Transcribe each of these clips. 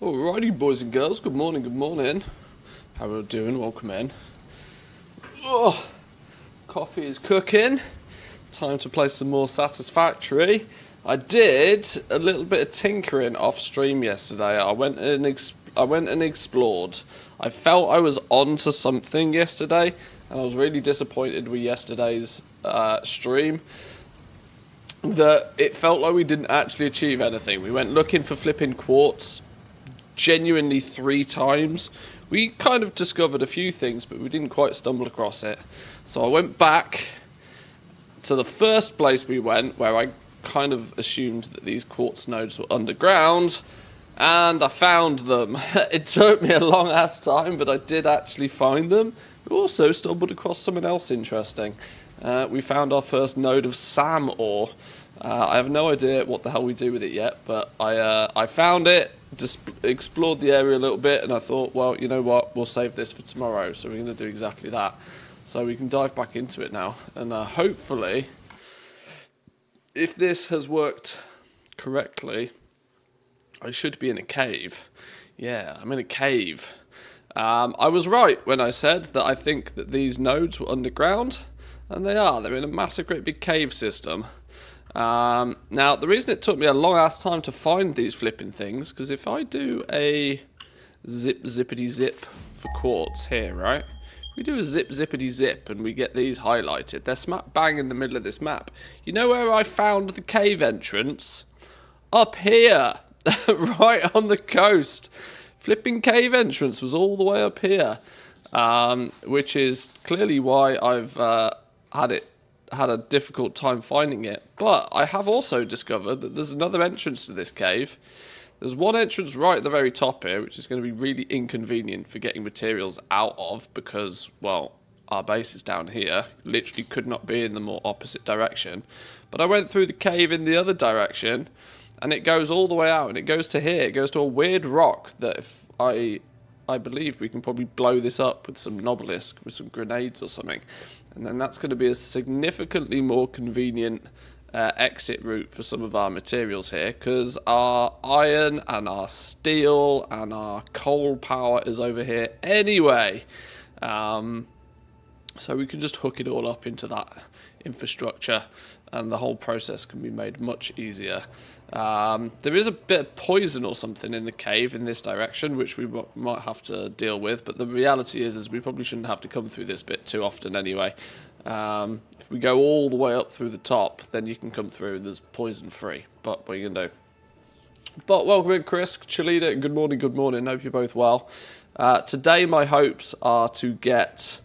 Alrighty, boys and girls, good morning, good morning. How are we doing? Welcome in. Oh, coffee is cooking. Time to play some more Satisfactory. I did a little bit of tinkering off stream yesterday. I went and explored. I felt I was onto something yesterday, and I was really disappointed with yesterday's stream. That it felt like we didn't actually achieve anything. We went looking for flipping quartz genuinely 3 times. We kind of discovered a few things, but we didn't quite stumble across it. So I went back to the first place we went, where I kind of assumed that these quartz nodes were underground, and I found them. It took me a long ass time, but I did actually find them. We also stumbled across something else interesting. We found our first node of SAM ore. I have no idea what the hell we do with it yet, but I found it, just explored the area a little bit, and I thought, well, you know what, we'll save this for tomorrow, so we're going to do exactly that. So we can dive back into it now, and hopefully, if this has worked correctly, I should be in a cave. Yeah, I'm in a cave. I was right when I said that I think that these nodes were underground, and they are. They're in a massive, great big cave system. Now, the reason it took me a long ass time to find these flipping things, because if I do a zippity zip for quartz here, right? We do a zippity zip and we get these highlighted. They're smack bang in the middle of this map. You know where I found the cave entrance? Up here, right on the coast. Flipping cave entrance was all the way up here, which is clearly why I've had a difficult time finding it. But I have also discovered that there's another entrance to this cave. There's one entrance right at the very top here, which is going to be really inconvenient for getting materials out of, because, well, our base is down here. Literally could not be in the more opposite direction. But I went through the cave in the other direction, and it goes all the way out, and it goes to here. It goes to a weird rock that if I believe we can probably blow this up with some Nobelisk, with some grenades or something. And then that's going to be a significantly more convenient exit route for some of our materials here, because our iron and our steel and our coal power is over here anyway. So we can just hook it all up into that infrastructure, and the whole process can be made much easier. There is a bit of poison or something in the cave in this direction, which we might have to deal with, but the reality is we probably shouldn't have to come through this bit too often anyway. If we go all the way up through the top, then you can come through and there's poison free, but what are you going to do? But welcome in, Chris, Chalida, good morning, hope you're both well. Today my hopes are to get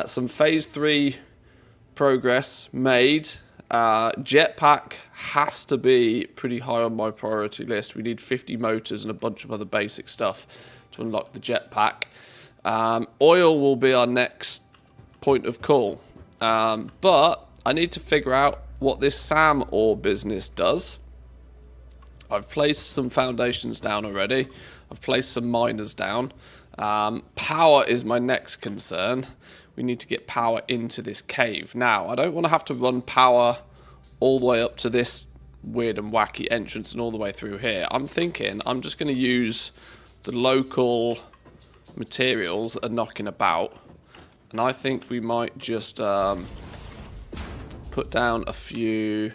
some phase 3 progress made. Jetpack has to be pretty high on my priority list. We need 50 motors and a bunch of other basic stuff to unlock the jetpack. Oil will be our next point of call. But I need to figure out what this SAM ore business does. I've placed some foundations down already. I've placed some miners down. Power is my next concern. We need to get power into this cave. Now, I don't want to have to run power all the way up to this weird and wacky entrance and all the way through here. I'm thinking I'm just going to use the local materials that are knocking about. And I think we might just put down a few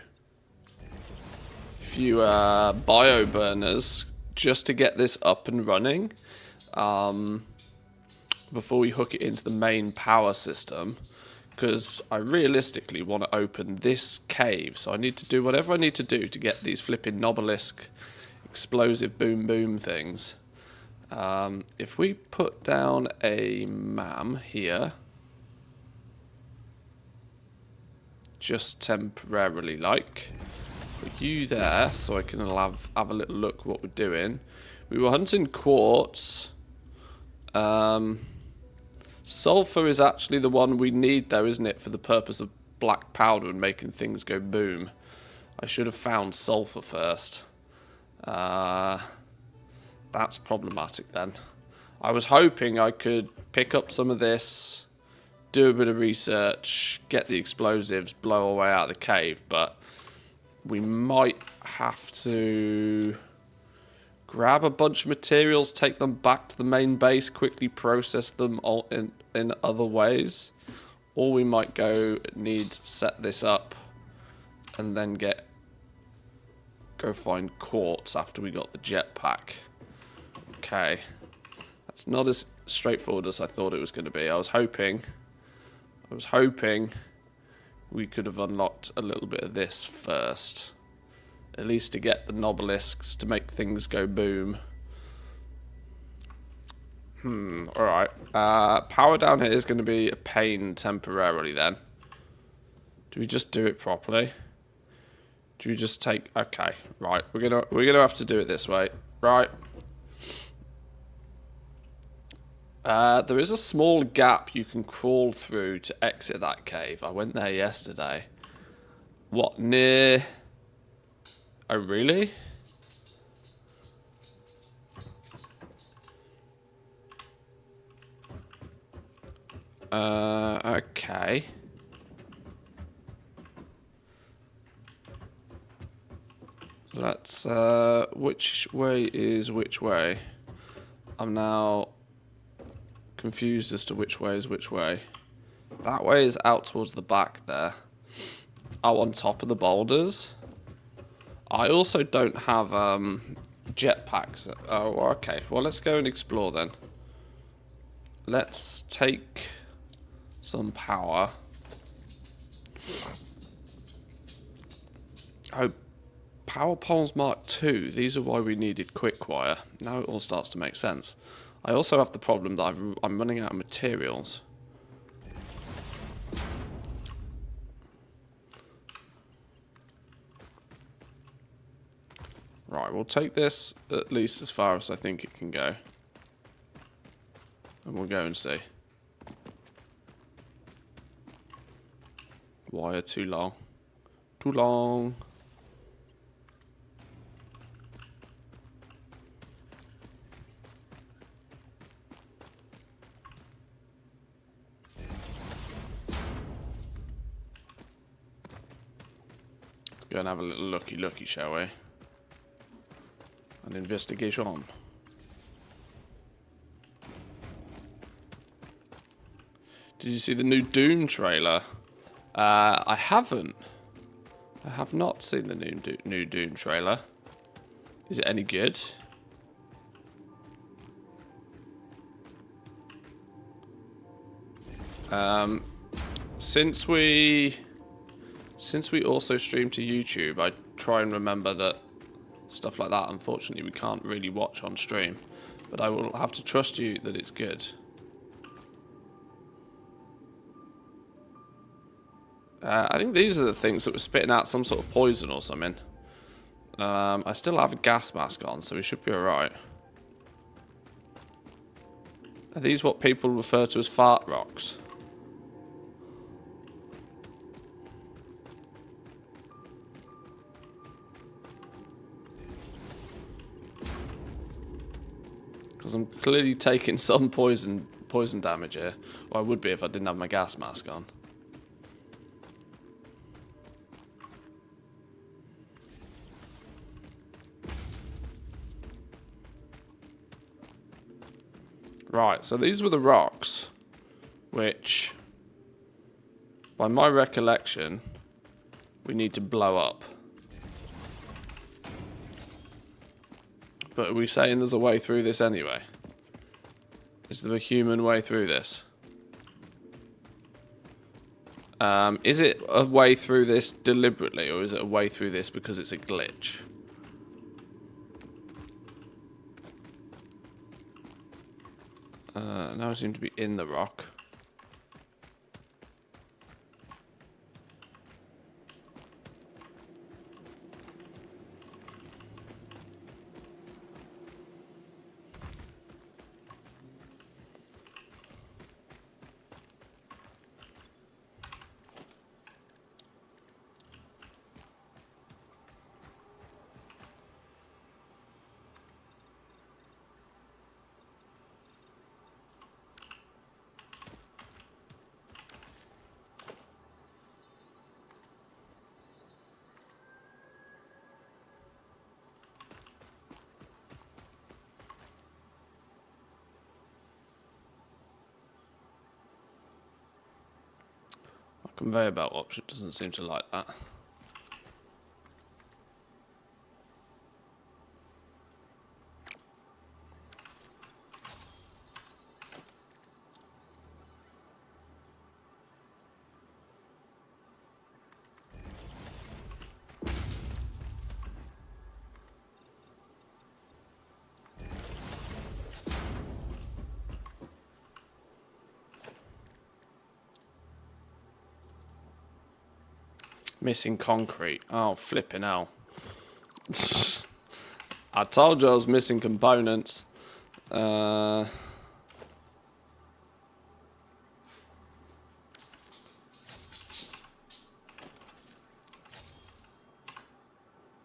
bio burners just to get this up and running. Before we hook it into the main power system, because I realistically want to open this cave, so I need to do whatever I need to do to get these flipping Nobelisk explosive boom boom things. If we put down a MAM here, just temporarily, like, put you there so I can have a little look what we're doing. We were hunting quartz. Sulfur is actually the one we need though, isn't it, for the purpose of black powder and making things go boom. I should have found sulfur first. That's problematic then. I was hoping I could pick up some of this, do a bit of research, get the explosives, blow our way out of the cave, but we might have to grab a bunch of materials, take them back to the main base, quickly process them all in other ways. Or we might need to set this up and then go find quartz after we got the jetpack. Okay. That's not as straightforward as I thought it was going to be. I was hoping we could have unlocked a little bit of this first. At least to get the nobelisks to make things go boom. Alright. Power down here is going to be a pain temporarily then. Do we just do it properly? Do we just take... Okay, right. We're gonna have to do it this way. Right. There is a small gap you can crawl through to exit that cave. I went there yesterday. What, near... Oh, really? Okay. Let's, which way is which way? I'm now confused as to which way is which way. That way is out towards the back there. Oh, on top of the boulders. I also don't have jetpacks. Oh, okay. Well, let's go and explore then. Let's take some power. Oh, power poles Mark II. These are why we needed quick-wire. Now it all starts to make sense. I also have the problem that I'm running out of materials. Right, we'll take this at least as far as I think it can go. And we'll go and see. Wire too long. Too long. Let's go and have a little looky, shall we? An investigation. Did you see the new Doom trailer? I haven't. I have not seen the new Doom trailer. Is it any good? Since we also stream to YouTube, I try and remember that stuff like that, unfortunately, we can't really watch on stream. But I will have to trust you that it's good. I think these are the things that were spitting out some sort of poison or something. I still have a gas mask on, so we should be alright. Are these what people refer to as fart rocks? Because I'm clearly taking some poison damage here. Well, I would be if I didn't have my gas mask on. Right, so these were the rocks, which, by my recollection, we need to blow up. But are we saying there's a way through this anyway? Is there a human way through this? Is it a way through this deliberately, or is it a way through this because it's a glitch? Now I seem to be in the rock. Conveyor belt option doesn't seem to like that. Missing concrete. Oh, flipping hell. I told you I was missing components.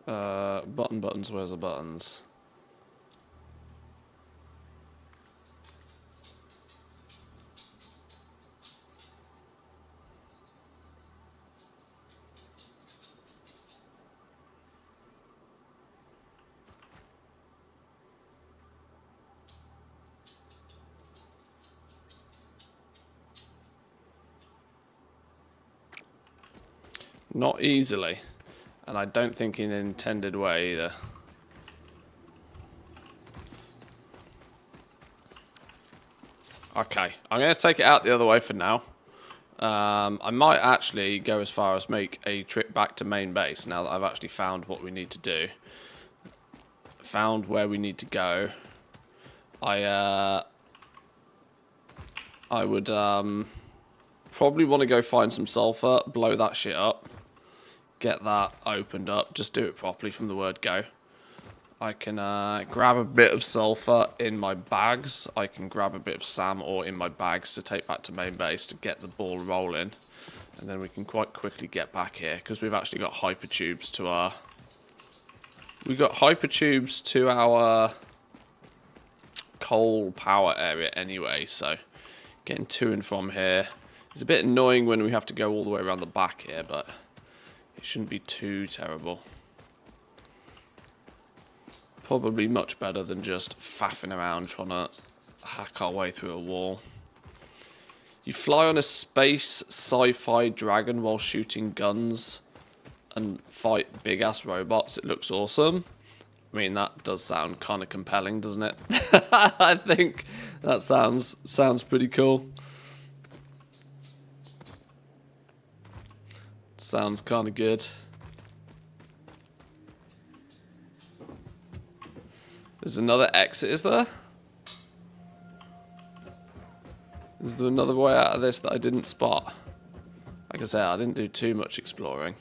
Buttons, where's the buttons? Not easily. And I don't think in an intended way either. Okay, I'm going to take it out the other way for now. I might actually go as far as make a trip back to main base now that I've actually found what we need to do. Found where we need to go. I would probably want to go find some sulfur, blow that shit up, get that opened up, just do it properly from the word go. I can grab a bit of sulfur in my bags. I can grab a bit of SAM ore in my bags to take back to main base to get the ball rolling. And then we can quite quickly get back here because we've actually got hypertubes to our... We've got hypertubes to our coal power area anyway, so getting to and from here is a bit annoying when we have to go all the way around the back here, but it shouldn't be too terrible. Probably much better than just faffing around trying to hack our way through a wall. You fly on a space sci-fi dragon while shooting guns and fight big-ass robots. It looks awesome. I mean, that does sound kind of compelling, doesn't it? I think that sounds pretty cool. Sounds kind of good. There's another exit, is there? Is there another way out of this that I didn't spot? Like I said, I didn't do too much exploring.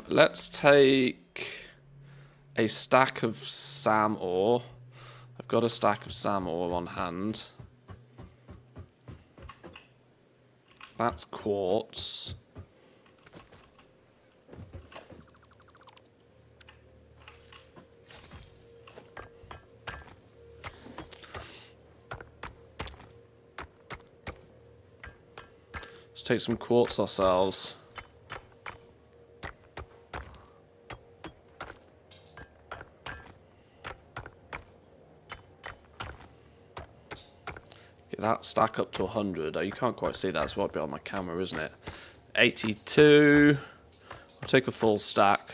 Let's take a stack of SAM ore. I've got a stack of SAM ore on hand. That's quartz. Let's take some quartz ourselves. Get that stack up to 100. Oh, you can't quite see that. It's right behind my camera, isn't it? 82. I'll take a full stack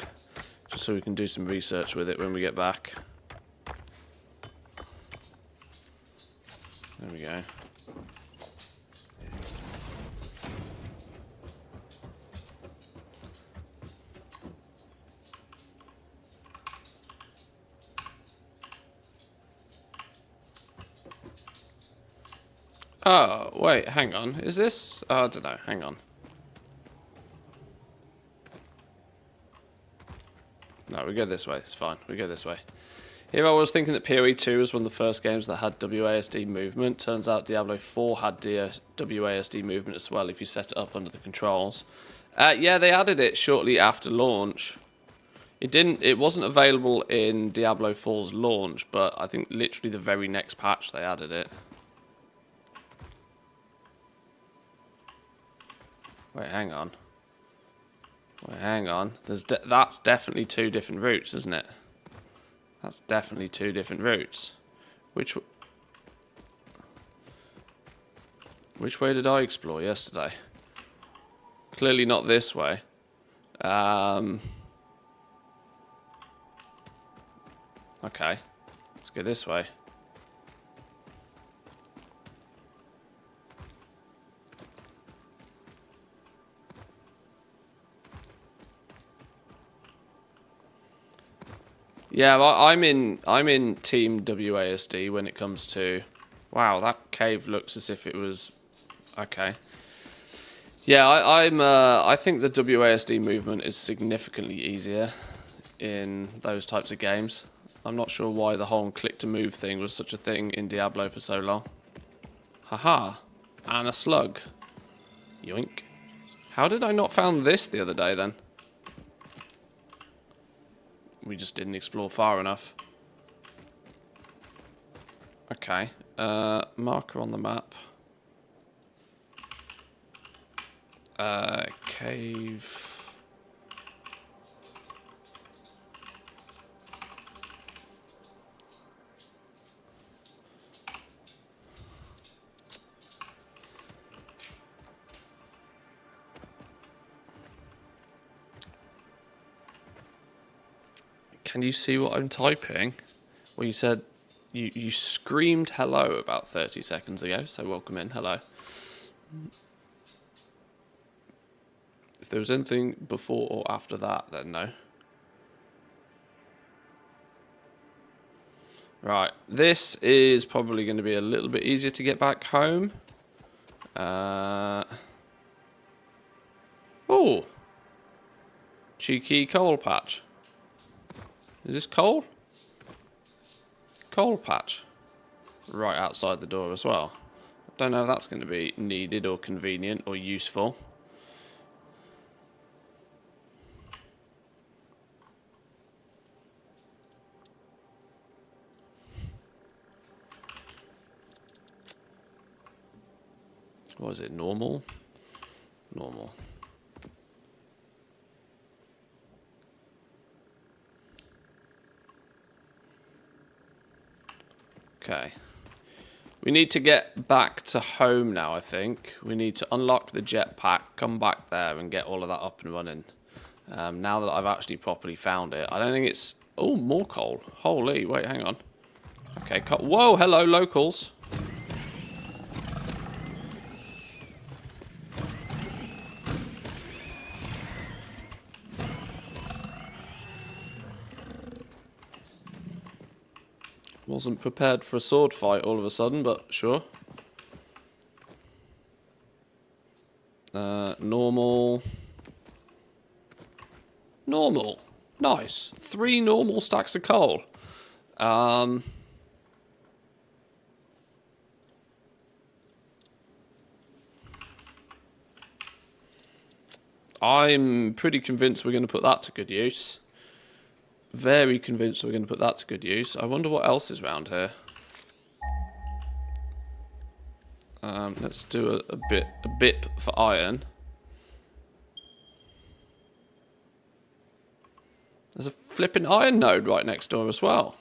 just so we can do some research with it when we get back. There we go. Oh, wait, hang on. Is this? Oh, I don't know. Hang on. No, we go this way. It's fine. We go this way. Here I was thinking that PoE 2 was one of the first games that had WASD movement. Turns out Diablo 4 had WASD movement as well if you set it up under the controls. Yeah, they added it shortly after launch. It wasn't available in Diablo 4's launch, but I think literally the very next patch they added it. Wait, hang on. Wait, hang on. That's definitely two different routes, isn't it? That's definitely two different routes. Which way did I explore yesterday? Clearly not this way. Okay, let's go this way. Yeah, well, I'm in Team WASD when it comes to. Wow, that cave looks as if it was okay. Yeah, I think the WASD movement is significantly easier in those types of games. I'm not sure why the whole click to move thing was such a thing in Diablo for so long. Haha, and a slug. Yoink. How did I not found this the other day then? We just didn't explore far enough. Okay, marker on the map. Cave. Can you see what I'm typing? Well, you said you screamed hello about 30 seconds ago, so welcome in, hello. If there was anything before or after that, then no. Right, this is probably going to be a little bit easier to get back home. Oh! Cheeky coal patch. Is this coal? Coal patch. Right outside the door as well. I don't know if that's going to be needed or convenient or useful. What is it, normal? Normal. Okay. We need to get back to home now, I think. We need to unlock the jetpack, come back there and get all of that up and running. Now that I've actually properly found it. I don't think it's... Oh, more coal. Holy, wait, hang on. Okay, whoa, hello, locals. Wasn't prepared for a sword fight all of a sudden, but sure. Normal. Normal. Nice. 3 normal stacks of coal. I'm pretty convinced we're going to put that to good use. Very convinced we're going to put that to good use. I wonder what else is around here. Let's do a bit for iron. There's a flipping iron node right next door as well.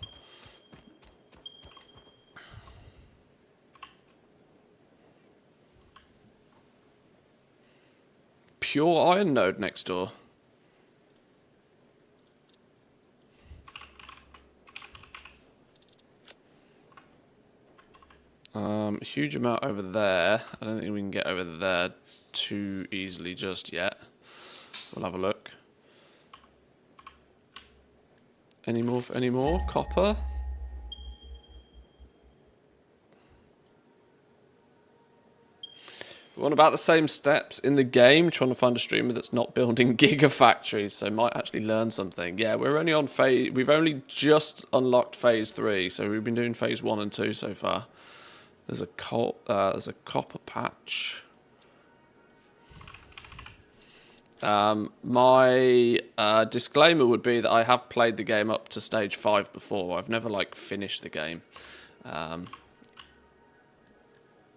Pure iron node next door. Huge amount over there. I don't think we can get over there too easily just yet. We'll have a look. Any more? Copper? We're on about the same steps in the game, trying to find a streamer that's not building gigafactories, so might actually learn something. Yeah, we're only on phase... We've only just unlocked phase 3, so we've been doing phase 1 and 2 so far. There's a copper patch. My disclaimer would be that I have played the game up to stage 5 before. I've never like finished the game,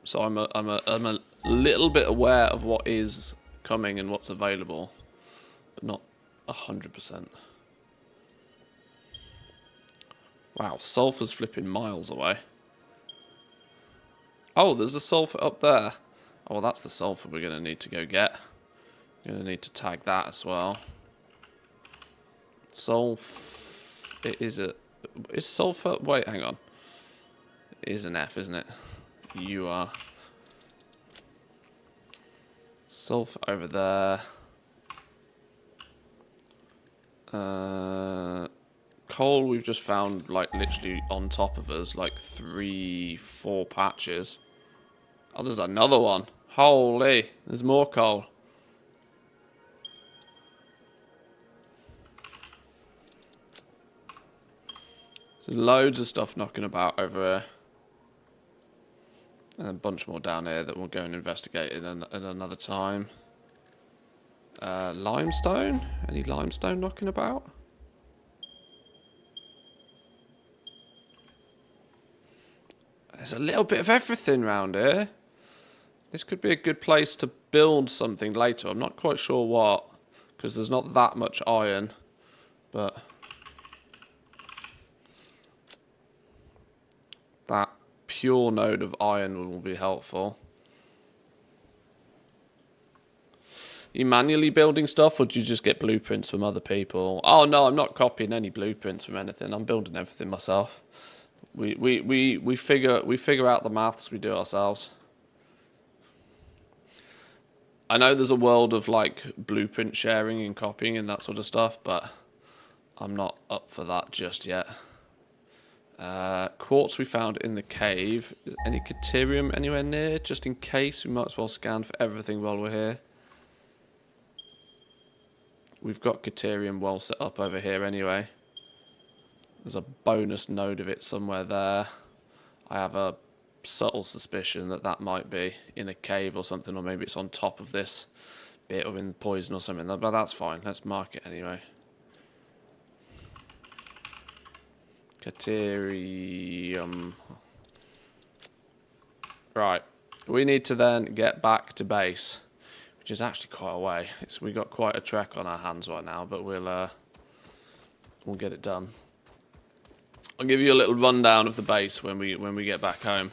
so I'm a little bit aware of what is coming and what's available, but not 100%. Wow, sulphur's flipping miles away. Oh, there's a sulphur up there. Oh, well, that's the sulphur we're going to need to go get. We're going to need to tag that as well. Is sulphur? Wait, hang on. It is an F, isn't it? You are. Sulphur over there. Coal we've just found, like, literally on top of us, like 3-4 patches. Oh, there's another one. Holy, there's more coal. There's loads of stuff knocking about over here. And a bunch more down here that we'll go and investigate at another time. Limestone? Any limestone knocking about? There's a little bit of everything around here. This could be a good place to build something later. I'm not quite sure what, because there's not that much iron, but that pure node of iron will be helpful. Are you manually building stuff, or do you just get blueprints from other people? Oh no, I'm not copying any blueprints from anything. I'm building everything myself. We figure out the maths. We do it ourselves. I know there's a world of like blueprint sharing and copying and that sort of stuff, but I'm not up for that just yet. Quartz we found in the cave. Is any Caterium anywhere near? Just in case, we might as well scan for everything while we're here. We've got Caterium well set up over here anyway. There's a bonus node of it somewhere there. I have a subtle suspicion that that might be in a cave or something, or maybe it's on top of this bit or in poison or something. But that's fine. Let's mark it anyway. Caterium. Right. We need to then get back to base, which is actually quite a way. We got quite a trek on our hands right now, but we'll get it done. I'll give you a little rundown of the base when we get back home.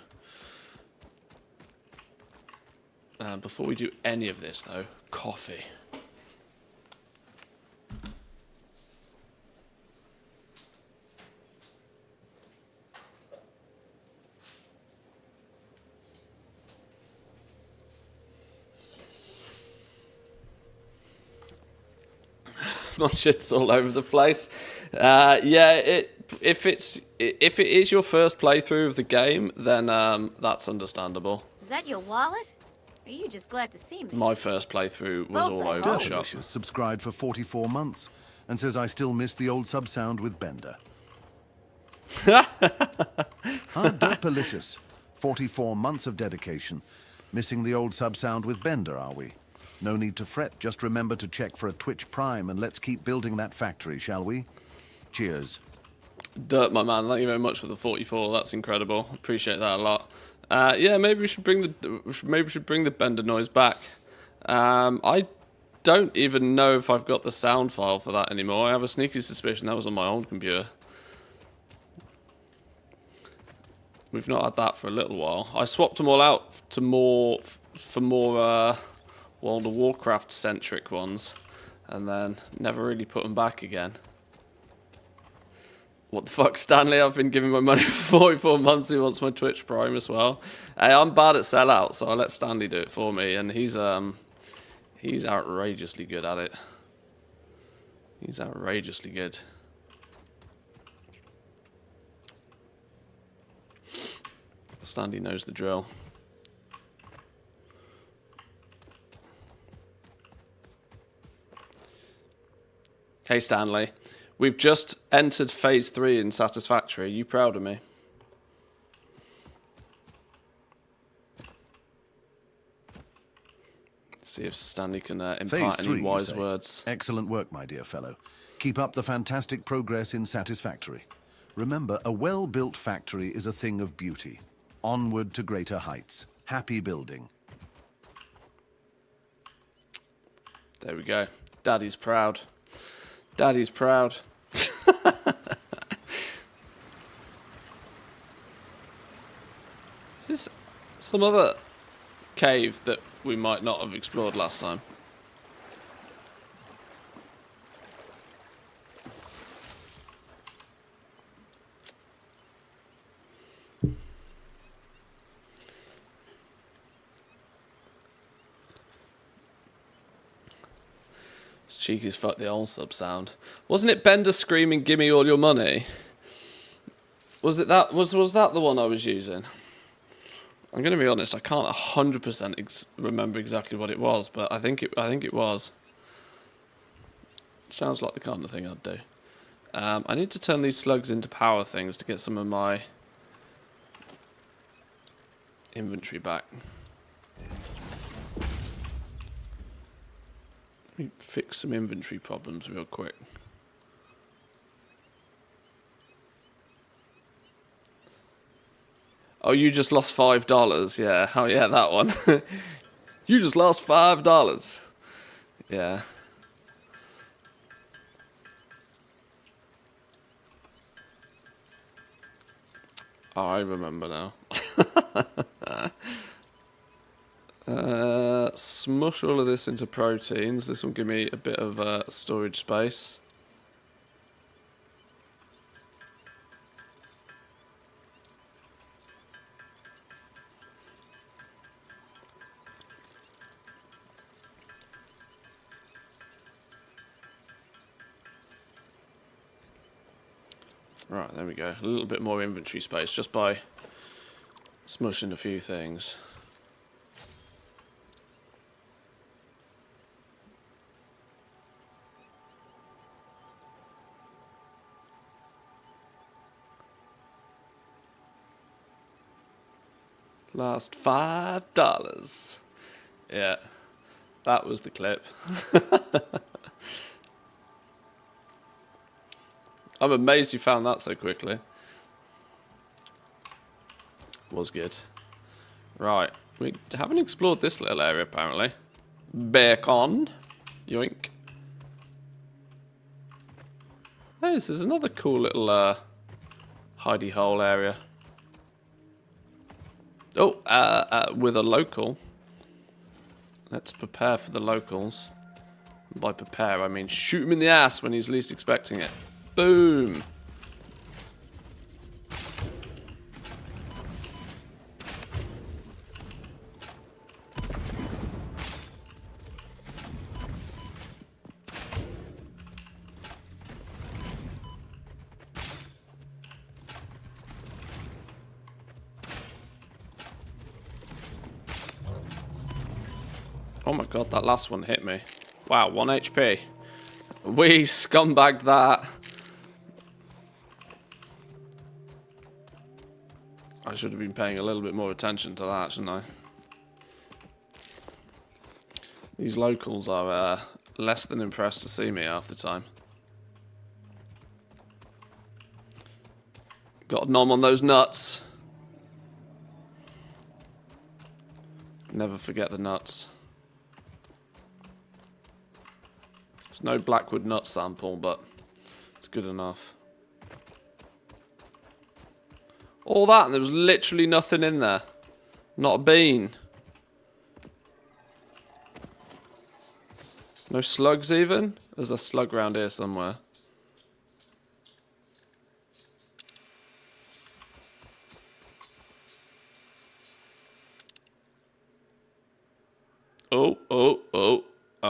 Before we do any of this, though, coffee. My shit's all over the place. Yeah, if it is your first playthrough of the game, then that's understandable. Is that your wallet? Or are you just glad to see me? My first playthrough was all over the shop. Delicious subscribed for 44 months and says I still miss the old sub sound with Bender. Derpalicious. 44 months of dedication. Missing the old sub sound with Bender, are we? No need to fret, just remember to check for a Twitch Prime and let's keep building that factory, shall we? Cheers. Dirt, my man, thank you very much for the 44. That's incredible. Appreciate that a lot. Yeah, maybe we should bring the Bender noise back. I don't even know if I've got the sound file for that anymore. I have a sneaky suspicion that was on my old computer. We've not had that for a little while. I swapped them all out to more World of Warcraft centric ones, and then never really put them back again. What the fuck, Stanley? I've been giving my money for 44 months. He wants my Twitch Prime as well. Hey, I'm bad at sellout, so I let Stanley do it for me, and he's outrageously good at it. He's outrageously good. Stanley knows the drill. Hey Stanley, we've just entered phase 3 in Satisfactory. Are you proud of me? See if Stanley can impart any wise words. Excellent work, my dear fellow. Keep up the fantastic progress in Satisfactory. Remember, a well-built factory is a thing of beauty. Onward to greater heights. Happy building. There we go. Daddy's proud. Daddy's proud. Is this some other cave that we might not have explored last time? It's cheeky as fuck, the old sub sound. Wasn't it Bender screaming, "Gimme all your money"? Was it that? Was that the one I was using? I'm going to be honest, I can't 100% remember exactly what it was, but I think it was. Sounds like the kind of thing I'd do. I need to turn these slugs into power things to get some of my inventory back. Let me fix some inventory problems real quick. Oh, you just lost $5. Yeah. Oh, yeah, that one. You just lost $5. Yeah. Oh, I remember now. Smush all of this into proteins. This will give me a bit of storage space. Right, there we go. A little bit more inventory space just by smushing a few things. Last $5. Yeah, that was the clip. I'm amazed you found that so quickly. Was good. Right, we haven't explored this little area apparently. Bacon. Yoink. Hey, this is another cool little hidey hole area. Oh, with a local. Let's prepare for the locals. And by prepare, I mean shoot him in the ass when he's least expecting it. Boom. Oh my god, that last one hit me. Wow, 1 HP. We scumbagged that. I should have been paying a little bit more attention to that, shouldn't I? These locals are less than impressed to see me half the time. Got a nom on those nuts. Never forget the nuts. It's no Blackwood nut sample, but it's good enough. All that, and there was literally nothing in there. Not a bean. No slugs even? There's a slug around here somewhere.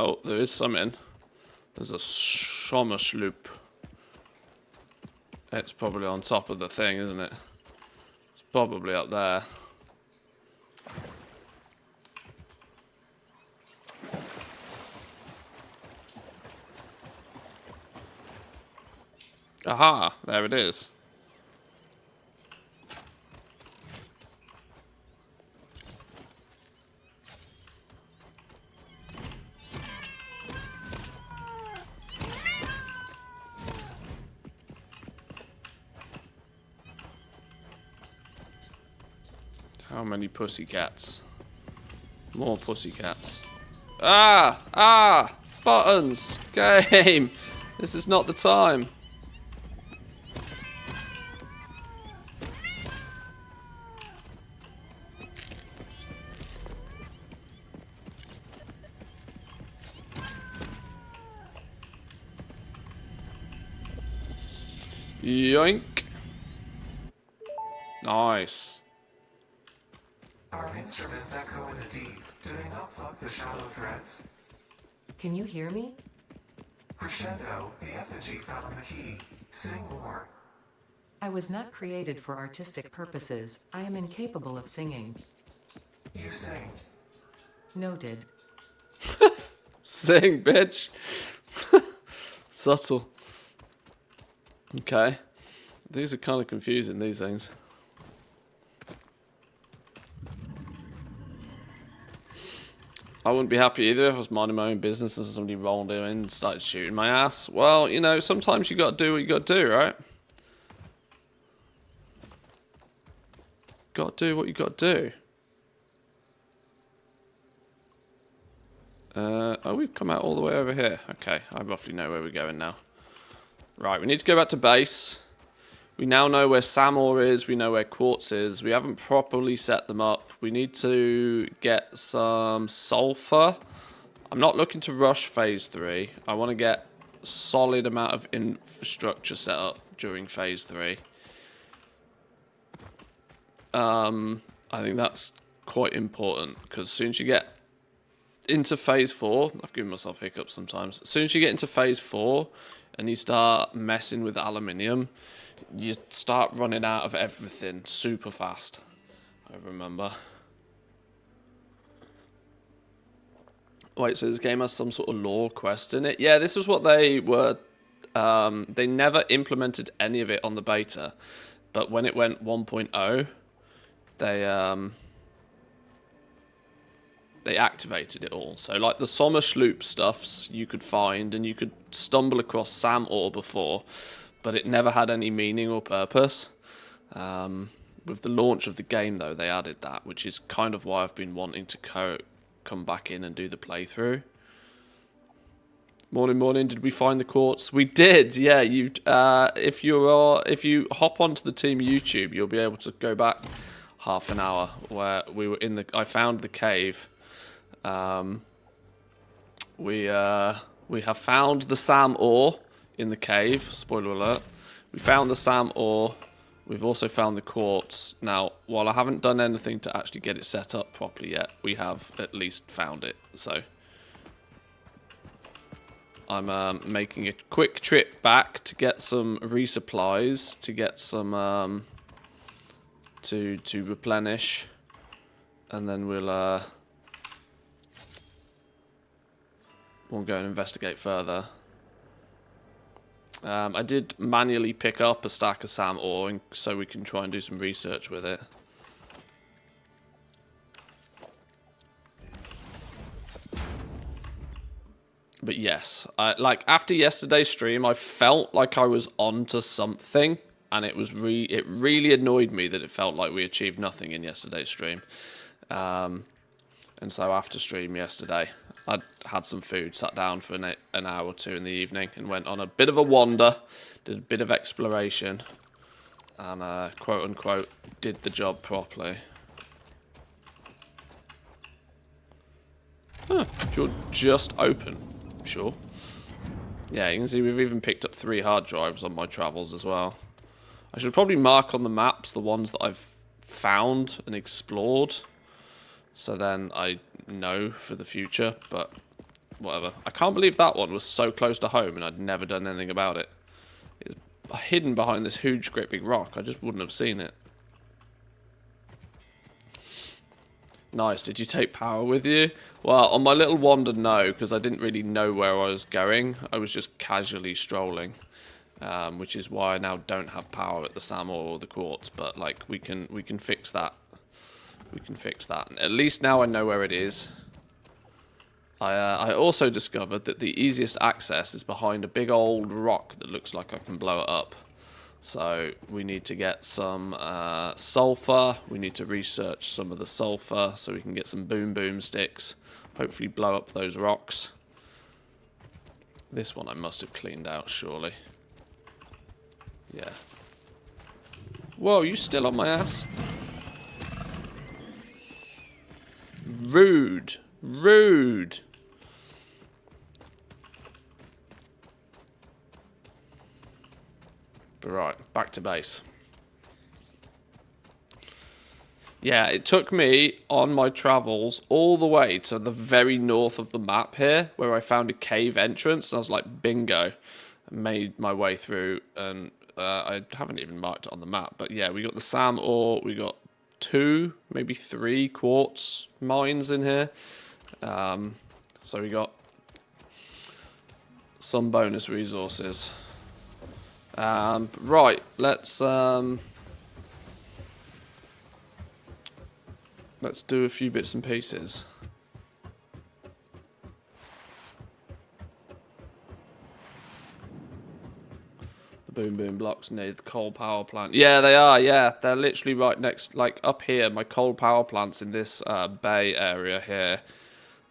Oh, there is some in. There's a summer sloop. It's probably on top of the thing, isn't it? It's probably up there. Aha, there it is. How many pussycats? More pussycats. Ah! Buttons! Game! This is not the time. Yoink. Nice. Our instruments echo in the deep. Do they not pluck the shallow threads? Can you hear me? Crescendo, the effigy found on the key. Sing more. I was not created for artistic purposes. I am incapable of singing. You sing. Noted. Sing, bitch. Subtle. Okay. These are kind of confusing, these things. I wouldn't be happy either if I was minding my own business and somebody rolled in and started shooting my ass. Well, you know, sometimes you got to do what you got to do, right? Got to do what you got to do. Oh, we've come out all the way over here. Okay, I roughly know where we're going now. Right, we need to go back to base. We now know where Samor is. We know where Quartz is. We haven't properly set them up. We need to get some sulfur. I'm not looking to rush phase 3. I want to get a solid amount of infrastructure set up during phase 3. I think that's quite important because as soon as you get into phase 4, I've given myself hiccups sometimes. As soon as you get into phase 4 and you start messing with aluminium, you start running out of everything super fast. I remember. Wait, so this game has some sort of lore quest in it? Yeah, this is what they were. They never implemented any of it on the beta, but when it went 1.0, they activated it all. So like the Sommerschloop stuffs you could find and you could stumble across Sam ore before, but it never had any meaning or purpose. With the launch of the game though, they added that, which is kind of why I've been wanting to come back in and do the playthrough. Morning. Did we find the quartz? We did. Yeah. If you hop onto the team YouTube, you'll be able to go back half an hour where we were in the. I found the cave. We have found the Sam ore in the cave. Spoiler alert. We found the Sam ore. We've also found the quartz. Now, while I haven't done anything to actually get it set up properly yet, we have at least found it. So I'm making a quick trip back to get some resupplies, to get some to replenish, and then we'll go and investigate further. I did manually pick up a stack of Sam ore so we can try and do some research with it. But yes, like after yesterday's stream, I felt like I was onto something, and it really annoyed me that it felt like we achieved nothing in yesterday's stream. And so after stream yesterday, I had some food, sat down for an hour or two in the evening, and went on a bit of a wander, did a bit of exploration, and quote unquote did the job properly. Huh, you're just open. Sure. Yeah, you can see we've even picked up 3 hard drives on my travels as well. I should probably mark on the maps the ones that I've found and explored, so then I know for the future, but whatever. I can't believe that one was so close to home and I'd never done anything about it. It was hidden behind this huge, great big rock. I just wouldn't have seen it. Nice. Did you take power with you? Well, on my little wander, no, because I didn't really know where I was going. I was just casually strolling, which is why I now don't have power at the Sam or the quartz. But like, we can fix that. We can fix that. At least now I know where it is. I also discovered that the easiest access is behind a big old rock that looks like I can blow it up. So we need to get some sulfur. We need to research some of the sulfur so we can get some boom sticks. Hopefully blow up those rocks. This one I must have cleaned out, surely. Yeah. Whoa, you still on my ass? Rude. Rude. But right, back to base. Yeah, it took me on my travels all the way to the very north of the map here, where I found a cave entrance, and I was like, bingo. I made my way through, and I haven't even marked it on the map. But yeah, we got the SAM ore, we got 2, maybe 3 quartz mines in here. So we got some bonus resources. Right, let's do a few bits and pieces. The boom boom blocks near the coal power plant. Yeah, they are, yeah. They're literally right next, like up here. My coal power plant's in this bay area here.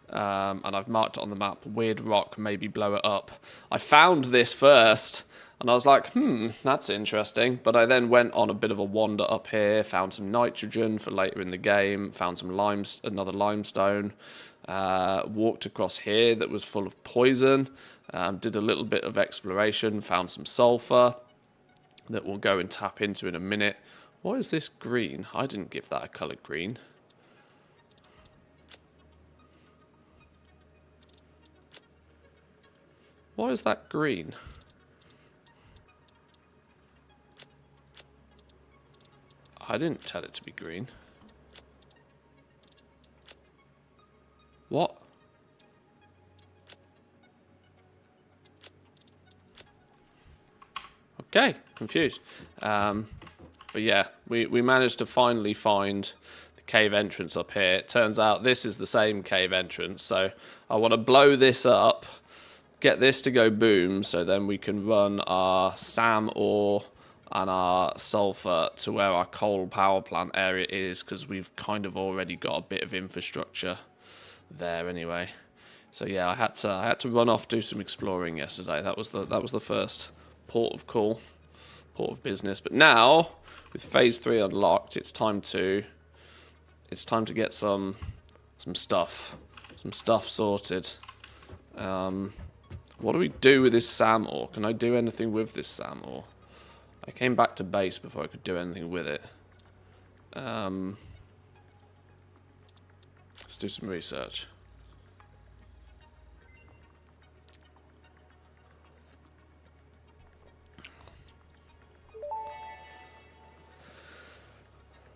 And I've marked it on the map. Weird rock, maybe blow it up. I found this first. And I was like, that's interesting. But I then went on a bit of a wander up here, found some nitrogen for later in the game, found some another limestone, walked across here that was full of poison, did a little bit of exploration, found some sulfur that we'll go and tap into in a minute. Why is this green? I didn't give that a colour green. Why is that green? I didn't tell it to be green. What? Okay, confused. But yeah, we managed to finally find the cave entrance up here. It turns out this is the same cave entrance, so I want to blow this up, get this to go boom, so then we can run our SAM ore and our sulfur to where our coal power plant area is, because we've kind of already got a bit of infrastructure there anyway. So yeah, I had to run off, do some exploring yesterday. That was the first port of call, port of business. But now with phase 3 unlocked, it's time to get some stuff sorted. What do we do with this SAM ore? Can I do anything with this SAM ore? I came back to base before I could do anything with it. Let's do some research.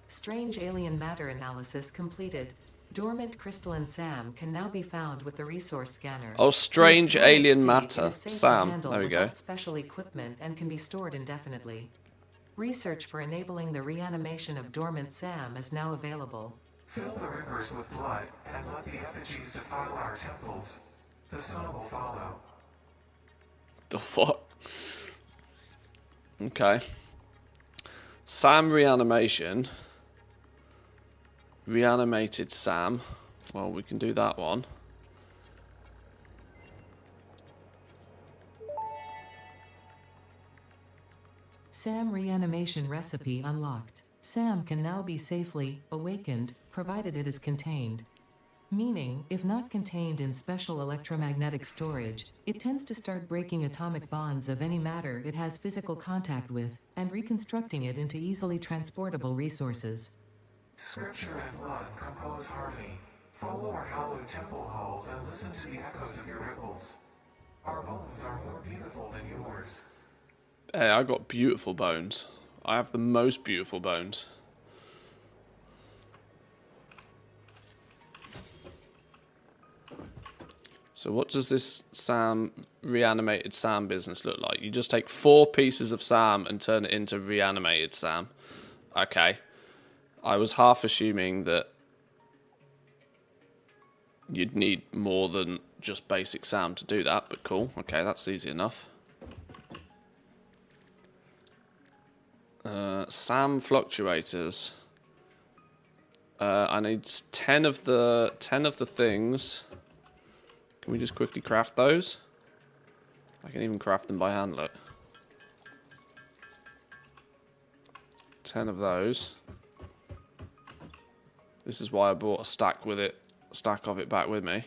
Strange alien matter analysis completed. Dormant crystalline SAM can now be found with the resource scanner. Oh, strange In its dormant alien state, matter. it is safe to SAM. handle There we go. without special equipment and can be stored indefinitely. Research for enabling the reanimation of dormant SAM is now available. Fill the rivers with blood and let the effigies defile our temples. The sun will follow. The fuck? Okay. SAM reanimation. Reanimated SAM. Well, we can do that one. SAM reanimation recipe unlocked. SAM can now be safely awakened, provided it is contained. Meaning, if not contained in special electromagnetic storage, it tends to start breaking atomic bonds of any matter it has physical contact with, and reconstructing it into easily transportable resources. Scripture and blood compose harmony. Follow our hallowed temple halls and listen to the echoes of your ripples. Our bones are more beautiful than yours. Hey, I got beautiful bones. I have the most beautiful bones. So what does this reanimated SAM business look like? You just take 4 pieces of SAM and turn it into reanimated SAM. Okay. I was half assuming that you'd need more than just basic SAM to do that, but cool. Okay, that's easy enough. SAM fluctuators. I need 10 of the things. Can we just quickly craft those? I can even craft them by hand, look. 10 of those. This is why I brought a stack of it back with me.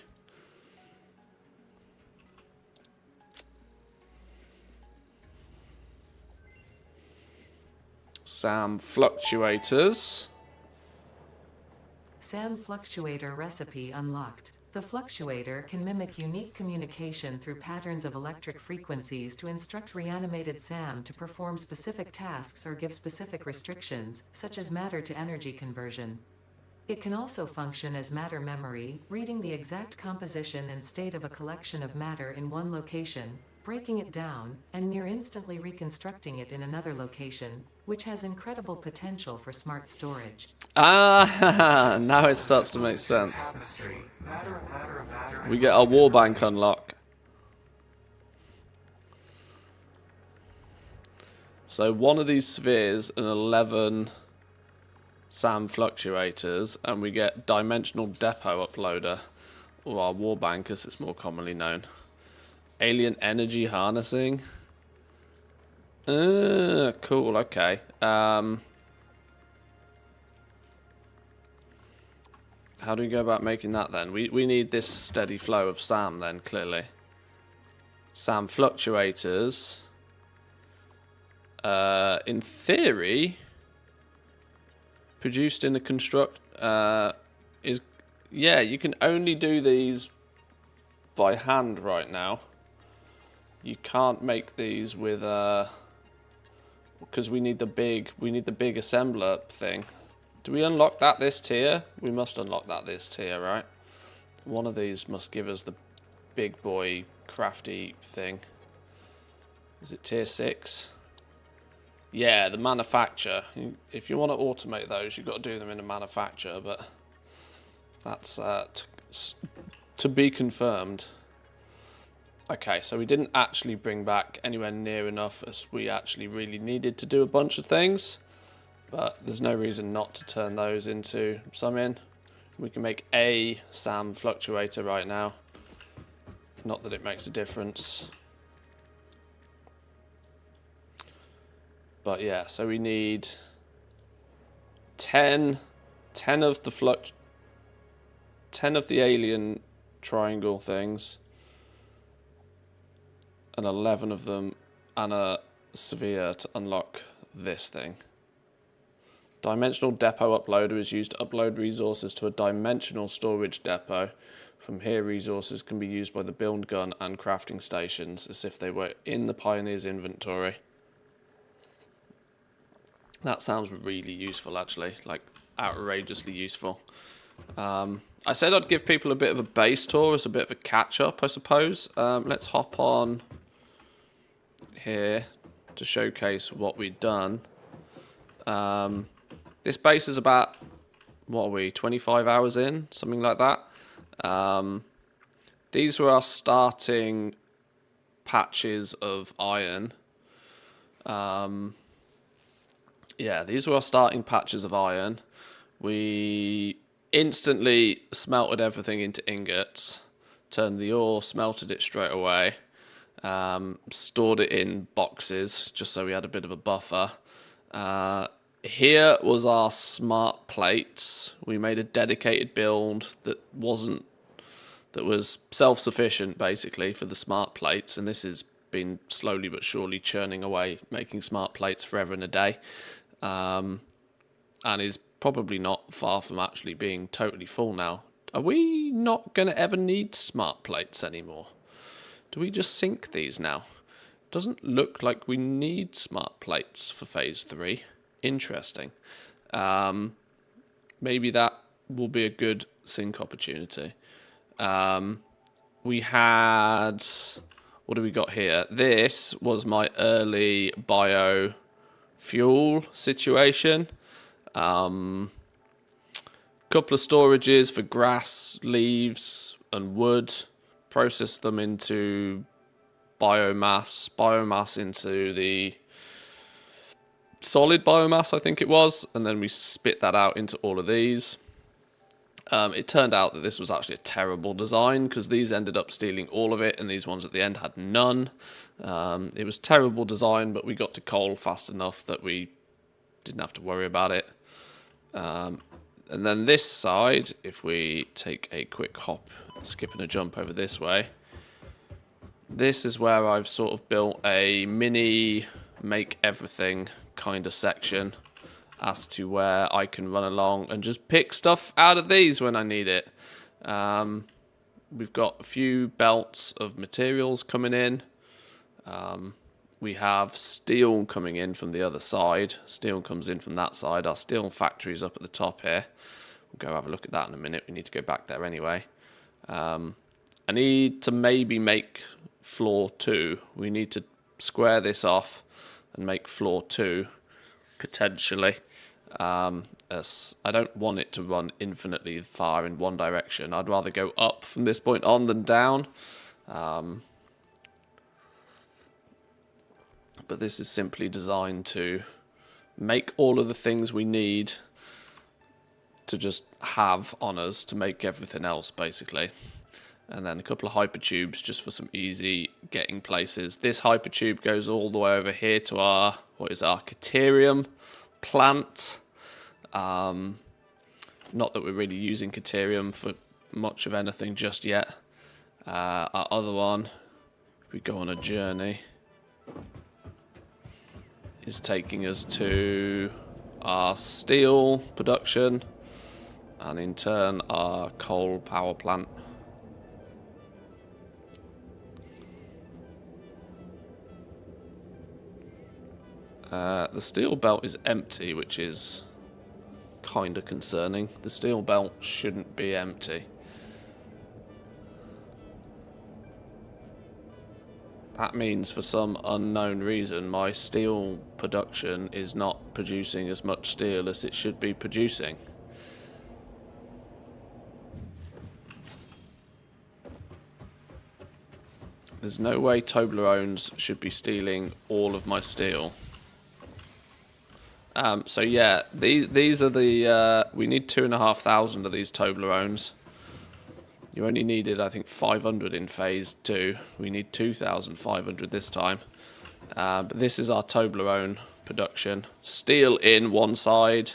SAM fluctuators. SAM fluctuator recipe unlocked. The fluctuator can mimic unique communication through patterns of electric frequencies to instruct reanimated SAM to perform specific tasks or give specific restrictions, such as matter to energy conversion. It can also function as matter memory, reading the exact composition and state of a collection of matter in one location, breaking it down, and near instantly reconstructing it in another location, which has incredible potential for smart storage. Ah, now it starts to make sense. Tapestry. Matter, matter, matter, We get our warbank unlock. So one of these spheres and 11 SAM fluctuators, and we get dimensional depot uploader, or our warbank as it's more commonly known. Alien energy harnessing. Cool, okay. How do we go about making that then? We need this steady flow of SAM then, clearly. SAM fluctuators. In theory, produced in a construct is, yeah, you can only do these by hand right now. You can't make these with because we need the big assembler thing. Do we unlock that this tier? We must unlock that this tier, right? One of these must give us the big boy crafty thing. Is it tier 6? Yeah, the manufacture. If you want to automate those, you've got to do them in a manufacture, but that's to be confirmed. Okay, so we didn't actually bring back anywhere near enough as we actually really needed to do a bunch of things, but there's no reason not to turn those into some in. We can make a SAM fluctuator right now. Not that it makes a difference. But yeah, so we need 10 of the 10 of the alien triangle things, and 11 of them, and a sphere to unlock this thing. Dimensional depot uploader is used to upload resources to a dimensional storage depot. From here, resources can be used by the build gun and crafting stations as if they were in the Pioneer's inventory. That sounds really useful, actually, like outrageously useful. I said I'd give people a bit of a base tour as a bit of a catch-up, I suppose. Let's hop on here to showcase what we've done. This base is about, what are we, 25 hours in? Something like that. These were our starting patches of iron. Yeah, these were our starting patches of iron. We instantly smelted everything into ingots, turned the ore, smelted it straight away, stored it in boxes just so we had a bit of a buffer. Here was our smart plates. We made a dedicated build that was self-sufficient basically for the smart plates, and this has been slowly but surely churning away, making smart plates forever and a day. And is probably not far from actually being totally full now. Are we not going to ever need smart plates anymore? Do we just sink these now? Doesn't look like we need smart plates for phase 3. Interesting. Maybe that will be a good sink opportunity. We had... What do we got here? This was my early biofuel situation. Couple of storages for grass, leaves, and wood. Process them into biomass into the solid biomass, I think it was, and then we spit that out into all of these. It turned out that this was actually a terrible design because these ended up stealing all of it and these ones at the end had none. It was terrible design, but we got to coal fast enough that we didn't have to worry about it. And then this side, if we take a quick hop, skip and a jump over this way, this is where I've sort of built a mini make everything kind of section as to where I can run along and just pick stuff out of these when I need it. We've got a few belts of materials coming in. We have steel coming in from the other side. Steel comes in from that side. Our steel factory is up at the top here. We'll go have a look at that in a minute. We need to go back there anyway. I need to maybe make floor 2. We need to square this off and make floor 2, potentially. As I don't want it to run infinitely far in one direction. I'd rather go up from this point on than down. But this is simply designed to make all of the things we need to just have on us to make everything else, basically. And then a couple of hypertubes just for some easy getting places. This hypertube goes all the way over here to our, what is our Caterium plant. Not that we're really using Caterium for much of anything just yet. Our other one, if we go on a journey, is taking us to our steel production and in turn our coal power plant. The steel belt is empty, which is kind of concerning. The steel belt shouldn't be empty. That means for some unknown reason my steel production is not producing as much steel as it should be producing. There's no way Toblerones should be stealing all of my steel. So yeah, these are the, we need 2,500 of these Toblerones. You only needed, I think, 500 in phase 2. We need 2,500 this time. But this is our Toblerone production. Steel in one side,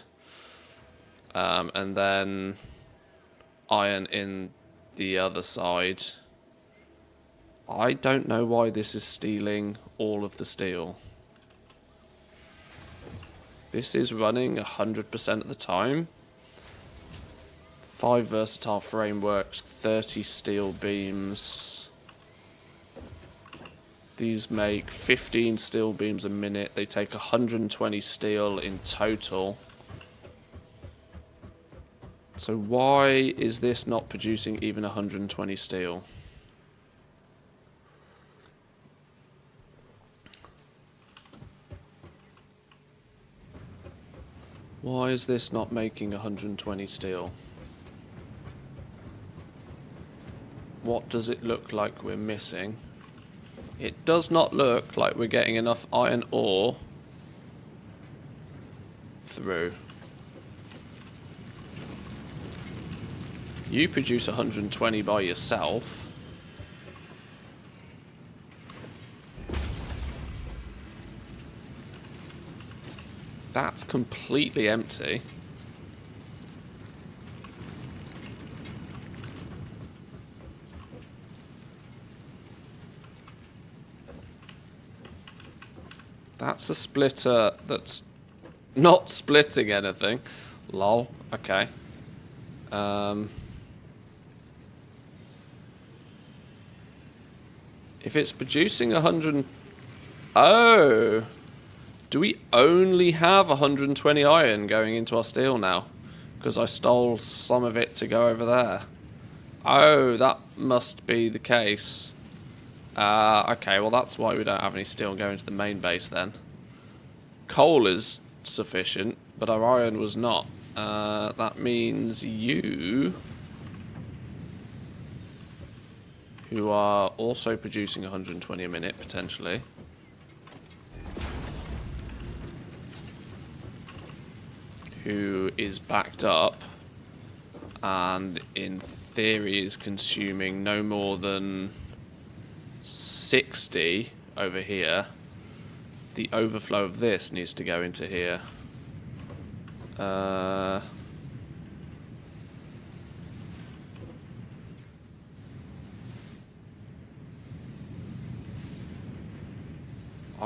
and then iron in the other side. I don't know why this is stealing all of the steel. This is running 100% of the time. 5 versatile frameworks, 30 steel beams. These make 15 steel beams a minute. They take 120 steel in total. So why is this not producing even 120 steel? Why is this not making 120 steel? What does it look like we're missing? It does not look like we're getting enough iron ore through. You produce 120 by yourself. That's completely empty. That's a splitter that's not splitting anything. Lol. Okay. If it's producing 100... Oh! Do we only have 120 iron going into our steel now? Because I stole some of it to go over there. Oh, that must be the case. Okay, well that's why we don't have any steel going to the main base then. Coal is sufficient, but our iron was not. That means you, who are also producing 120 a minute, potentially, who is backed up and in theory is consuming no more than 60 over here. The overflow of this needs to go into here.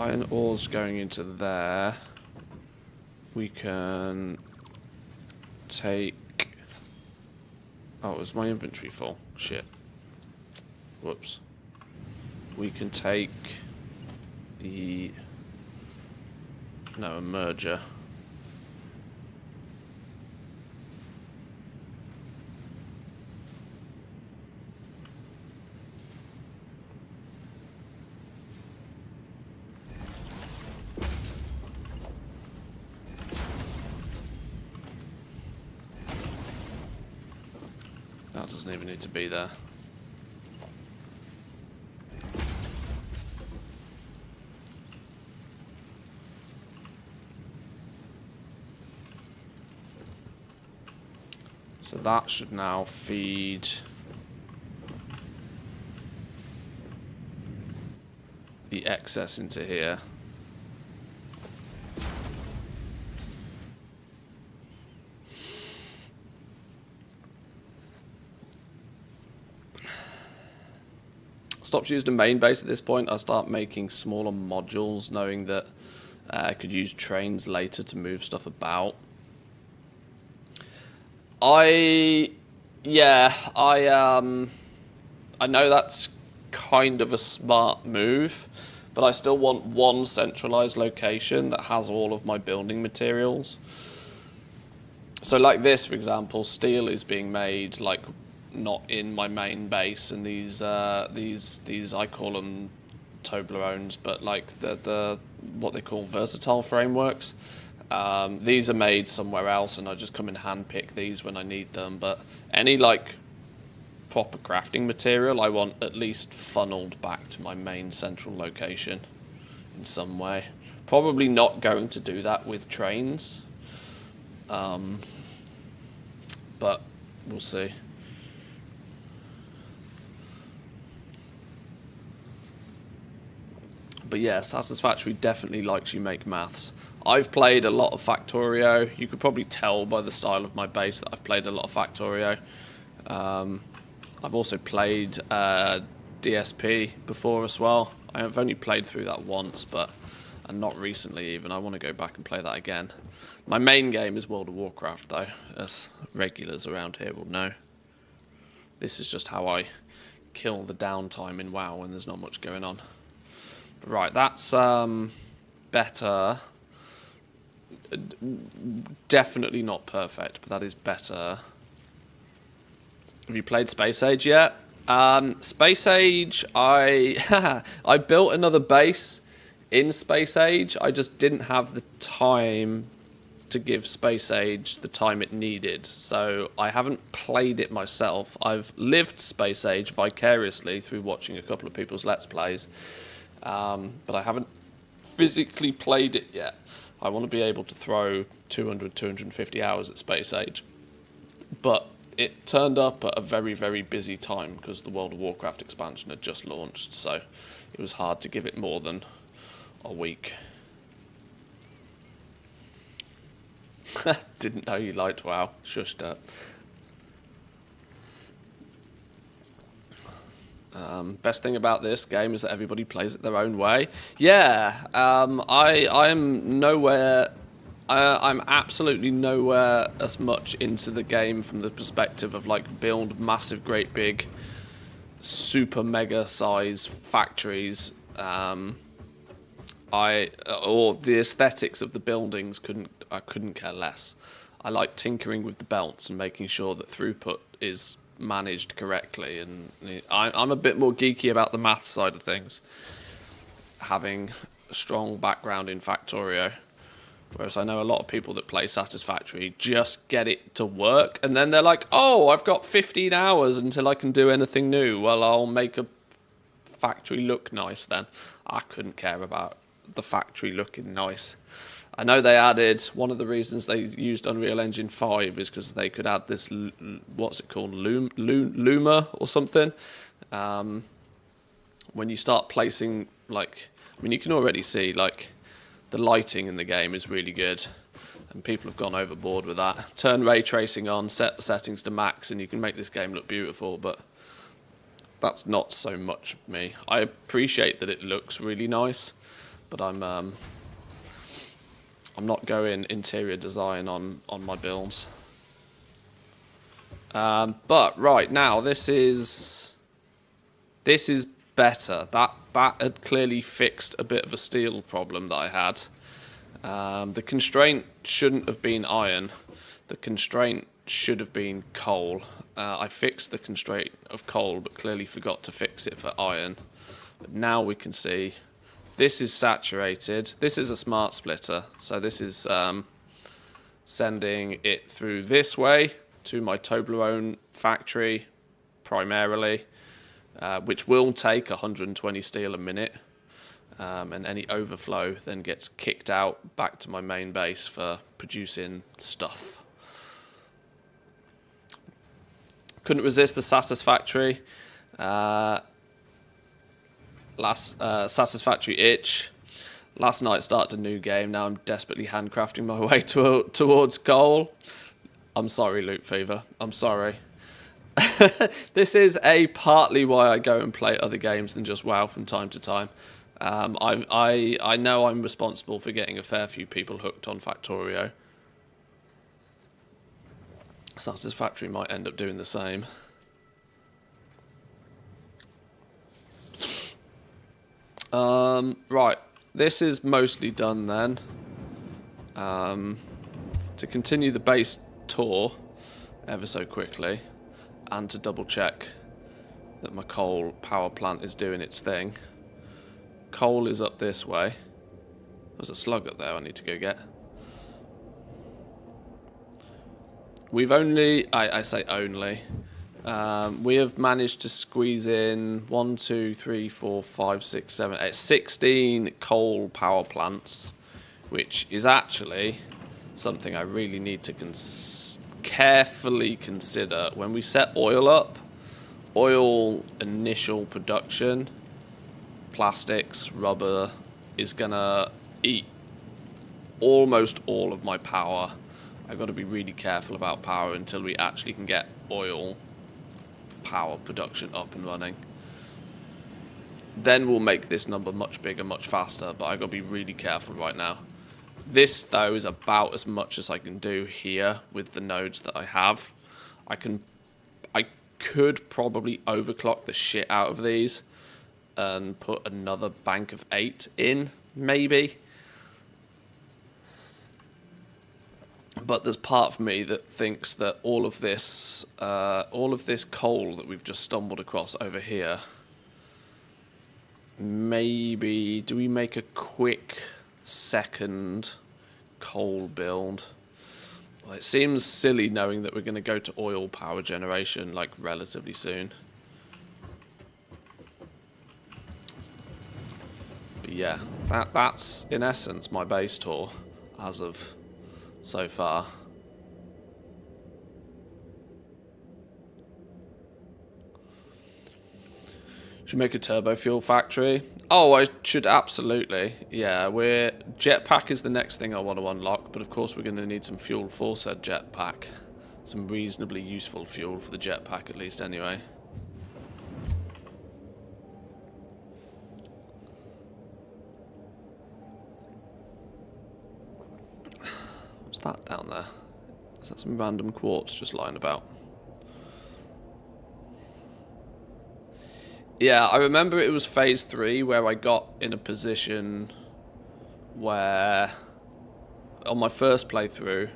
iron ore's going into there. We can take... Oh, is my inventory full? Shit. Whoops. We can take the... No, a merger. That doesn't even need to be there. So that should now feed the excess into here. Stopped using the main base at this point. I start making smaller modules, knowing that I could use trains later to move stuff about. I know that's kind of a smart move, but I still want one centralized location that has all of my building materials. So like this, for example, steel is being made like not in my main base, and these I call them Toblerones, but like the what they call versatile frameworks. These are made somewhere else, and I just come and handpick these when I need them. But any like proper crafting material, I want at least funneled back to my main central location in some way. Probably not going to do that with trains, but we'll see. But yeah, Satisfactory definitely likes you make maths. I've played a lot of Factorio. You could probably tell by the style of my base that I've played a lot of Factorio. I've also played DSP before as well. I've only played through that once, and not recently even. I want to go back and play that again. My main game is World of Warcraft though, as regulars around here will know. This is just how I kill the downtime in WoW when there's not much going on. Right, that's better. Definitely not perfect, but that is better. Have you played Space Age yet? Space Age, I built another base in Space Age. I just didn't have the time to give Space Age the time it needed. So I haven't played it myself. I've lived Space Age vicariously through watching a couple of people's Let's Plays. But I haven't physically played it yet. I want to be able to throw 200, 250 hours at Space Age. But it turned up at a very, very busy time because the World of Warcraft expansion had just launched, so it was hard to give it more than a week. Didn't know you liked WoW. Shushed up. Best thing about this game is that everybody plays it their own way. Yeah, I am nowhere. I'm absolutely nowhere as much into the game from the perspective of like build massive, great big, super mega size factories. Or the aesthetics of the buildings I couldn't care less. I like tinkering with the belts and making sure that throughput is managed correctly, and I'm a bit more geeky about the math side of things, having a strong background in Factorio, whereas I know a lot of people that play Satisfactory just get it to work and then they're like, oh, I've got 15 hours until I can do anything new. Well, I'll make a factory look nice then. I couldn't care about the factory looking nice. I know they added, one of the reasons they used Unreal Engine 5 is because they could add this, what's it called, Luma or something. When you start placing, like, I mean, you can already see, like, the lighting in the game is really good. And people have gone overboard with that. Turn ray tracing on, set the settings to max, and you can make this game look beautiful, but that's not so much me. I appreciate that it looks really nice, but I'm not going interior design on my builds. But right now, this is better. That had clearly fixed a bit of a steel problem that I had. The constraint shouldn't have been iron. The constraint should have been coal. I fixed the constraint of coal, but clearly forgot to fix it for iron. But now we can see this is saturated. This is a smart splitter, so this is sending it through this way to my Toblerone factory primarily, which will take 120 steel a minute, and any overflow then gets kicked out back to my main base for producing stuff. Couldn't resist the Satisfactory. Satisfactory itch. Last night started a new game. Now I'm desperately handcrafting my way towards goal. I'm sorry, Loot Fever. I'm sorry. This is partly why I go and play other games than just WoW from time to time. I know I'm responsible for getting a fair few people hooked on Factorio. Satisfactory might end up doing the same. Right, this is mostly done then. To continue the base tour ever so quickly, and to double check that my coal power plant is doing its thing. Coal is up this way. There's a slug up there I need to go get. We've only, I say only, we have managed to squeeze in 1, 2, 3, 4, 5, 6, 7, 8, 16 coal power plants, which is actually something I really need to carefully consider. When we set oil up, oil initial production, plastics, rubber, is gonna eat almost all of my power. I've got to be really careful about power until we actually can get oil power production up and running. Then we'll make this number much bigger, much faster, but I've got to be really careful right now. This, though, is about as much as I can do here with the nodes that I have. I could probably overclock the shit out of these and put another bank of 8 in, maybe. But there's part of me that thinks that all of this coal that we've just stumbled across over here, maybe do we make a quick second coal build? Well, it seems silly knowing that we're going to go to oil power generation like relatively soon. But yeah, that's in essence my base tour as of so far. Should make a turbo fuel factory. Oh, I should absolutely. Yeah, jetpack is the next thing I want to unlock, but of course we're going to need some fuel for said jetpack. Some reasonably useful fuel for the jetpack at least anyway. What's that down there? Is that some random quartz just lying about? Yeah, I remember it was phase 3 where I got in a position where, on my first playthrough,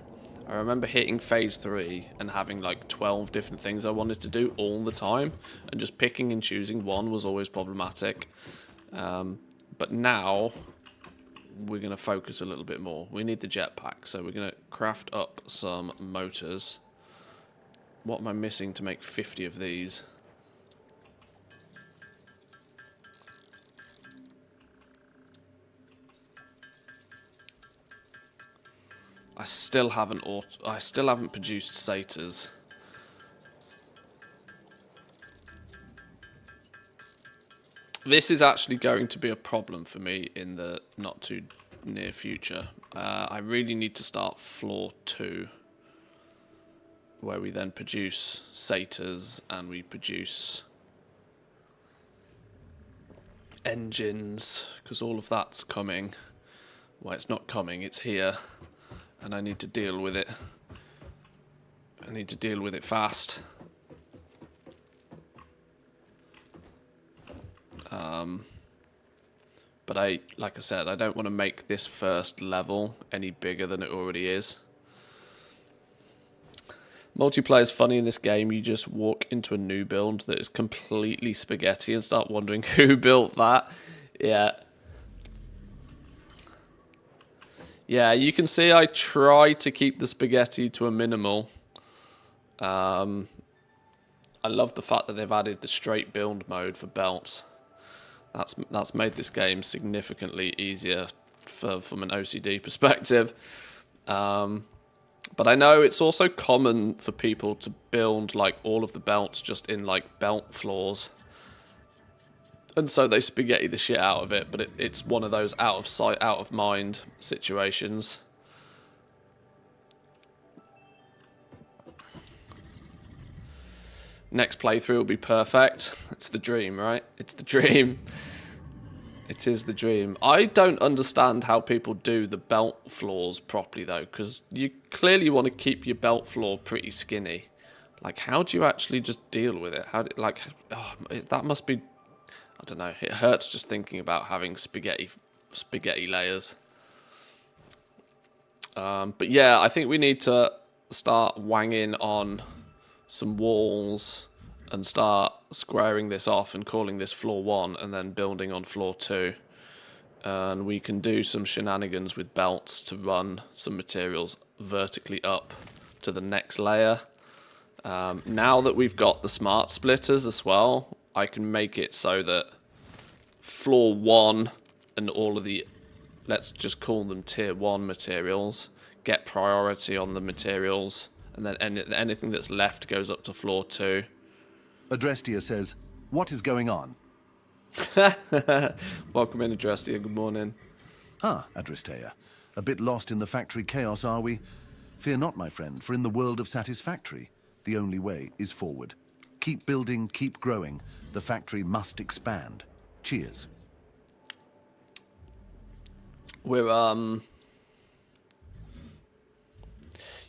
I remember hitting phase 3 and having like 12 different things I wanted to do all the time, and just picking and choosing one was always problematic. But now we're going to focus a little bit more. We need the jetpack, so we're going to craft up some motors. What am I missing to make 50 of these? I still haven't produced satyrs. This is actually going to be a problem for me in the not too near future. I really need to start floor 2, where we then produce satyrs and we produce engines, because all of that's coming. Well, it's not coming, it's here, and I need to deal with it. I need to deal with it fast. But like I said, I don't want to make this first level any bigger than it already is. Multiplayer is funny in this game. You just walk into a new build that is completely spaghetti and start wondering who built that. Yeah. Yeah, you can see I try to keep the spaghetti to a minimal. I love the fact that they've added the straight build mode for belts. That's made this game significantly easier from an OCD perspective. But I know it's also common for people to build like all of the belts just in like belt floors. And so they spaghetti the shit out of it, but it's one of those out of sight, out of mind situations. Next playthrough will be perfect. It's the dream, right? It's the dream. It is the dream. I don't understand how people do the belt floors properly, though, because you clearly want to keep your belt floor pretty skinny. Like, how do you actually just deal with it? That must be... I don't know. It hurts just thinking about having spaghetti layers. But yeah, I think we need to start wanging on some walls and start squaring this off and calling this floor 1 and then building on floor 2. And we can do some shenanigans with belts to run some materials vertically up to the next layer. Now that we've got the smart splitters as well, I can make it so that floor 1 and all of the, let's just call them tier 1 materials, get priority on the materials, and then anything that's left goes up to floor 2. Adrestia says, "What is going on?" Welcome in, Adrestia. Good morning. Ah, Adrestia. A bit lost in the factory chaos, are we? Fear not, my friend, for in the world of Satisfactory, the only way is forward. Keep building, keep growing. The factory must expand. Cheers. We're,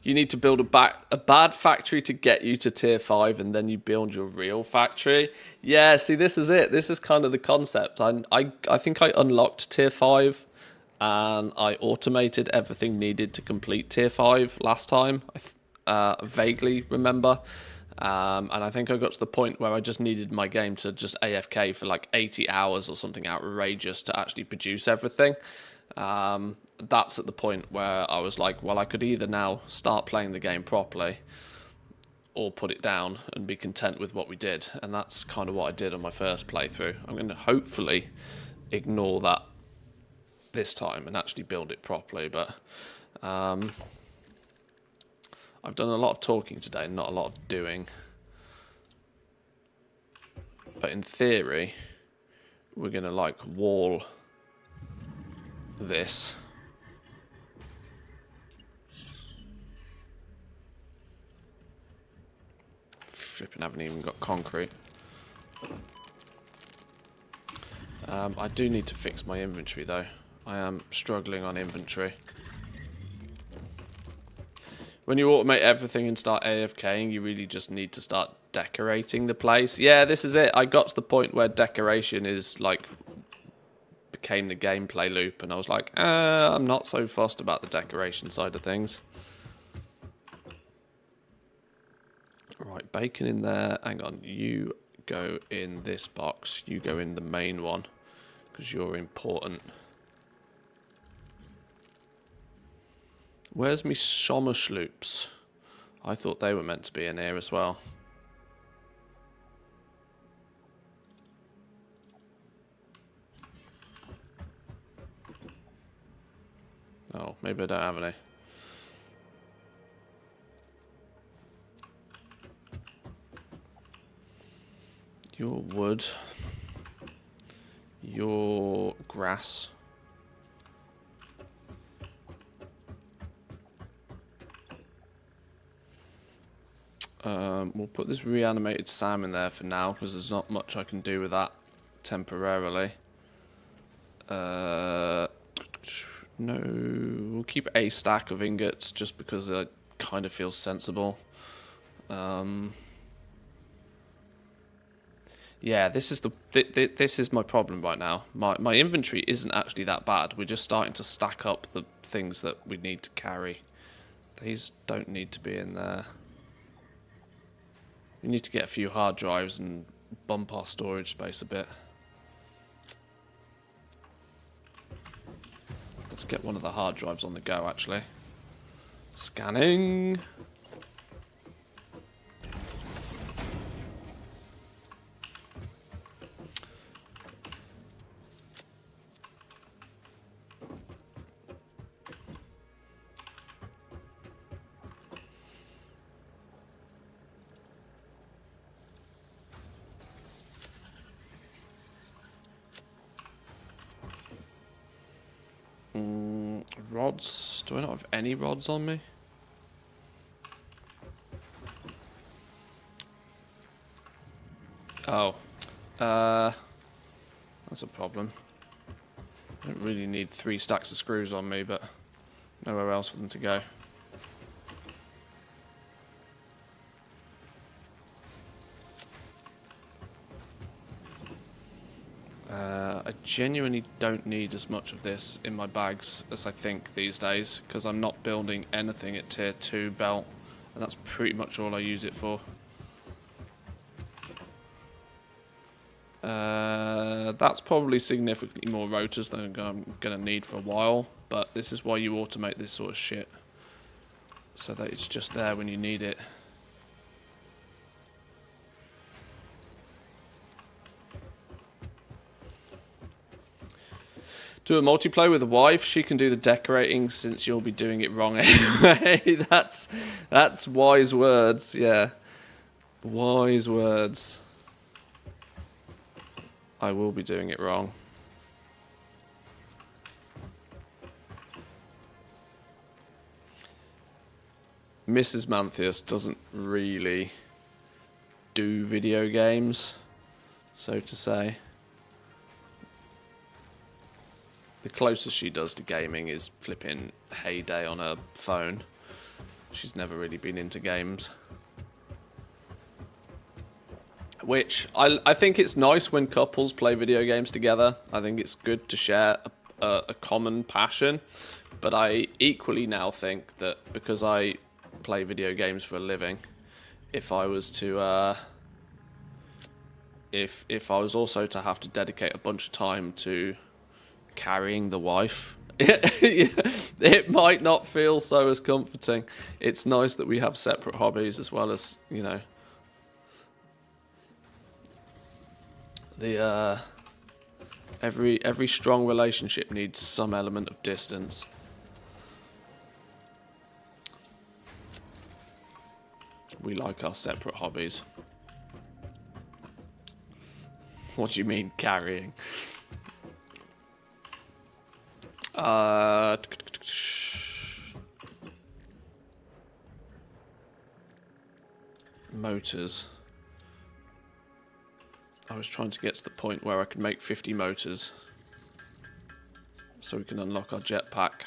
you need to build a bad factory to get you to tier 5, and then you build your real factory. Yeah, see, this is it. This is kind of the concept. I think I unlocked tier 5, and I automated everything needed to complete tier 5 last time. I vaguely remember. And I think I got to the point where I just needed my game to just AFK for like 80 hours or something outrageous to actually produce everything. That's at the point where I was like, well, I could either now start playing the game properly or put it down and be content with what we did. And that's kind of what I did on my first playthrough. I'm going to hopefully ignore that this time and actually build it properly. But I've done a lot of talking today, not a lot of doing. But in theory, we're going to like wall this. Flipping, haven't even got concrete. I do need to fix my inventory though. I am struggling on inventory. When you automate everything and start AFKing, you really just need to start decorating the place. Yeah, this is it. I got to the point where decoration is like became the gameplay loop, and I was like, I'm not so fussed about the decoration side of things. Right, bacon in there. Hang on, you go in this box. You go in the main one because you're important. Where's me Sommerschloops? I thought they were meant to be in here as well. Oh, maybe I don't have any. Your wood. Your grass. We'll put this reanimated Sam in there for now, because there's not much I can do with that temporarily. No, we'll keep a stack of ingots just because it kind of feels sensible. Yeah, this is this is my problem right now. My inventory isn't actually that bad. We're just starting to stack up the things that we need to carry. These don't need to be in there. We need to get a few hard drives and bump our storage space a bit. Let's get one of the hard drives on the go, actually. Scanning. Rods. Do I not have any rods on me? Oh. That's a problem. I don't really need 3 stacks of screws on me, but nowhere else for them to go. I genuinely don't need as much of this in my bags as I think these days, because I'm not building anything at tier 2 belt, and that's pretty much all I use it for. That's probably significantly more rotors than I'm going to need for a while, but this is why you automate this sort of shit, so that it's just there when you need it. Do a multiplayer with a wife. She can do the decorating since you'll be doing it wrong anyway. That's wise words. Yeah, wise words. I will be doing it wrong. Mrs. Manthius doesn't really do video games, so to say. The closest she does to gaming is flipping Heyday on her phone. She's never really been into games. Which, I think it's nice when couples play video games together. I think it's good to share a common passion. But I equally now think that because I play video games for a living, if I was to... if I was also to have to dedicate a bunch of time to carrying the wife, it might not feel so as comforting. It's nice that we have separate hobbies as well as, you know, the every strong relationship needs some element of distance. We like our separate hobbies. What do you mean carrying? Motors. I was trying to get to the point where I could make 50 motors so we can unlock our jetpack.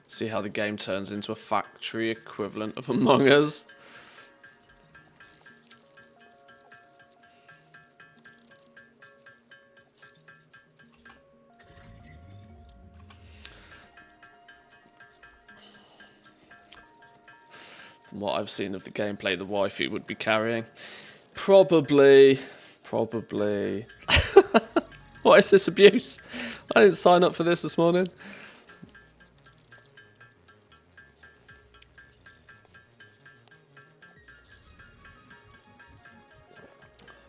See how the game turns into a factory equivalent of Among Us. From what I've seen of the gameplay, the waifu would be carrying. Probably. What is this abuse? I didn't sign up for this morning.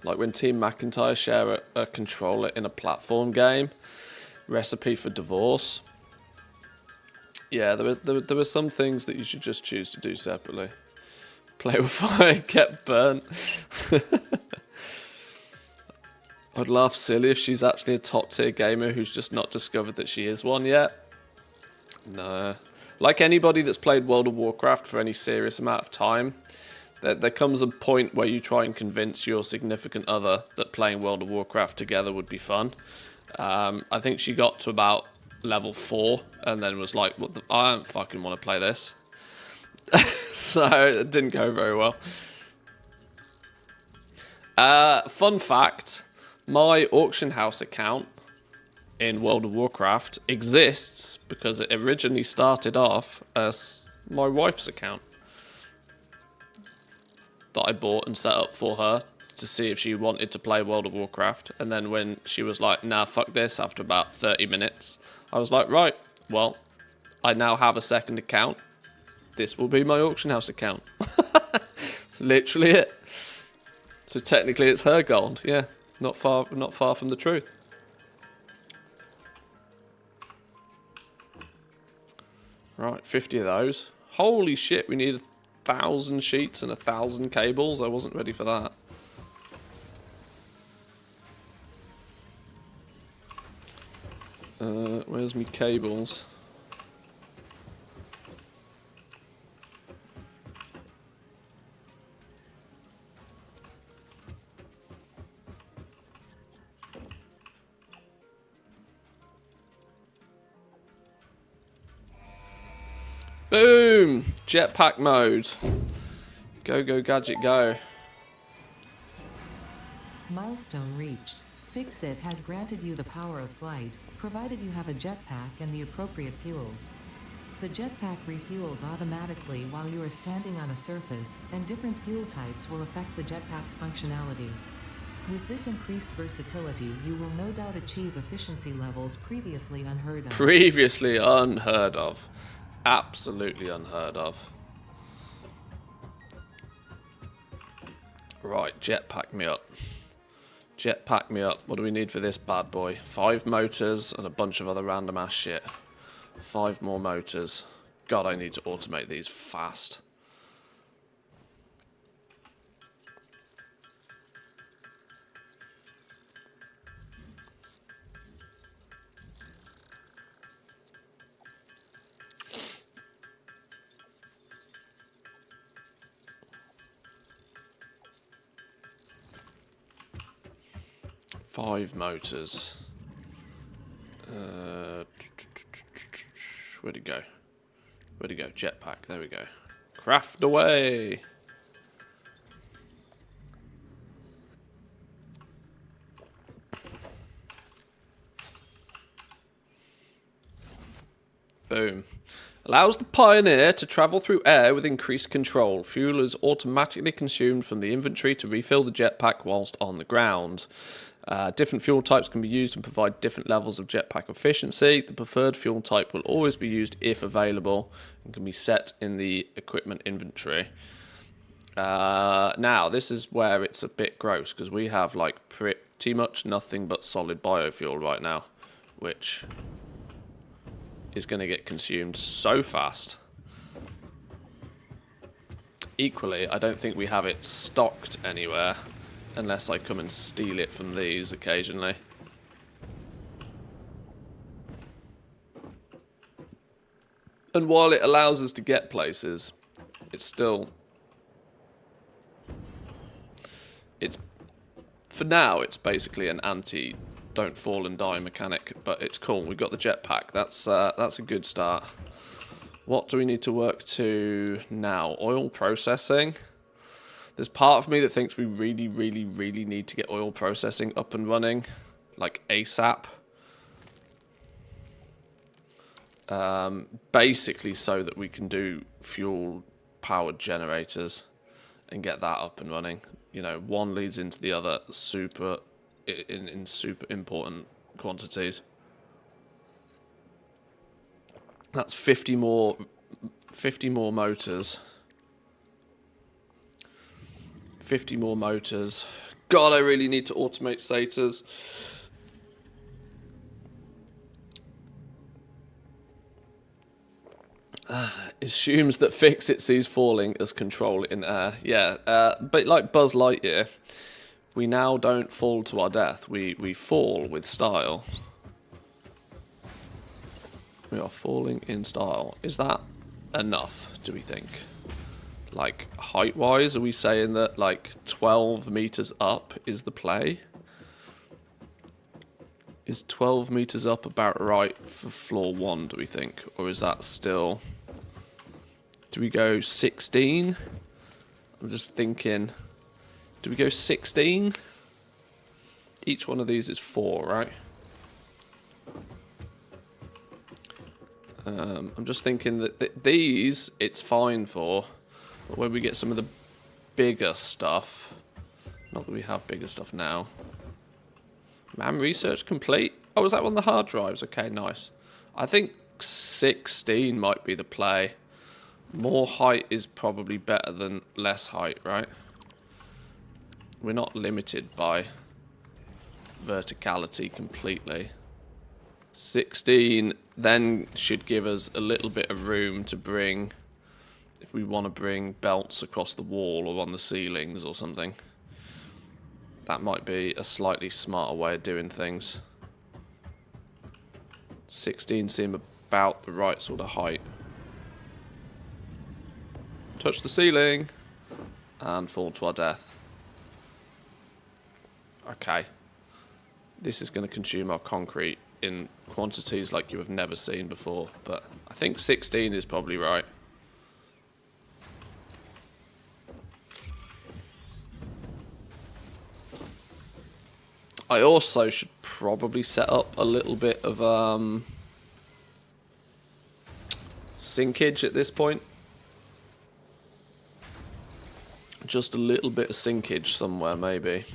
Like when Team McIntyre share a controller in a platform game. Recipe for divorce. Yeah, there were some things that you should just choose to do separately. Play with fire, get burnt. I'd laugh silly if she's actually a top tier gamer who's just not discovered that she is one yet. No. Like anybody that's played World of Warcraft for any serious amount of time, there comes a point where you try and convince your significant other that playing World of Warcraft together would be fun. I think she got to about level 4 and then was like, I don't fucking want to play this. So it didn't go very well. Fun fact, my auction house account in World of Warcraft exists because it originally started off as my wife's account that I bought and set up for her to see if she wanted to play World of Warcraft. And then when she was like, nah, fuck this, after about 30 minutes, I was like, right, well, I now have a second account. This will be my auction house account. Literally it. So technically it's her gold. Yeah, not far from the truth. Right, 50 of those. Holy shit, we need 1,000 sheets and 1,000 cables. I wasn't ready for that. Where's me cables? Boom! Jetpack mode. Go, go, gadget, go. Milestone reached. Fix-It has granted you the power of flight, provided you have a jetpack and the appropriate fuels. The jetpack refuels automatically while you are standing on a surface, and different fuel types will affect the jetpack's functionality. With this increased versatility, you will no doubt achieve efficiency levels previously unheard of. Previously unheard of. Absolutely unheard of. Right, jetpack me up. Jetpack me up. What do we need for this bad boy? 5 motors and a bunch of other random ass shit. 5 more motors. God, I need to automate these fast. Five motors. Where'd it go? Where'd it go? Jetpack. There we go. Craft away. Boom. Allows the Pioneer to travel through air with increased control. Fuel is automatically consumed from the inventory to refill the jetpack whilst on the ground. Different fuel types can be used and provide different levels of jetpack efficiency. The preferred fuel type will always be used if available and can be set in the equipment inventory. Now, this is where it's a bit gross because we have like pretty much nothing but solid biofuel right now, which is going to get consumed so fast. Equally, I don't think we have it stocked anywhere. Unless I come and steal it from these occasionally. And while it allows us to get places, it's still... For now, it's basically an anti-don't fall and die mechanic, but it's cool. We've got the jetpack. That's a good start. What do we need to work to now? Oil processing. There's part of me that thinks we really, really, really need to get oil processing up and running, like ASAP. Basically so that we can do fuel-powered generators and get that up and running. You know, one leads into the other in super important quantities. That's 50 more motors. 50 more motors. God, I really need to automate satyrs. Assumes that Fix-It sees falling as control in air. Yeah, but like Buzz Lightyear, we now don't fall to our death. We fall with style. We are falling in style. Is that enough, do we think? Like, height-wise, are we saying that, like, 12 meters up is the play? Is 12 meters up about right for floor 1, do we think? Or is that still... Do we go 16? I'm just thinking... Do we go 16? Each one of these is 4, right? I'm just thinking that these, it's fine for... But when we get some of the bigger stuff... Not that we have bigger stuff now. Man, research complete. Oh, is that on the hard drives? Okay, nice. I think 16 might be the play. More height is probably better than less height, right? We're not limited by verticality completely. 16 then should give us a little bit of room to bring, if we want to bring belts across the wall or on the ceilings or something. That might be a slightly smarter way of doing things. 16 seem about the right sort of height. Touch the ceiling and fall to our death. Okay. This is going to consume our concrete in quantities like you have never seen before, but I think 16 is probably right. I also should probably set up a little bit of sinkage at this point. Just a little bit of sinkage somewhere, maybe.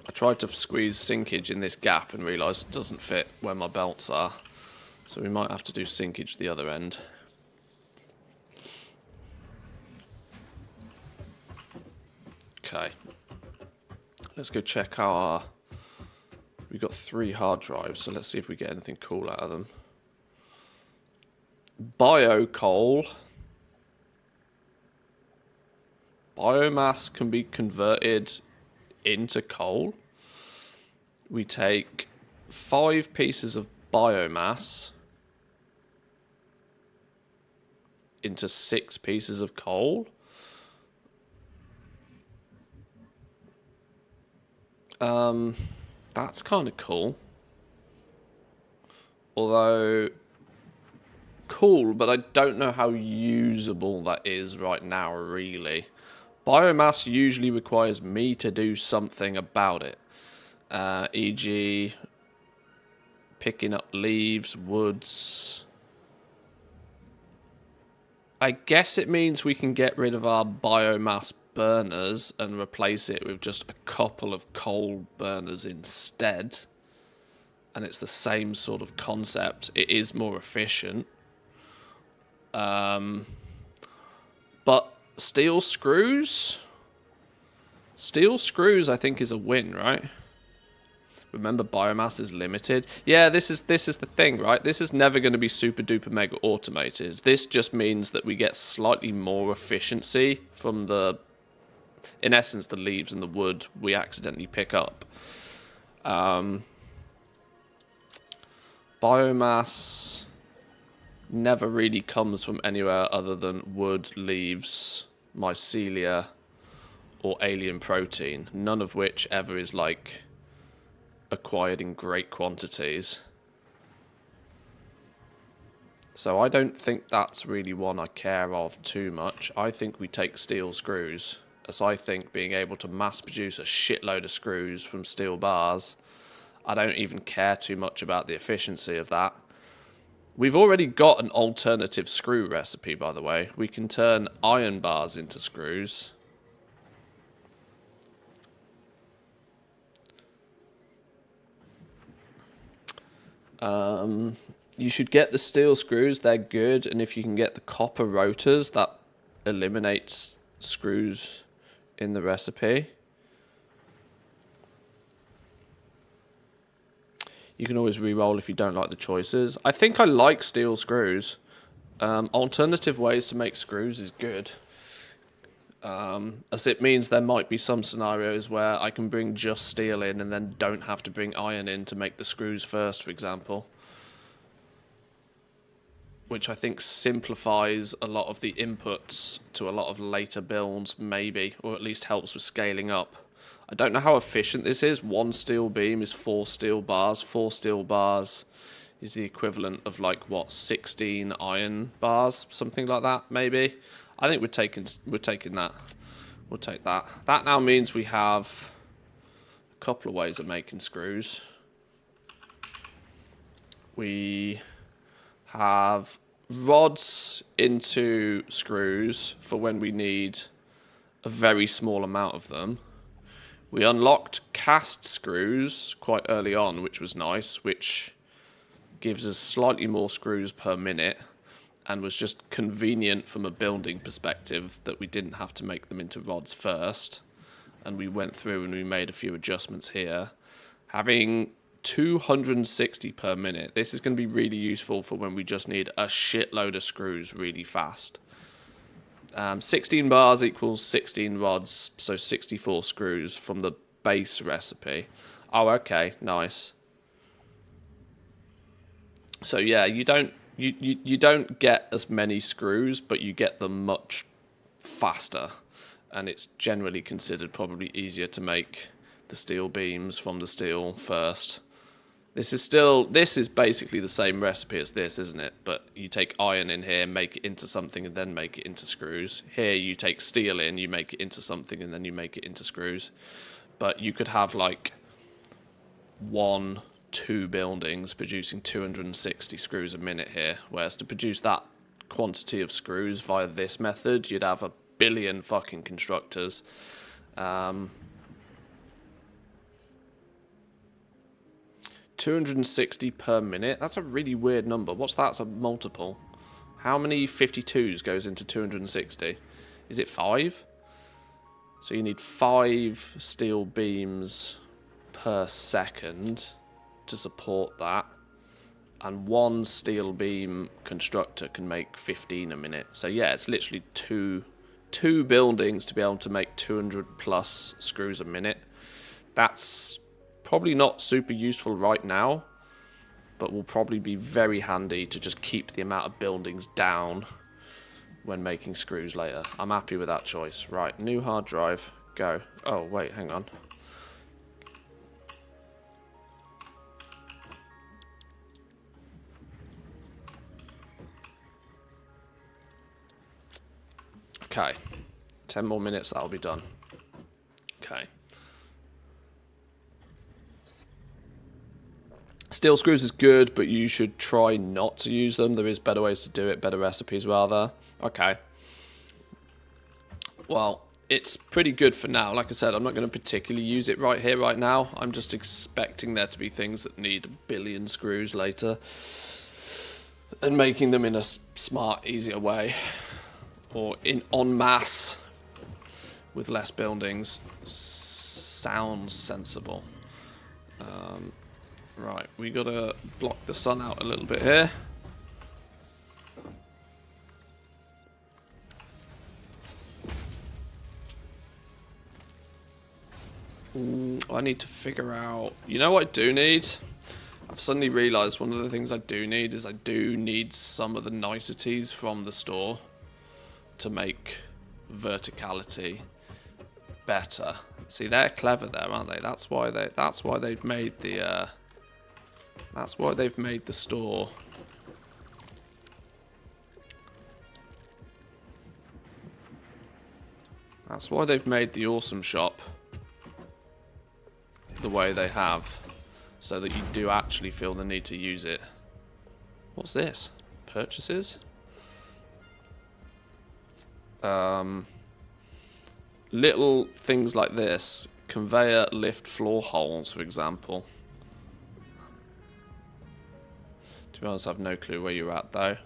I tried to squeeze sinkage in this gap and realised it doesn't fit where my belts are. So we might have to do sinkage the other end. Okay. Let's go check our... We've got 3 hard drives, so let's see if we get anything cool out of them. Bio-coal. Biomass can be converted into coal. We take 5 pieces of biomass into 6 pieces of coal. That's kind of cool. Although, cool, but I don't know how usable that is right now, really. Biomass usually requires me to do something about it. E.g., picking up leaves, woods. I guess it means we can get rid of our biomass burners and replace it with just a couple of coal burners instead. And it's the same sort of concept. It is more efficient. But steel screws? Steel screws, I think, is a win, right? Remember, biomass is limited. Yeah, this is the thing, right? This is never going to be super duper mega automated. This just means that we get slightly more efficiency from the, in essence, the leaves and the wood we accidentally pick up. Biomass never really comes from anywhere other than wood, leaves, mycelia, or alien protein. None of which ever is like acquired in great quantities. So I don't think that's really one I care of too much. I think we take steel screws, as I think being able to mass produce a shitload of screws from steel bars, I don't even care too much about the efficiency of that. We've already got an alternative screw recipe, by the way. We can turn iron bars into screws. You should get the steel screws, they're good, and if you can get the copper rotors, that eliminates screws in the recipe. You can always re-roll if you don't like the choices. I think I like steel screws. Alternative ways to make screws is good. As it means there might be some scenarios where I can bring just steel in and then don't have to bring iron in to make the screws first, for example. which I think simplifies a lot of the inputs to a lot of later builds, maybe, or at least helps with scaling up. I don't know how efficient this is. 1 steel beam is 4 steel bars. 4 steel bars is the equivalent of like what, 16 iron bars, something like that, maybe. I think we're taking that. We'll take that. That now means we have a couple of ways of making screws. We have rods into screws for when we need a very small amount of them. We unlocked cast screws quite early on, which was nice, which gives us slightly more screws per minute and was just convenient from a building perspective that we didn't have to make them into rods first. And we went through and we made a few adjustments here. Having 260 per minute, this is going to be really useful for when we just need a shitload of screws really fast. 16 bars equals 16 rods, so 64 screws from the base recipe. Oh, okay, nice. So yeah, you don't get as many screws, but you get them much faster, and it's generally considered probably easier to make the steel beams from the steel first. This is basically the same recipe as this, isn't it? But you take iron in here, make it into something, and then make it into screws. Here you take steel in, you make it into something, and then you make it into screws. But you could have like 2 buildings producing 260 screws a minute here, whereas to produce that quantity of screws via this method, you'd have a billion fucking constructors. 260 per minute. That's a really weird number. What's that? It's a multiple. How many 52s goes into 260? Is it 5? So you need 5 steel beams per second to support that. And 1 steel beam constructor can make 15 a minute. So yeah, it's literally two buildings to be able to make 200 plus screws a minute. That's probably not super useful right now, but will probably be very handy to just keep the amount of buildings down when making screws later. I'm happy with that choice. Right, new hard drive, go. Oh, wait, hang on. Okay, 10 more minutes, that'll be done. Okay. Steel screws is good, but you should try not to use them. There is better ways to do it, better recipes rather. Okay. Well, it's pretty good for now. Like I said, I'm not going to particularly use it right here, right now. I'm just expecting there to be things that need a billion screws later. And making them in a smart, easier way. Or in en masse with less buildings sounds sensible. Right, we gotta block the sun out a little bit here. I need to figure out... You know what I do need? I've suddenly realised one of the things I do need is I do need some of the niceties from the store to make verticality better. See, they're clever there, aren't they? That's why they've made the that's why they've made the store that's why they've made the awesome shop the way they have, so that you do actually feel the need to use it. What's this? Purchases? Little things like this. Conveyor lift floor holes, for example. To be honest, I have no clue where you're at, though.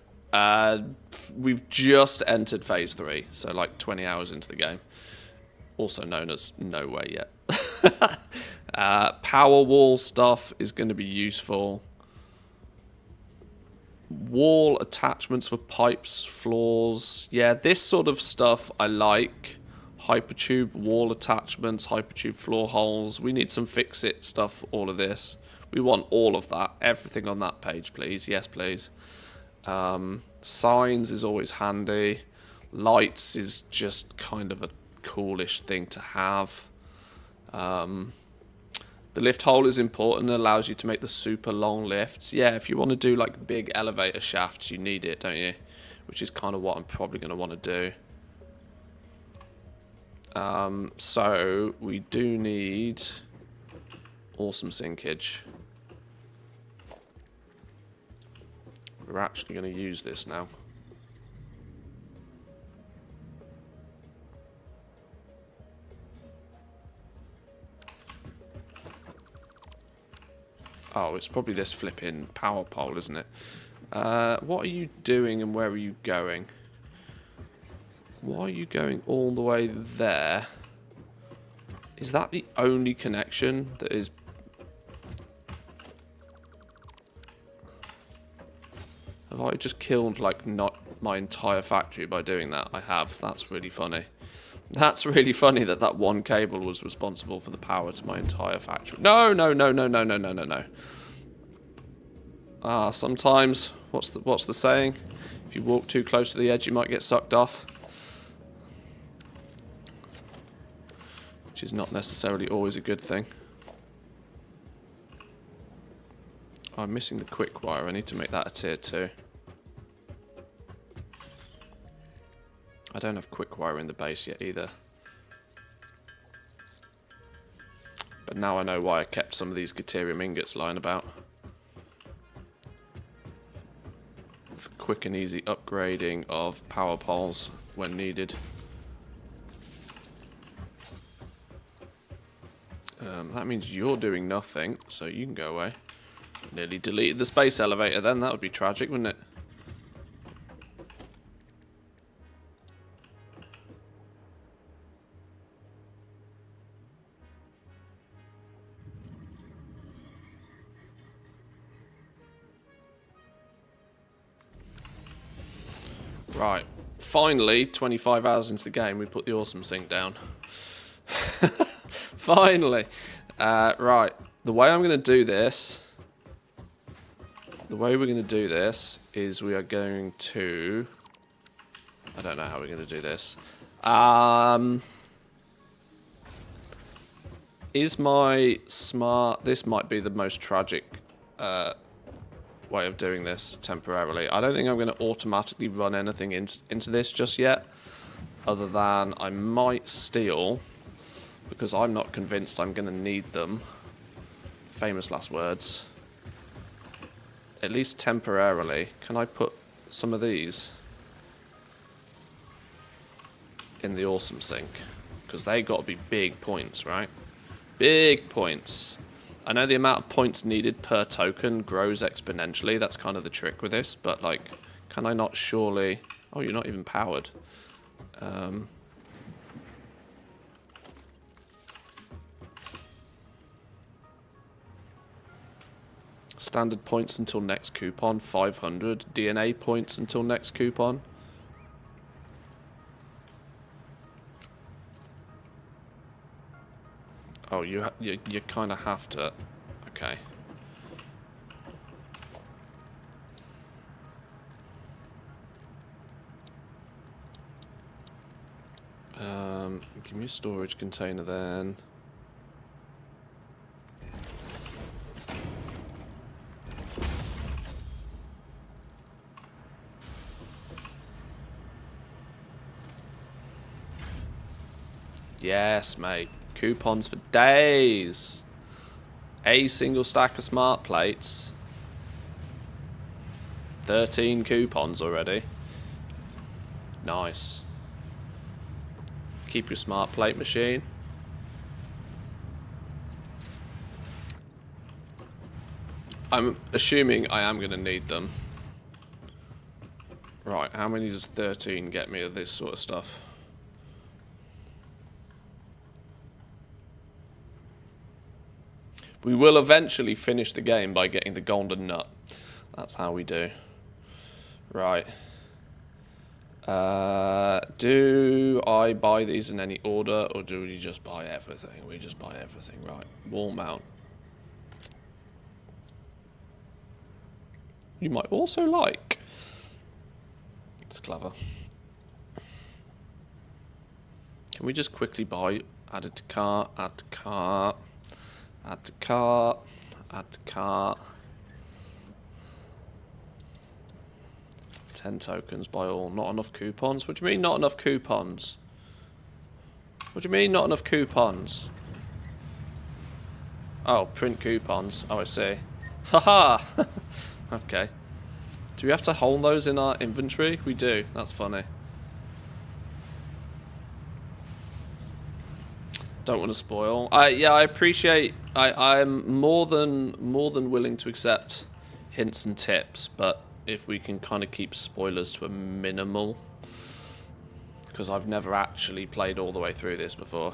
We've just entered phase 3, so like 20 hours into the game. Also known as nowhere yet. Power wall stuff is going to be useful. Wall attachments for pipes, floors. Yeah, this sort of stuff I like. Hypertube wall attachments, hypertube floor holes. We need some fix-it stuff, all of this. We want all of that. Everything on that page, please. Yes, please. Signs is always handy. Lights is just kind of a coolish thing to have. The lift hole is important. It allows you to make the super long lifts. Yeah, if you want to do like big elevator shafts, you need it, don't you? Which is kind of what I'm probably going to want to do. So we do need awesome sinkage. We're actually going to use this now. Oh, it's probably this flipping power pole, isn't it? What are you doing and where are you going? Why are you going all the way there? Is that the only connection that is... Have I just killed, like, not my entire factory by doing that? I have. That's really funny. That's really funny that that one cable was responsible for the power to my entire factory. No, no, no, no, no, no, no, no, no. Sometimes, what's the saying? If you walk too close to the edge, you might get sucked off. Which is not necessarily always a good thing. Oh, I'm missing the quick wire. I need to make that a tier 2. I don't have quick wire in the base yet either. But now I know why I kept some of these Deuterium ingots lying about. For quick and easy upgrading of power poles when needed. That means you're doing nothing, so you can go away. Nearly deleted the space elevator then, that would be tragic, wouldn't it? Right, finally, 25 hours into the game, we put the awesome sink down. Finally. Right, the way I'm going to do this... The way we're going to do this is we are going to... I don't know how we're going to do this. Is my smart... This might be the most tragic way of doing this temporarily. I don't think I'm going to automatically run anything into this just yet. Other than I might steal, because I'm not convinced I'm going to need them. Famous last words. At least temporarily. Can I put some of these in the awesome sink? Because they got to be big points, right? Big points. I know the amount of points needed per token grows exponentially. That's kind of the trick with this. But, like, can I not surely... Oh, you're not even powered. Standard points until next coupon, 500. DNA points until next coupon. Oh, you kind of have to. Okay. Give me a storage container then. Yes, mate. Coupons for days. A single stack of smart plates. 13 coupons already. Nice. Keep your smart plate machine. I'm assuming I am going to need them. Right, how many does 13 get me of this sort of stuff? We will eventually finish the game by getting the golden nut. That's how we do. Right. Do I buy these in any order, or do we just buy everything? We just buy everything, right. Wall mount. You might also like It's clever. Can we just quickly buy? Add it to cart, add to cart, add to cart, add to cart. 10 tokens by all. Not enough coupons? What do you mean not enough coupons? What do you mean not enough coupons? Oh, print coupons. Oh, I see. Haha! Okay. Do we have to hold those in our inventory? We do. That's funny. Don't want to spoil. Yeah, I appreciate. I'm more than willing to accept hints and tips, but if we can kind of keep spoilers to a minimal, because I've never actually played all the way through this before.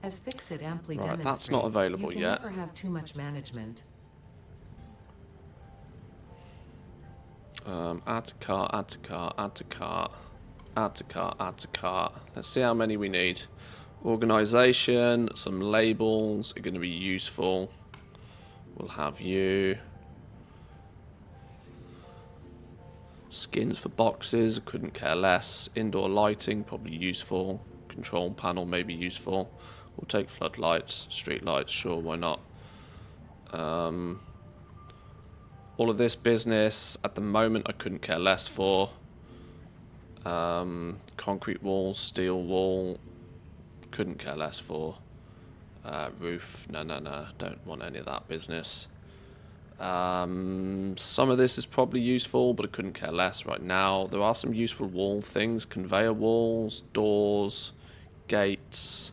As Fix-It amply Right, demonstrates, that's not available you can yet. never have too much management. Add to cart, add to cart, add to cart, add to cart, add to cart. Let's see how many we need. Organisation, some labels are going to be useful. We'll have you. Skins for boxes, I couldn't care less. Indoor lighting, probably useful. Control panel, maybe useful. We'll take floodlights, street lights, sure, why not? All of this business, at the moment, I couldn't care less for. Concrete wall, steel wall, couldn't care less for. Roof, no, don't want any of that business. Some of this is probably useful, but I couldn't care less right now. There are some useful wall things, conveyor walls, doors, gates,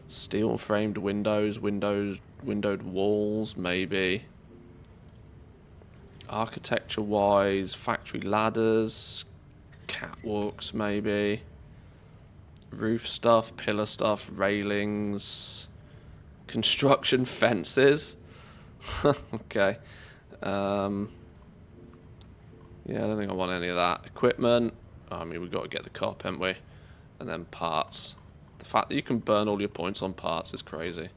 steel framed windows, windowed walls, maybe. Architecture wise, factory ladders, catwalks maybe. Roof stuff, pillar stuff, railings, construction fences. Okay. Yeah, I don't think I want any of that. Equipment. I mean, we've got to get the cop, haven't we? And then parts. The fact that you can burn all your points on parts is crazy.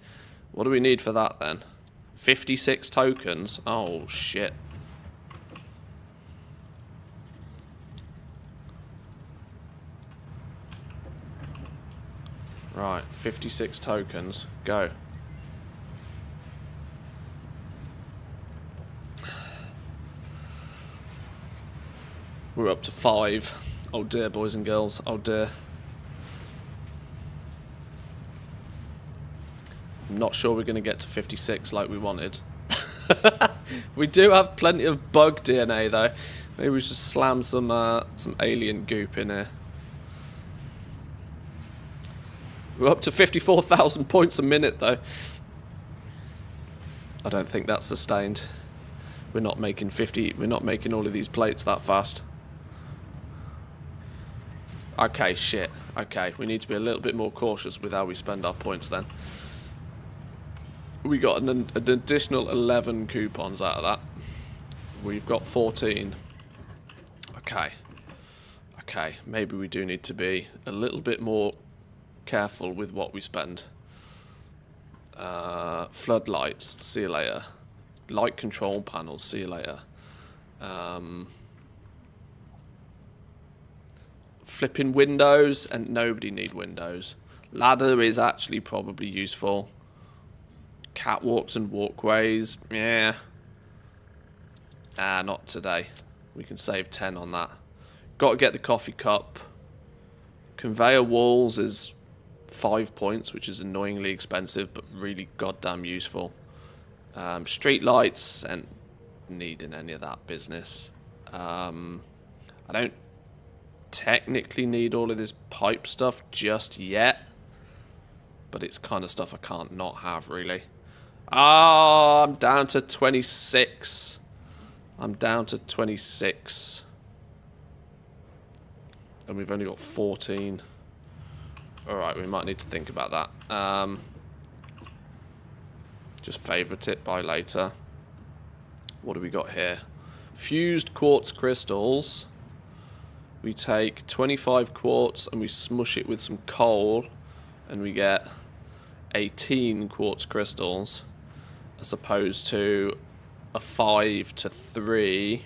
What do we need for that then? 56 tokens? Oh, shit. Right, 56 tokens. Go. We're up to 5. Oh dear, boys and girls. Oh dear. I'm not sure we're going to get to 56 like we wanted. We do have plenty of bug DNA though. Maybe we should slam some alien goop in here. We're up to 54,000 points a minute though. I don't think that's sustained. We're not making all of these plates that fast. Okay, shit. Okay, we need to be a little bit more cautious with how we spend our points then. We got an additional 11 coupons out of that. We've got 14. Okay. Okay, maybe we do need to be a little bit more careful with what we spend. Floodlights, see you later. Light control panels, see you later. Flipping windows, and nobody need windows. Ladder is actually probably useful. Catwalks and walkways, yeah. Not today. We can save 10 on that. Got to get the coffee cup. Conveyor walls is 5 points, which is annoyingly expensive, but really goddamn useful. Street lights, and needing any of that business. I don't technically need all of this pipe stuff just yet, but it's kind of stuff I can't not have, really. Oh, I'm down to 26. I'm down to 26. And we've only got 14. Alright, we might need to think about that. Just favourite it by later. What do we got here? Fused quartz crystals. We take 25 quartz and we smush it with some coal, and we get 18 quartz crystals. as opposed to a 5 to 3.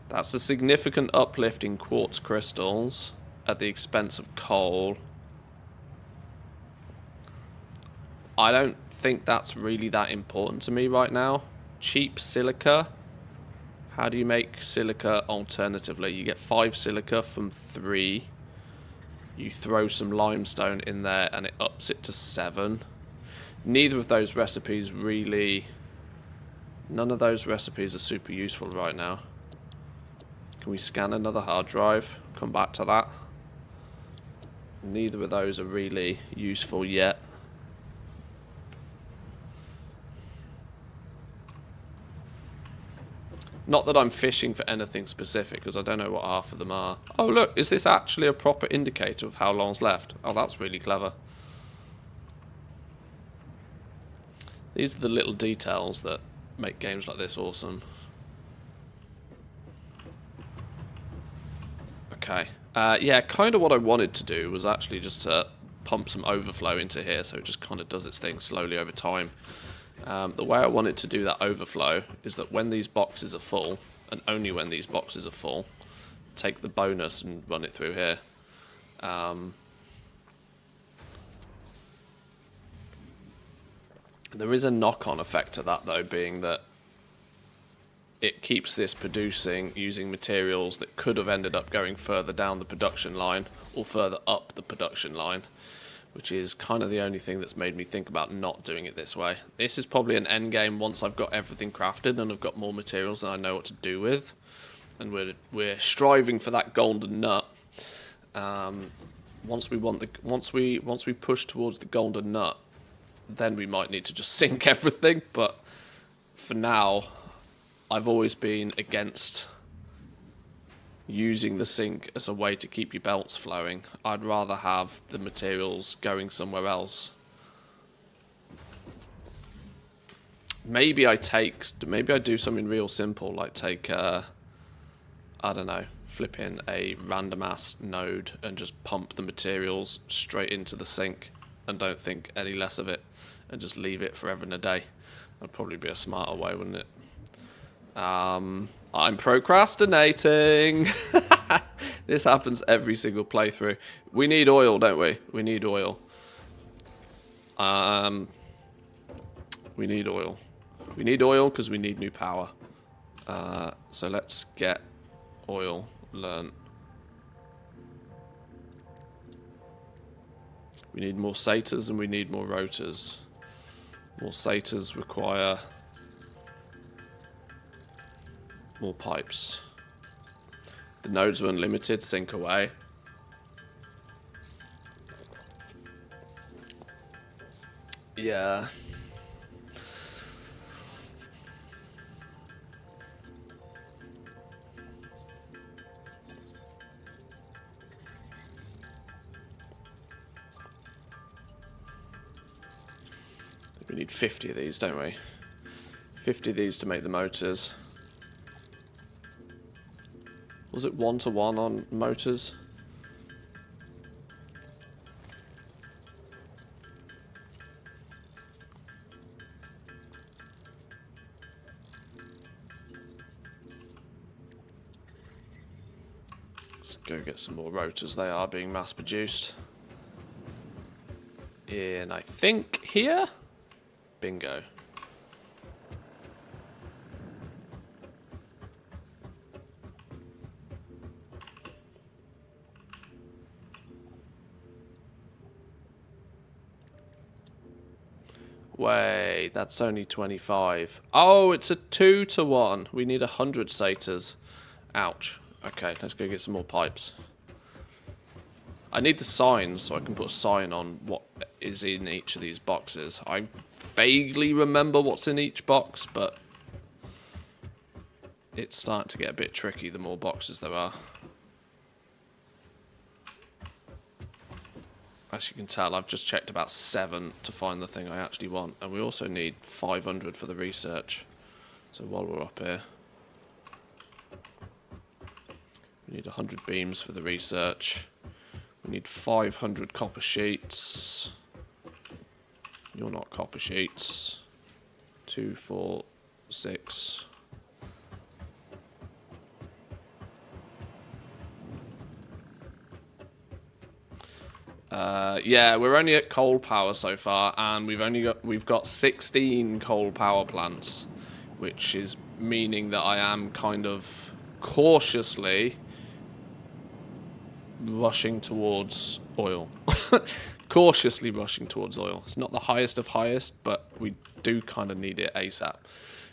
That's a significant uplift in quartz crystals at the expense of coal. I don't think that's really that important to me right now. Cheap silica. How do you make silica alternatively? You get 5 silica from 3. You throw some limestone in there and it ups it to 7. Neither of those recipes really... None of those recipes are super useful right now. Can we scan another hard drive? Come back to that. Neither of those are really useful yet. Not that I'm fishing for anything specific, because I don't know what half of them are. Oh, look, is this actually a proper indicator of how long's left? Oh, that's really clever. These are the little details that make games like this awesome. Okay. Yeah, kind of what I wanted to do was actually just to pump some overflow into here, so it just kind of does its thing slowly over time. The way I wanted to do that overflow is that when these boxes are full, and only when these boxes are full, take the bonus and run it through here. There is a knock-on effect to that, though, being that it keeps this producing using materials that could have ended up going further down the production line or further up the production line, which is kind of the only thing that's made me think about not doing it this way. This is probably an end game once I've got everything crafted and I've got more materials than I know what to do with, and we're striving for that golden nut. Once we push towards the golden nut, then we might need to just sink everything. But for now, I've always been against using the sink as a way to keep your belts flowing. I'd rather have the materials going somewhere else. Maybe I do something real simple, like take I don't know, flip in a random ass node and just pump the materials straight into the sink and don't think any less of it and just leave it forever and a day. That'd probably be a smarter way, wouldn't it? I'm procrastinating. This happens every single playthrough. We need oil, don't we? We need oil. We need oil. We need oil because we need new power. So let's get oil. Learn. We need more satyrs and we need more rotors. More satyrs require more pipes. The nodes are unlimited, sink away. Yeah. We need 50 of these, don't we? 50 of these to make the motors. Was it 1-to-1 on motors? Let's go get some more rotors. They are being mass produced. In, I think, here? Bingo. Wait, that's only 25. Oh, it's a 2-to-1. We need 100 satyrs. Ouch. Okay, let's go get some more pipes. I need the signs so I can put a sign on what is in each of these boxes. I vaguely remember what's in each box, but it's starting to get a bit tricky the more boxes there are. As you can tell, I've just checked about 7 to find the thing I actually want. And we also need 500 for the research. So while we're up here, we need 100 beams for the research. We need 500 copper sheets. You're not copper sheets. 2, 4, 6. Yeah, we're only at coal power so far, and we've got 16 coal power plants, which is meaning that I am kind of cautiously rushing towards oil. Cautiously rushing towards oil. It's not the highest of highest, but we do kind of need it ASAP,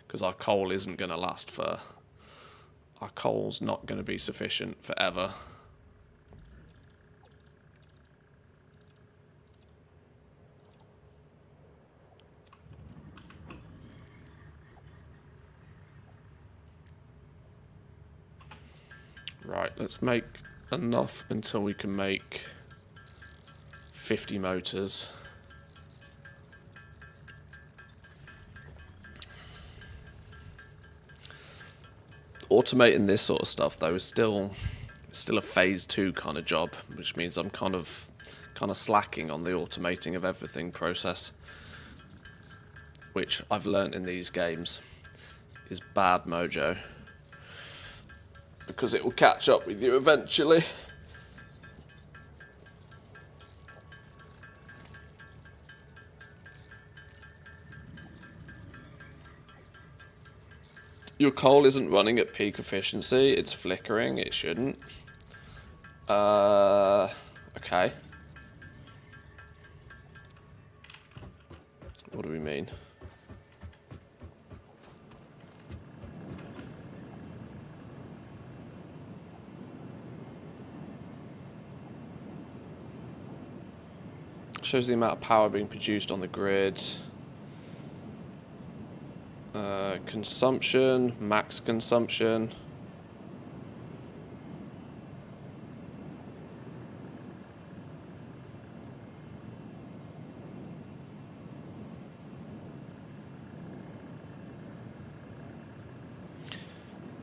because our coal isn't going to last for... Our coal's not going to be sufficient forever. Right, let's make enough until we can make 50 motors. Automating this sort of stuff though is still a phase 2 kind of job, which means I'm kind of slacking on the automating of everything process, which I've learnt in these games is bad mojo, because it will catch up with you eventually. Your coal isn't running at peak efficiency, it's flickering, it shouldn't. Okay. What do we mean? Shows the amount of power being produced on the grid. Consumption, max consumption.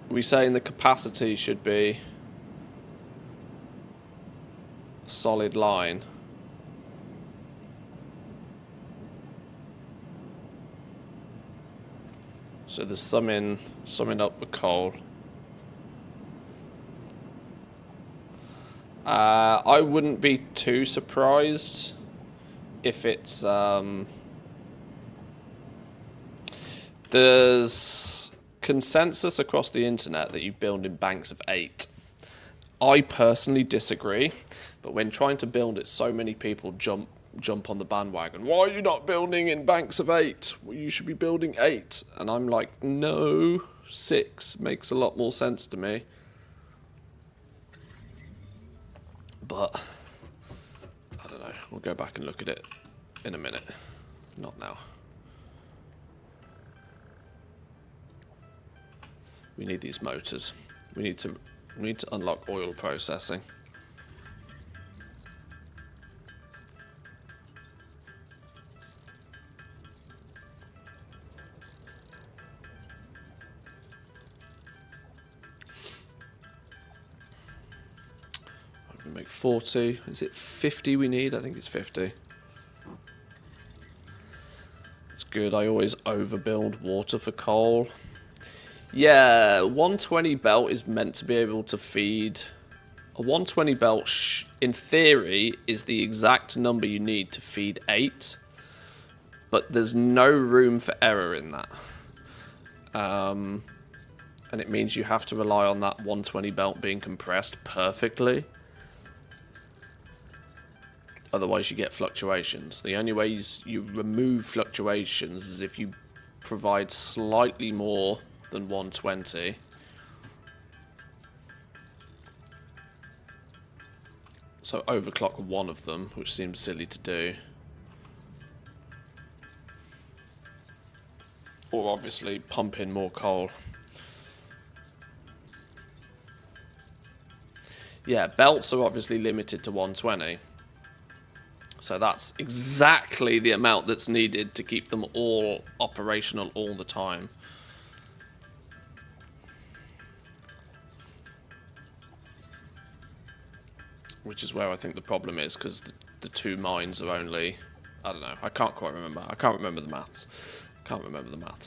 We saying the capacity should be a solid line. So there's summing up the coal. I wouldn't be too surprised if it's there's consensus across the internet that you build in banks of 8. I personally disagree, but when trying to build it, so many people jump on the bandwagon. Why are you not building in banks of 8? Well, you should be building 8. And I'm like, no, 6 makes a lot more sense to me. But I don't know. We'll go back and look at it in a minute. Not now. We need these motors. We need to unlock oil processing. We make 40. Is it 50 we need? I think it's 50. It's good. I always overbuild water for coal. Yeah, 120 belt is meant to be able to feed... A 120 belt, in theory, is the exact number you need to feed 8. But there's no room for error in that. And it means you have to rely on that 120 belt being compressed perfectly. Otherwise you get fluctuations. The only way you remove fluctuations is if you provide slightly more than 120. So overclock one of them, which seems silly to do. Or obviously pump in more coal. Yeah, belts are obviously limited to 120. So that's exactly the amount that's needed to keep them all operational all the time. Which is where I think the problem is, because the two mines are only I don't know. I can't quite remember. I can't remember the maths.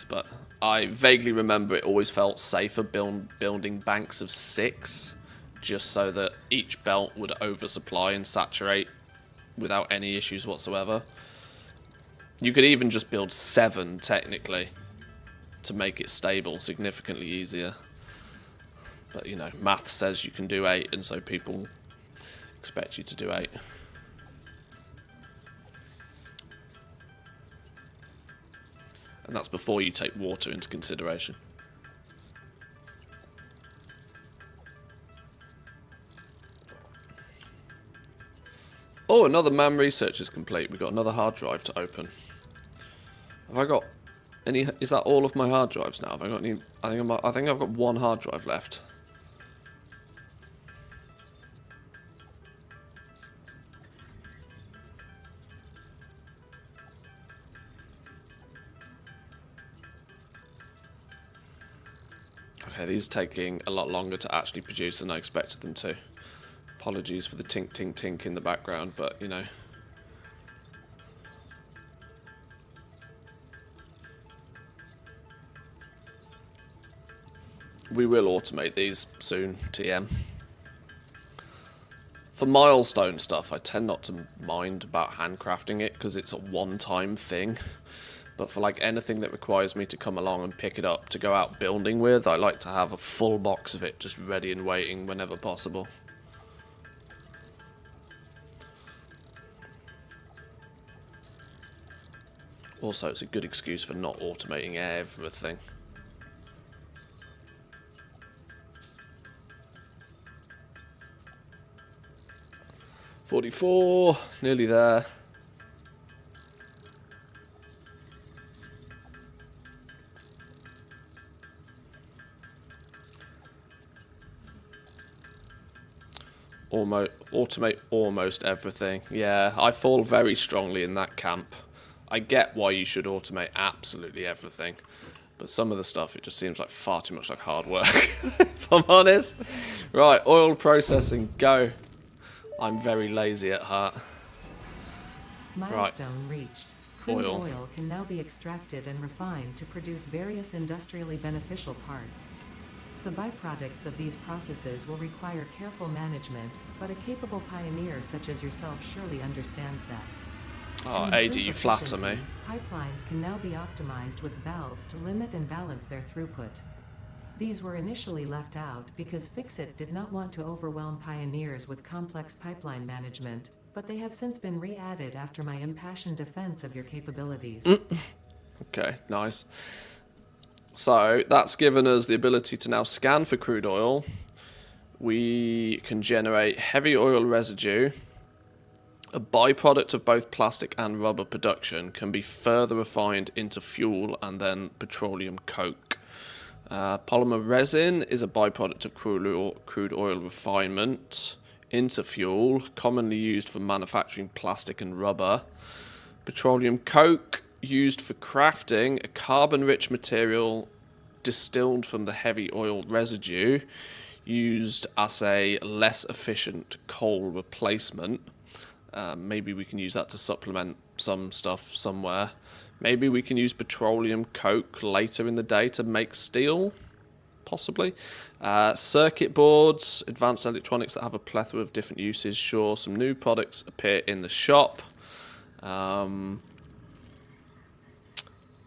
But I vaguely remember it always felt safer building banks of 6, just so that each belt would oversupply and saturate without any issues whatsoever. You could even just build 7, technically, to make it stable significantly easier. But, you know, math says you can do 8, and so people expect you to do 8. And that's before you take water into consideration. Oh, another man research is complete. We've got another hard drive to open. Have I got any? Is that all of my hard drives now? Have I got any? I think I've got 1 hard drive left. Okay, these are taking a lot longer to actually produce than I expected them to. Apologies for the tink tink tink in the background, but you know. We will automate these soon, TM. For milestone stuff, I tend not to mind about handcrafting it because it's a one-time thing. But for like anything that requires me to come along and pick it up to go out building with, I like to have a full box of it just ready and waiting whenever possible. Also, it's a good excuse for not automating everything. $44, nearly there. Automate almost everything. Yeah, I fall very strongly in that camp. I get why you should automate absolutely everything, but some of the stuff, it just seems like far too much like hard work, if I'm honest. Right, oil processing, go. I'm very lazy at heart. Milestone reached. Crude oil can now be extracted and refined to produce various industrially beneficial parts. The byproducts of these processes will require careful management, but a capable pioneer such as yourself surely understands that. Oh, AD, you flatter me. Pipelines can now be optimized with valves to limit and balance their throughput. These were initially left out because Fixit did not want to overwhelm pioneers with complex pipeline management, but they have since been re-added after my impassioned defense of your capabilities. Okay, nice. So that's given us the ability to now scan for crude oil. We can generate heavy oil residue. A byproduct of both plastic and rubber production can be further refined into fuel and then petroleum coke. Polymer resin is a byproduct of crude oil refinement into fuel, commonly used for manufacturing plastic and rubber. Petroleum coke, used for crafting, a carbon-rich material distilled from the heavy oil residue, used as a less efficient coal replacement. Maybe we can use that to supplement some stuff somewhere. Maybe we can use petroleum coke later in the day to make steel, possibly. Circuit boards, advanced electronics that have a plethora of different uses. Sure, some new products appear in the shop.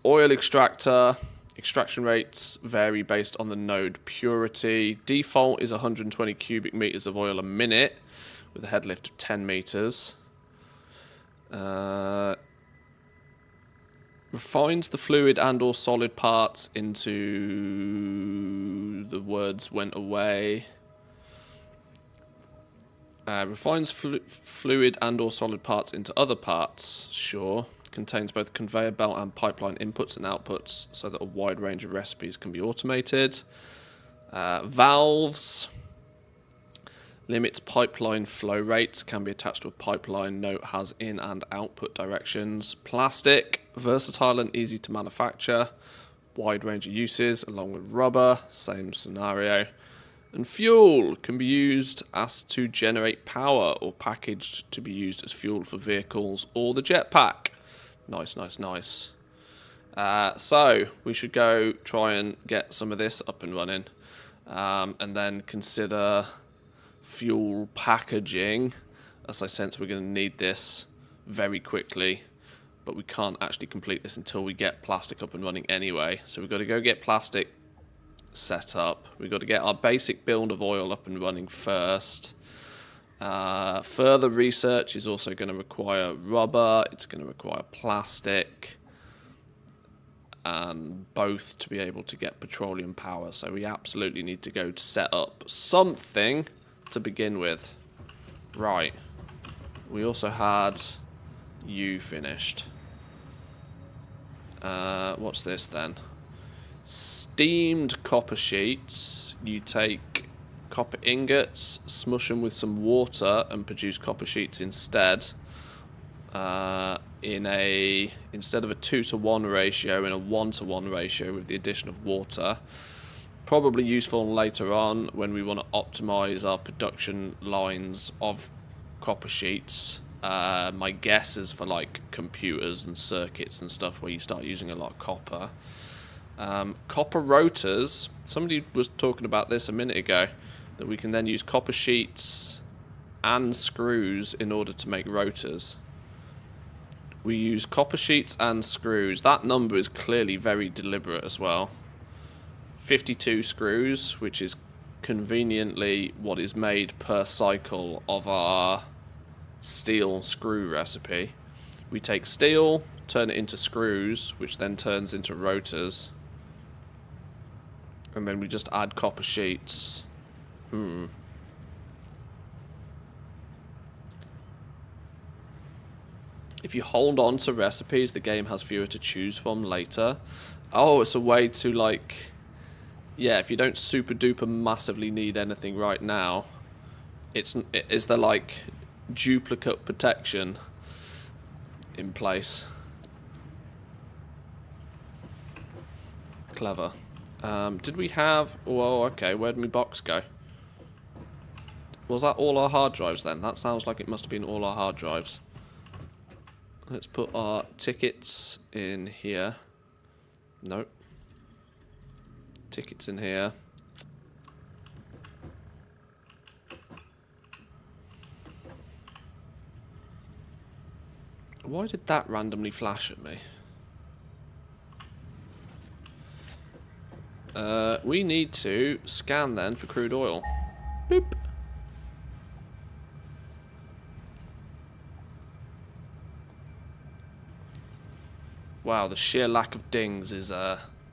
Oil extractor. Extraction rates vary based on the node purity. Default is 120 cubic meters of oil a minute with a head lift of 10 meters. Refines the fluid and or solid parts into... The words went away. Refines fluid and or solid parts into other parts. Sure. Contains both conveyor belt and pipeline inputs and outputs so that a wide range of recipes can be automated. Valves. Limits pipeline flow rates, can be attached to a pipeline. Note has in and output directions. Plastic, versatile and easy to manufacture. Wide range of uses along with rubber, same scenario. And fuel can be used as to generate power or packaged to be used as fuel for vehicles or the jetpack. Nice, nice, nice. So we should go try and get some of this up and running, and then consider fuel packaging, as I sense we're going to need this very quickly, but we can't actually complete this until we get plastic up and running anyway. So we've got to go get plastic set up. We've got to get our basic build of oil up and running first. Further research is also going to require rubber, it's going to require plastic, and both to be able to get petroleum power. So we absolutely need to go to set up something to begin with. Right. We also had you finished. What's this then? Steamed copper sheets. You take copper ingots, smush them with some water, and produce copper sheets instead. Instead of a 2-to-1 ratio, in a 1-to-1 ratio with the addition of water. Probably useful later on when we want to optimize our production lines of copper sheets. My guess is for like computers and circuits and stuff where you start using a lot of copper. Copper rotors, somebody was talking about this a minute ago, that we can then use copper sheets and screws in order to make rotors. We use copper sheets and screws. That number is clearly very deliberate as well. 52 screws, which is conveniently what is made per cycle of our steel screw recipe. We take steel, turn it into screws, which then turns into rotors. And then we just add copper sheets. If you hold on to recipes, the game has fewer to choose from later. Oh, it's a way to, like... Yeah, if you don't super duper massively need anything right now, is there, like, duplicate protection in place? Clever. Did we have... Oh, okay, where'd my box go? Was that all our hard drives then? That sounds like it must have been all our hard drives. Let's put our tickets in here. Nope. Tickets in here. Why did that randomly flash at me? We need to scan then for crude oil. Boop. Wow, the sheer lack of dings is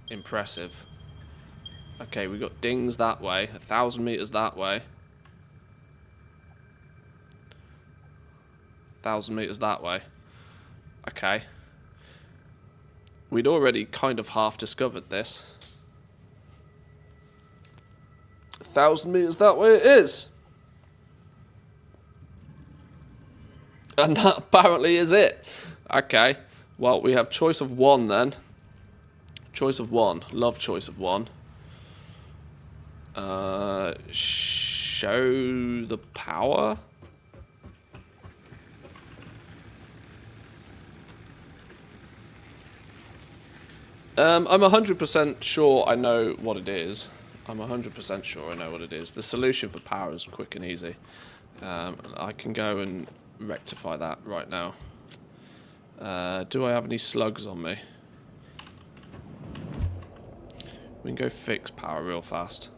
impressive. Okay, we got dings that way, 1,000 meters that way. 1,000 meters that way. Okay. We'd already kind of half discovered this. 1,000 meters that way it is. And that apparently is it. Okay. Well, we have choice of one then. Choice of one. Love choice of one. Show the power. I'm 100% sure I know what it is. I'm 100% sure I know what it is. The solution for power is quick and easy. I can go and rectify that right now. Do I have any slugs on me? We can go fix power real fast.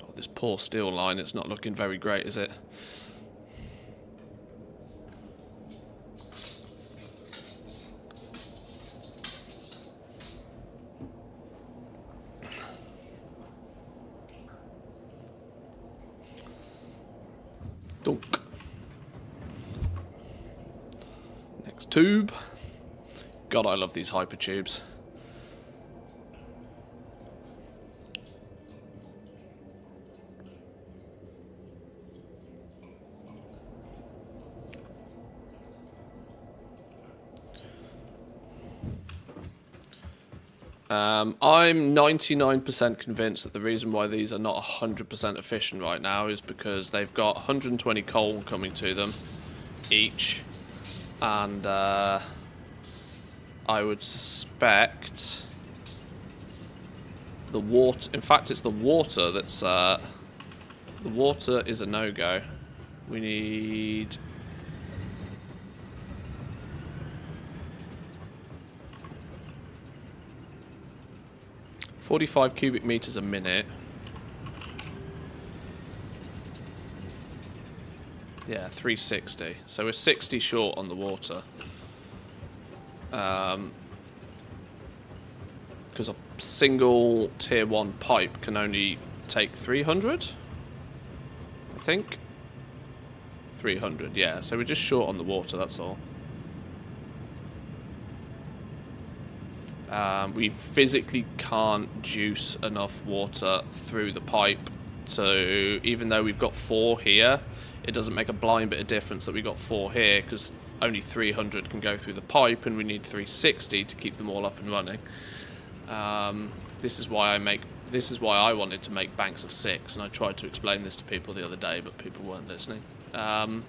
Oh, this poor steel line, it's not looking very great, is it? Dunk. Next tube. God, I love these hyper tubes. I'm 99% convinced that the reason why these are not 100% efficient right now is because they've got 120 coal coming to them each, and I would suspect the water. In fact, it's the water that's the water is a no-go. We need 45 cubic meters a minute. Yeah, 360. So we're 60 short on the water. Because a single tier 1 pipe can only take 300, I think. 300, yeah. So we're just short on the water, that's all. We physically can't juice enough water through the pipe to, even though we've got 4 here, it doesn't make a blind bit of difference that we got 4 here, because only 300 can go through the pipe, and we need 360 to keep them all up and running. This is why I wanted to make banks of 6, and I tried to explain this to people the other day, but people weren't listening. The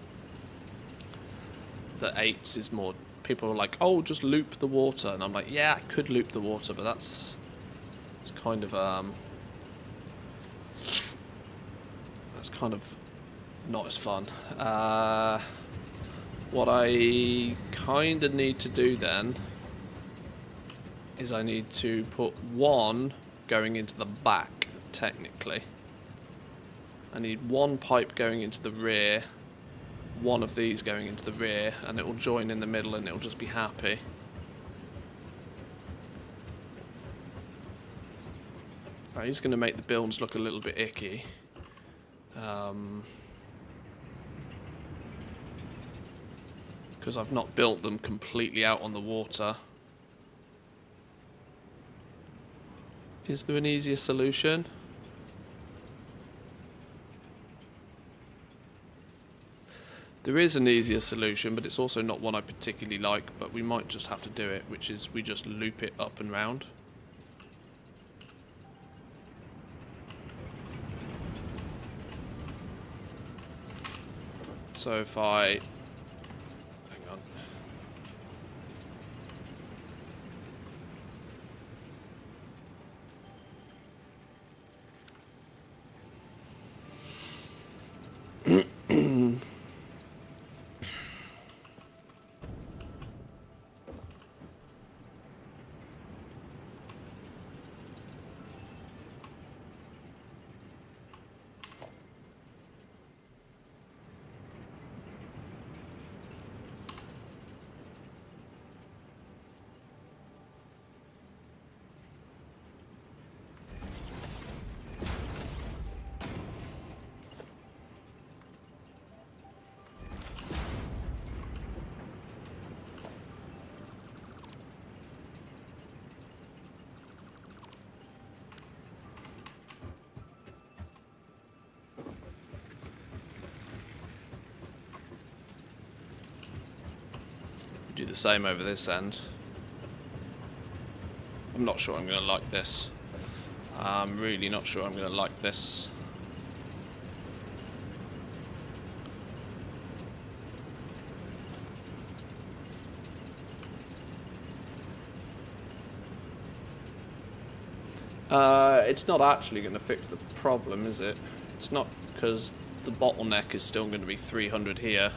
8s is more. People are like, "Oh, just loop the water," and I'm like, "Yeah, I could loop the water, but it's kind of not as fun." What I kind of need to do then is I need to put 1 going into the back, technically. I need 1 pipe going into the rear, 1 of these going into the rear, and it will join in the middle and it will just be happy. Oh, he's going to make the builds look a little bit icky. Because I've not built them completely out on the water. Is there an easier solution? There is an easier solution, but it's also not one I particularly like, but we might just have to do it, which is we just loop it up and round. So if I... hang on. Do the same over this end. I'm not sure I'm going to like this. I'm really not sure I'm going to like this. It's not actually going to fix the problem, is it? It's not, because the bottleneck is still going to be 300 here.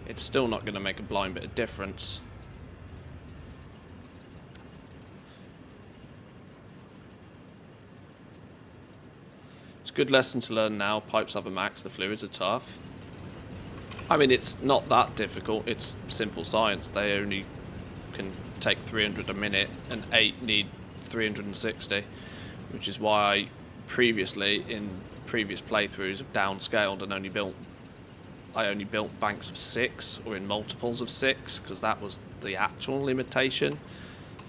It's still not going to make a blind bit of difference. It's a good lesson to learn now. Pipes have a max, the fluids are tough. I mean, it's not that difficult. It's simple science. They only can take 300 a minute, and 8 need 360, which is why I previously, in previous playthroughs, have downscaled and I only built banks of 6, or in multiples of 6, because that was the actual limitation.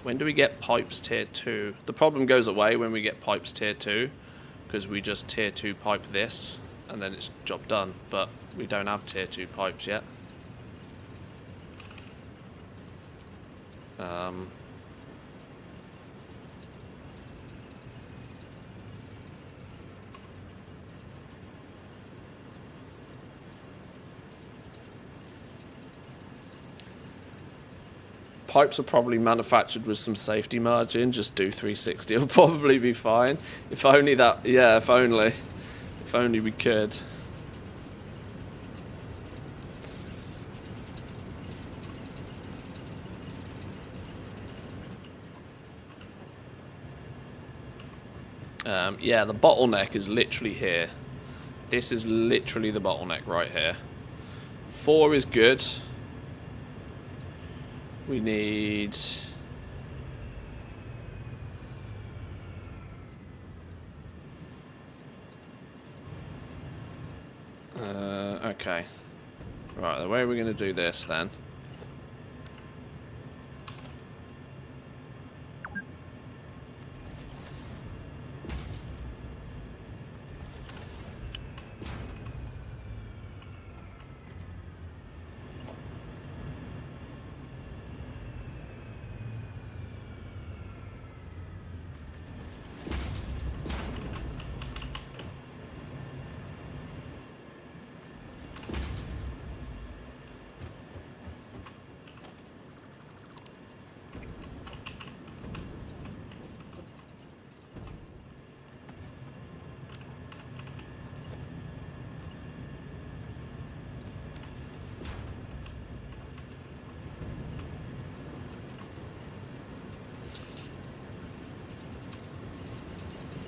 When do we get pipes tier 2? The problem goes away when we get pipes tier 2, because we just tier 2 pipe this, and then it's job done. But we don't have tier 2 pipes yet. pipes are probably manufactured with some safety margin. Just do 360. It'll probably be fine. If only that. Yeah, if only. If only we could. Yeah, the bottleneck is literally here. This is literally the bottleneck right here. 4 is good. We need... okay. Right, the way we're going to do this then.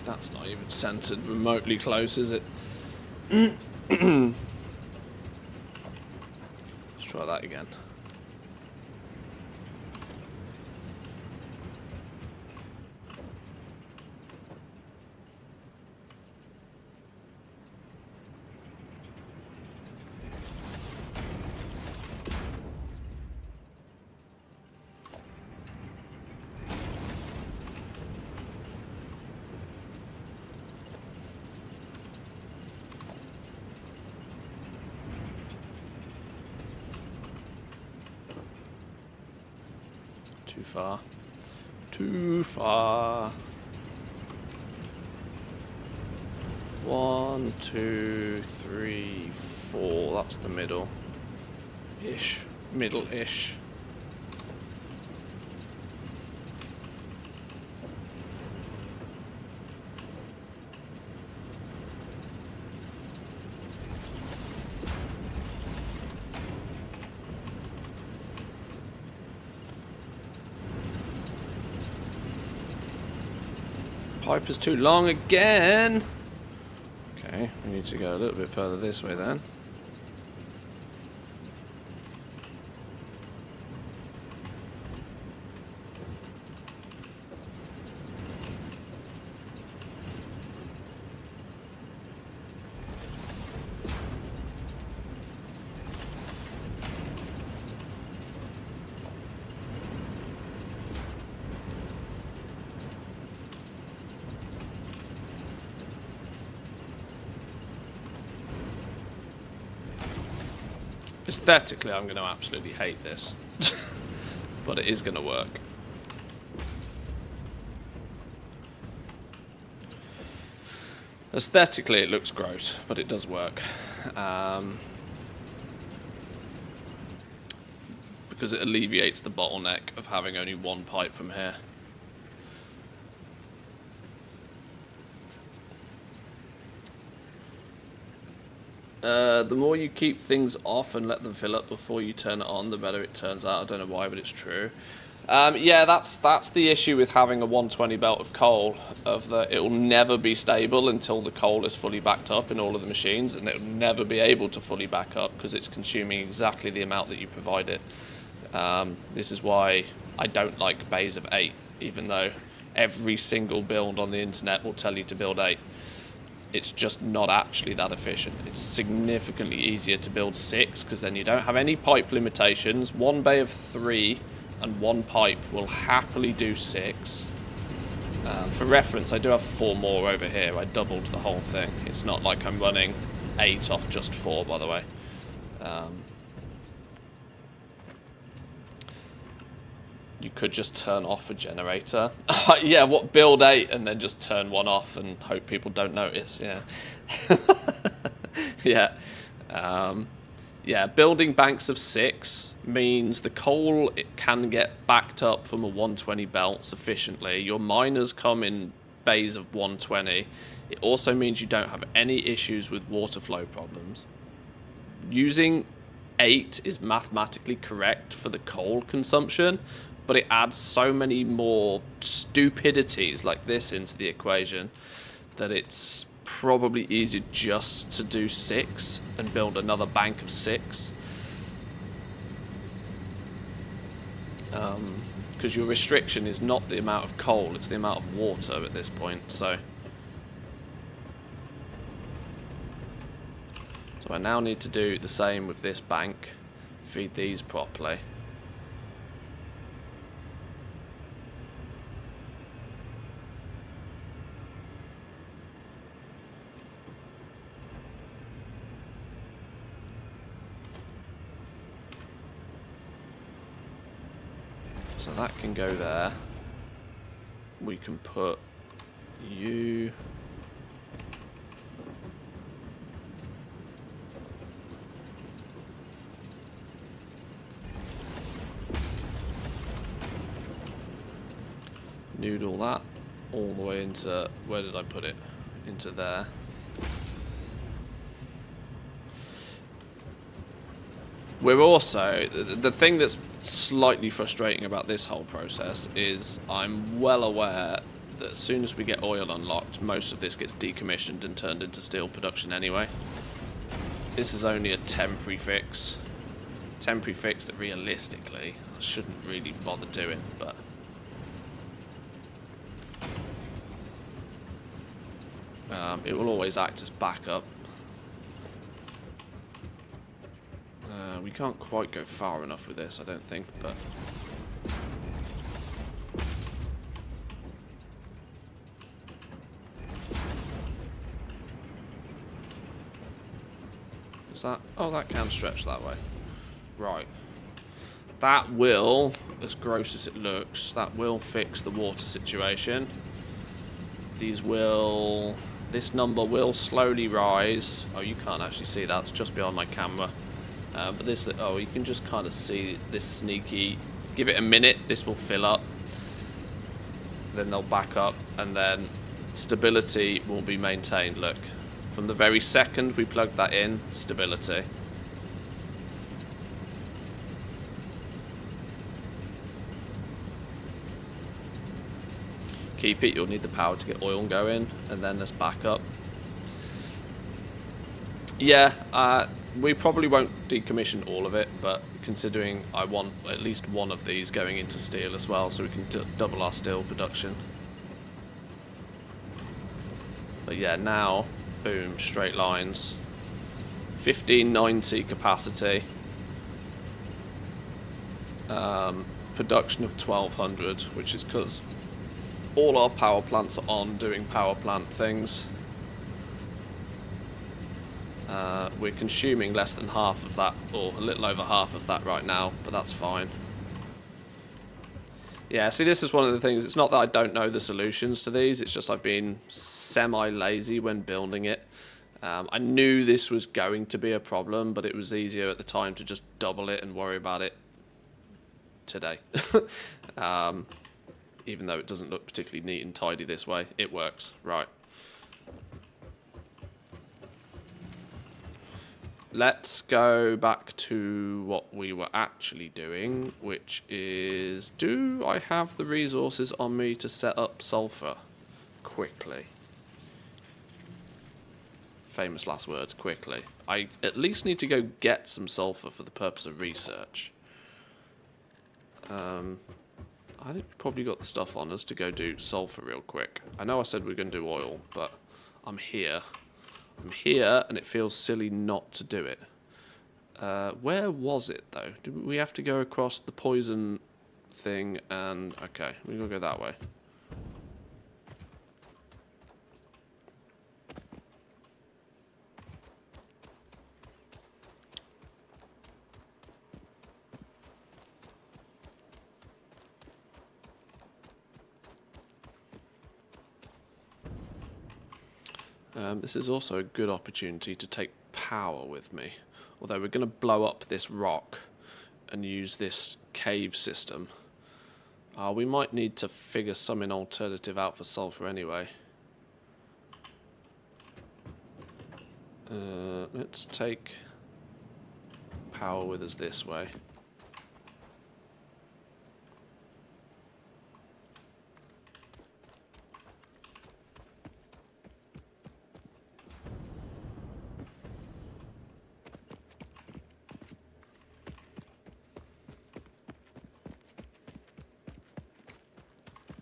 That's not even centered remotely close, is it? Let's try that again. Too far. Too far. 1, 2, 3, 4. That's the middle. Ish. Middle-ish. Pipe is too long again. Okay, we need to go a little bit further this way then. Aesthetically, I'm going to absolutely hate this. But it is going to work. Aesthetically, it looks gross, but it does work. Because it alleviates the bottleneck of having only one pipe from here. The more you keep things off and let them fill up before you turn it on, the better it turns out. I don't know why, but it's true. Yeah, that's the issue with having a 120 belt of coal. It will never be stable until the coal is fully backed up in all of the machines, and it will never be able to fully back up because it's consuming exactly the amount that you provide it. This is why I don't like bays of 8, even though every single build on the internet will tell you to build 8. It's just not actually that efficient. It's significantly easier to build 6 because then you don't have any pipe limitations. 1 bay of 3 and 1 pipe will happily do 6. For reference, I do have 4 more over here. I doubled the whole thing. It's not like I'm running 8 off just 4, by the way. You could just turn off a generator. Yeah, build 8 and then just turn 1 off and hope people don't notice. Yeah. Yeah. Yeah, building banks of 6 means the coal it can get backed up from a 120 belt sufficiently. Your miners come in bays of 120. It also means you don't have any issues with water flow problems. Using 8 is mathematically correct for the coal consumption, but it adds so many more stupidities like this into the equation that it's probably easier just to do 6 and build another bank of 6. Because your restriction is not the amount of coal, it's the amount of water at this point. So I now need to do the same with this bank, feed these properly. So that can go there. We can put you... noodle that all the way into... where did I put it? Into there. We're also... the thing that's slightly frustrating about this whole process is I'm well aware that as soon as we get oil unlocked, most of this gets decommissioned and turned into steel production anyway. This is only a temporary fix. Temporary fix that realistically I shouldn't really bother doing, but... it will always act as backup. We can't quite go far enough with this, I don't think, but... is that... oh, that can stretch that way. Right. That will, as gross as it looks, that will fix the water situation. These will... this number will slowly rise. Oh, you can't actually see that. It's just behind my camera. But this... oh, you can just kind of see this sneaky... give it a minute, this will fill up. Then they'll back up, and then stability will be maintained. Look, from the very second we plugged that in, stability. Keep it, you'll need the power to get oil going, and then there's backup. Yeah, we probably won't decommission all of it, but considering I want at least one of these going into steel as well, so we can double our steel production. But yeah, now, boom, straight lines. 1590 capacity. Production of 1200, which is because all our power plants are on doing power plant things. We're consuming less than half of that, or a little over half of that right now, but that's fine. Yeah, see, this is one of the things. It's not that I don't know the solutions to these, it's just I've been semi-lazy when building it. I knew this was going to be a problem, but it was easier at the time to just double it and worry about it today. Even though it doesn't look particularly neat and tidy this way, it works. Right. Let's go back to what we were actually doing, which is, do I have the resources on me to set up sulfur quickly? Famous last words, quickly. I at least need to go get some sulfur for the purpose of research. I think we probably got the stuff on us to go do sulfur real quick. I know I said we were going to do oil, but I'm here. I'm here, and it feels silly not to do it. Where was it, though? Do we have to go across the poison thing and... okay, we're going to go that way. This is also a good opportunity to take power with me. Although we're going to blow up this rock and use this cave system. We might need to figure something alternative out for sulfur anyway. Let's take power with us this way.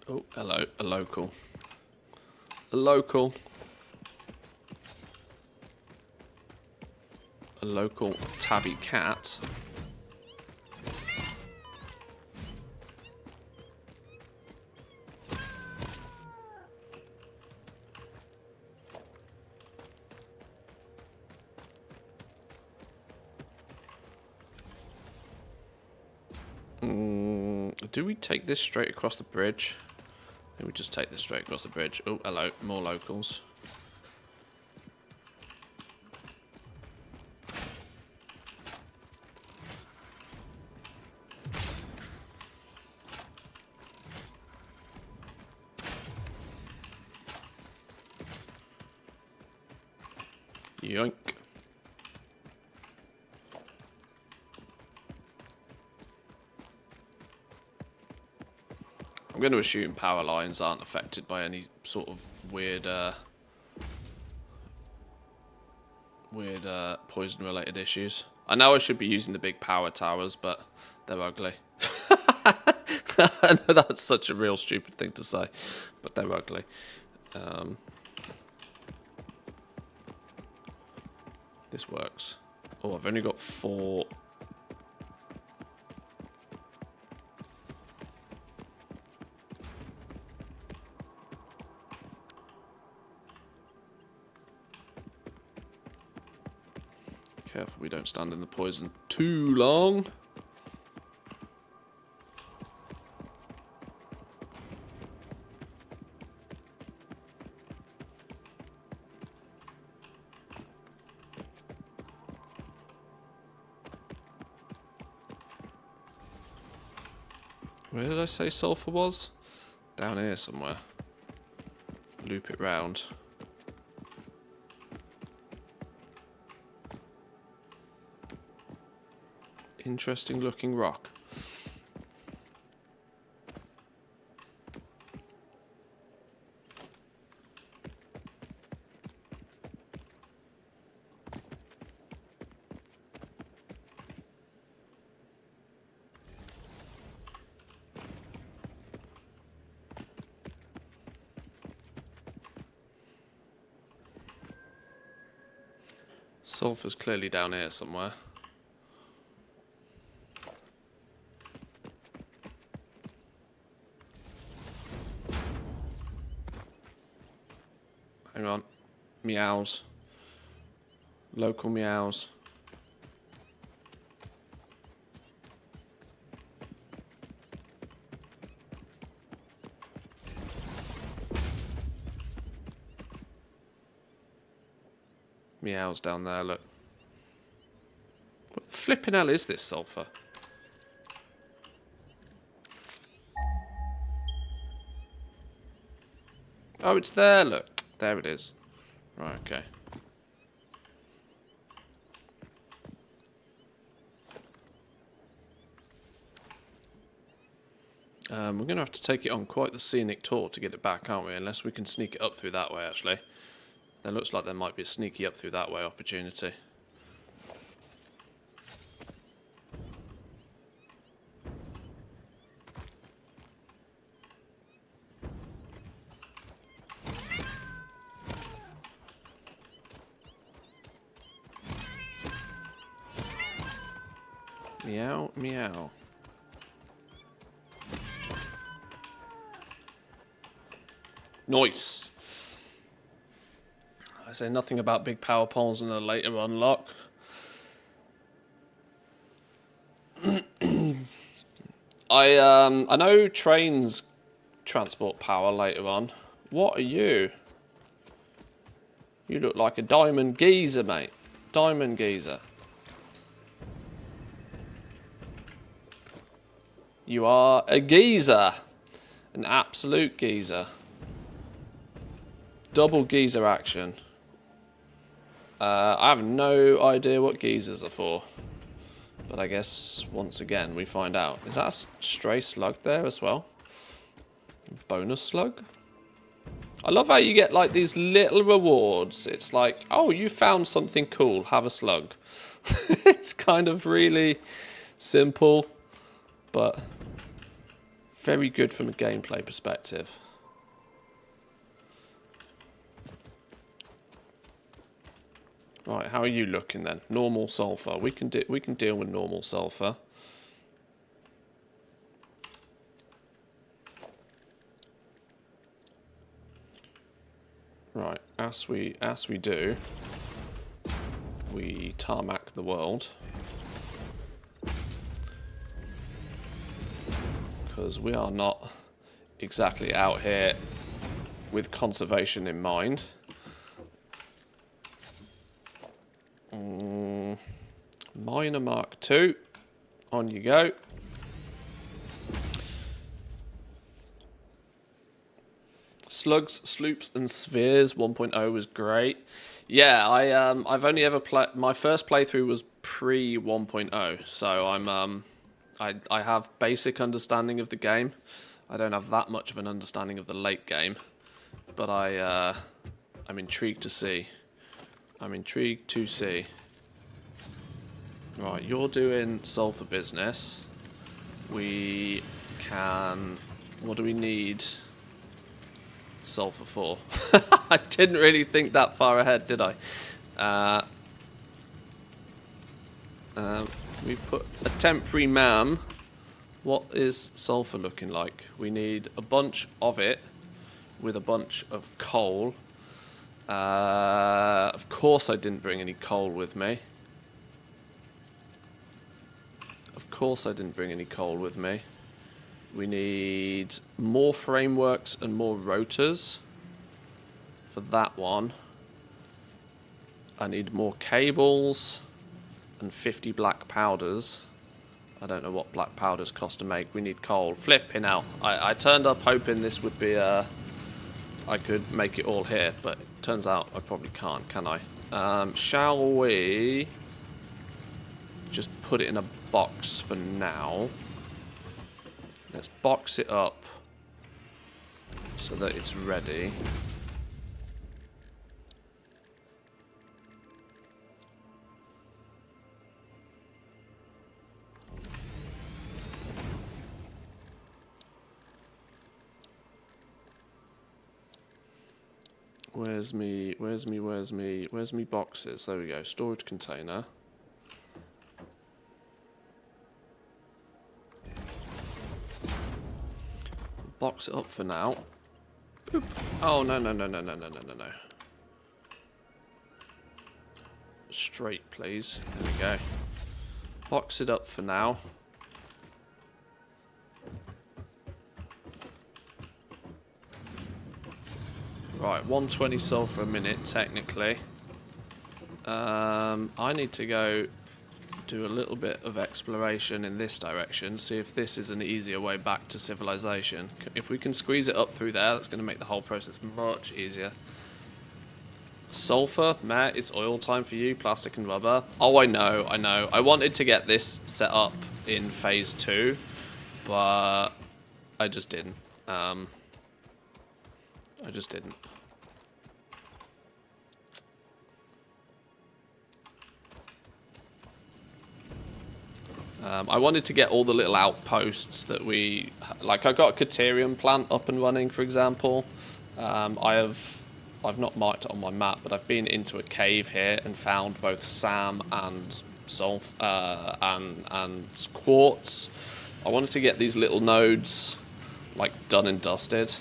Oh, hello, a local. A local. A local tabby cat. Do we take this straight across the bridge? Maybe we just take this straight across the bridge. Oh, hello, more locals. Yoink. I'm going to assume power lines aren't affected by any sort of weird poison-related issues. I know I should be using the big power towers, but they're ugly. I know that's such a real stupid thing to say, but they're ugly. This works. Oh, I've only got 4. Careful we don't stand in the poison too long. Where did I say sulfur was? Down here somewhere. Loop it round. Interesting looking rock. Sulfur's clearly down here somewhere. Hang on. Meows. Local meows. Meows down there, look. What the flipping hell is this sulfur? Oh, it's there, look. There it is. Right, okay. We're going to have to take it on quite the scenic tour to get it back, aren't we? Unless we can sneak it up through that way, actually. There looks like there might be a sneaky up through that way opportunity. Meow, meow. Nice. I say nothing about big power poles in a later unlock. I know trains transport power later on. What are you? You look like a diamond geezer, mate. Diamond geezer. You are a geezer. An absolute geezer. Double geezer action. I have no idea what geezers are for. But I guess, once again, we find out. Is that a stray slug there as well? Bonus slug? I love how you get, like, these little rewards. It's like, oh, you found something cool. Have a slug. It's kind of really simple, but very good from a gameplay perspective. Right, how are you looking then? Normal sulfur. We can deal with normal sulfur. Right, as we do, we tarmac the world. Because we are not exactly out here with conservation in mind. Miner Mark II. On you go. Slugs, Sloops, and Spheres 1.0 was great. Yeah, I've only ever played. My first playthrough was pre 1.0, so I have basic understanding of the game. I don't have that much of an understanding of the late game, but I'm intrigued to see. I'm intrigued to see. Right, you're doing sulfur business. We can. What do we need sulfur for? I didn't really think that far ahead, did I? We put a temporary MAM. What is sulfur looking like? We need a bunch of it with a bunch of coal. Of course I didn't bring any coal with me. Of course I didn't bring any coal with me. We need more frameworks and more rotors for that one. I need more cables and 50 black powders. I don't know what black powders cost to make. We need coal. Flipping out. I turned up hoping this would be I could make it all here, but it turns out I probably can't, can I? Shall we just put it in a box for now? Let's box it up so that it's ready. Where's me boxes? There we go. Storage container. Box it up for now. Oop. Oh, no. Straight, please. There we go. Box it up for now. Right, 120 sulfur a minute, technically. I need to go do a little bit of exploration in this direction, see if this is an easier way back to civilization. If we can squeeze it up through there, that's going to make the whole process much easier. Sulfur, Matt, it's oil time for you, plastic and rubber. Oh, I know. I wanted to get this set up in phase 2, but I just didn't. I just didn't. I wanted to get all the little outposts that we... Like, I got a Caterium plant up and running, for example. I've not marked it on my map, but I've been into a cave here and found both SAM and and quartz. I wanted to get these little nodes, like, done and dusted,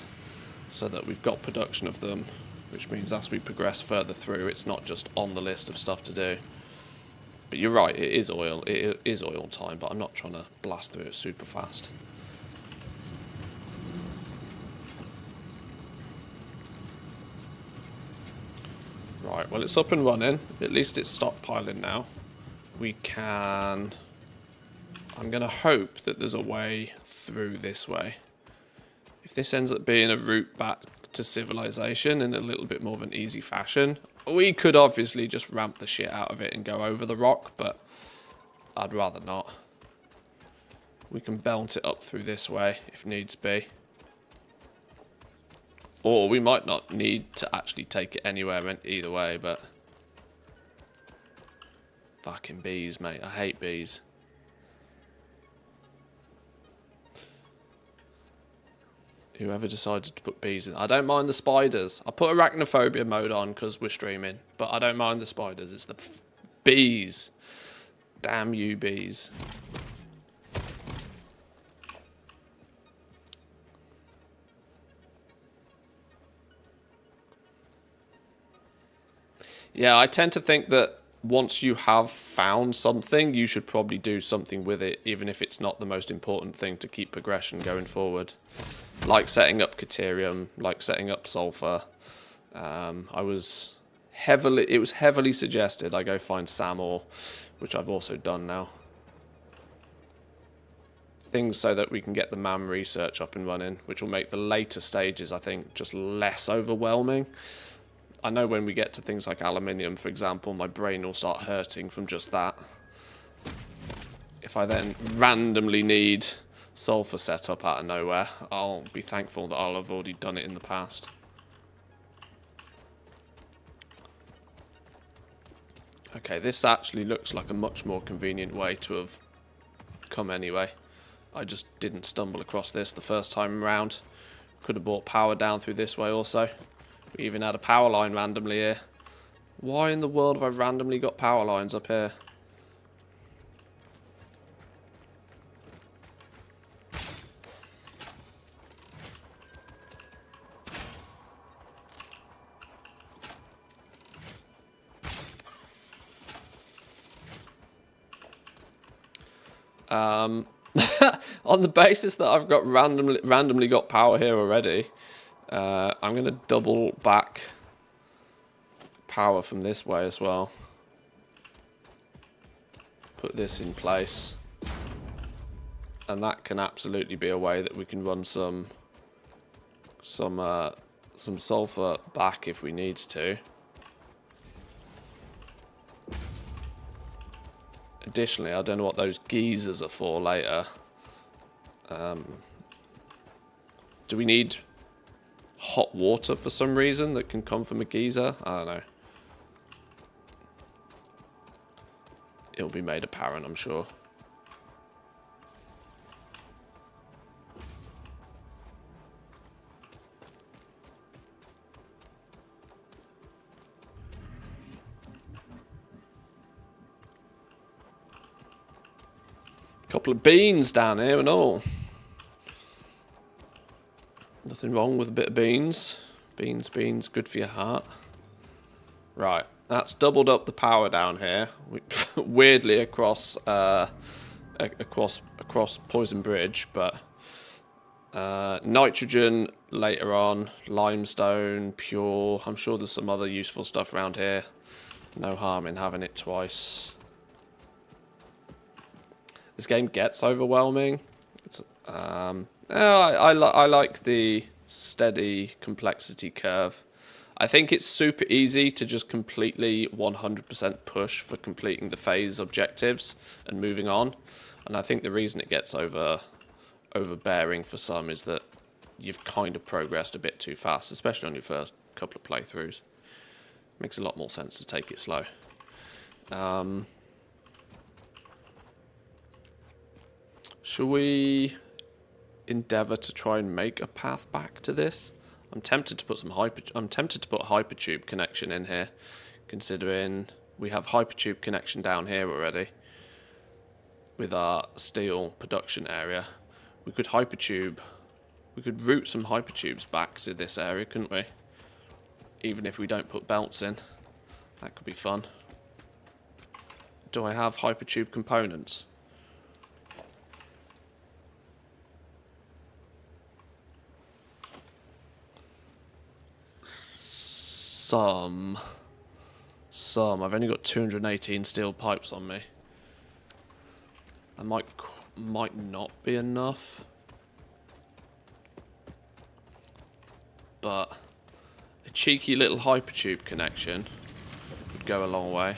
so that we've got production of them, which means as we progress further through, it's not just on the list of stuff to do. But you're right, it is oil. It is oil time, but I'm not trying to blast through it super fast. Right, well, it's up and running. At least it's stockpiling now. We can I'm going to hope that there's a way through this way. If this ends up being a route back to civilization in a little bit more of an easy fashion, we could obviously just ramp the shit out of it and go over the rock, but I'd rather not. We can belt it up through this way if needs be. Or we might not need to actually take it anywhere either way, but... Fucking bees, mate. I hate bees. Whoever decided to put bees in. I don't mind the spiders. I put arachnophobia mode on because we're streaming. But I don't mind the spiders. It's the bees. Damn you, bees. Yeah, I tend to think that once you have found something, you should probably do something with it, even if it's not the most important thing to keep progression going forward. Like setting up Caterium, like setting up Sulfur. It was heavily suggested I go find Samor, which I've also done now. Things so that we can get the MAM research up and running, which will make the later stages, I think, just less overwhelming. I know when we get to things like aluminium, for example, my brain will start hurting from just that. If I then randomly need sulfur set up out of nowhere, I'll be thankful that I'll have already done it in the past. Okay, this actually looks like a much more convenient way to have come anyway. I just didn't stumble across this the first time around. Could have brought power down through this way also. We even had a power line randomly here. Why in the world have I randomly got power lines up here? On the basis that I've got randomly got power here already, I'm going to double back power from this way as well. Put this in place. And that can absolutely be a way that we can run some sulfur back if we need to. Additionally, I don't know what those geysers are for later. Do we need hot water for some reason that can come from a geyser? I don't know. It'll be made apparent, I'm sure. Couple of beans down here and all. Nothing wrong with a bit of beans. Beans, good for your heart. Right, that's doubled up the power down here. Weirdly across Poison Bridge, but nitrogen later on, limestone, pure. I'm sure there's some other useful stuff around here. No harm in having it twice. This game gets overwhelming. It's I like the steady complexity curve. I think it's super easy to just completely 100% push for completing the phase objectives and moving on. And I think the reason it gets overbearing for some is that you've kind of progressed a bit too fast, especially on your first couple of playthroughs. Makes a lot more sense to take it slow. Shall we endeavour to try and make a path back to this? I'm tempted to put hypertube connection in here, considering we have hypertube connection down here already with our steel production area. We could route some hypertubes back to this area, couldn't we? Even if we don't put belts in. That could be fun. Do I have hypertube components? Some. I've only got 218 steel pipes on me. I might might not be enough. But a cheeky little hypertube connection would go a long way.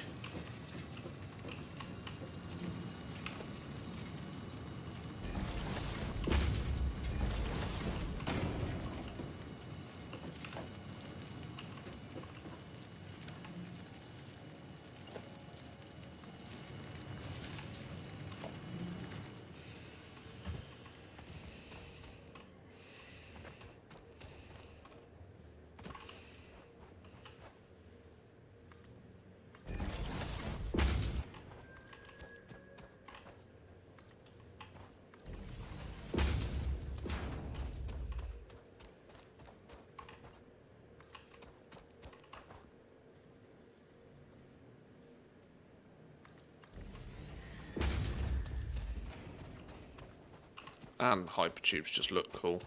And hypertubes just look cool.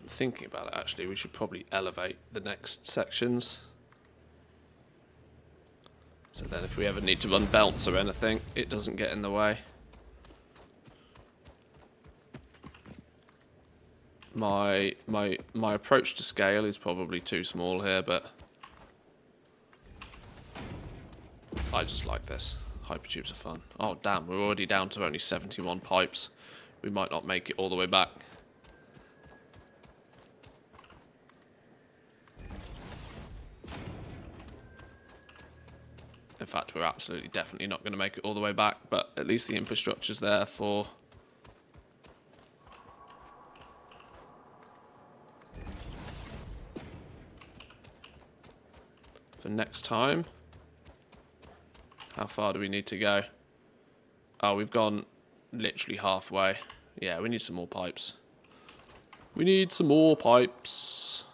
Thinking about it, actually, we should probably elevate the next sections. So then if we ever need to run belts or anything, it doesn't get in the way. My approach to scale is probably too small here, but I just like this. Hypertubes are fun. Oh damn, we're already down to only 71 pipes. We might not make it all the way back. In fact, we're absolutely definitely not going to make it all the way back, but at least the infrastructure's there for next time. How far do we need to go? Oh, we've gone literally halfway. Yeah, we need some more pipes. We need some more pipes.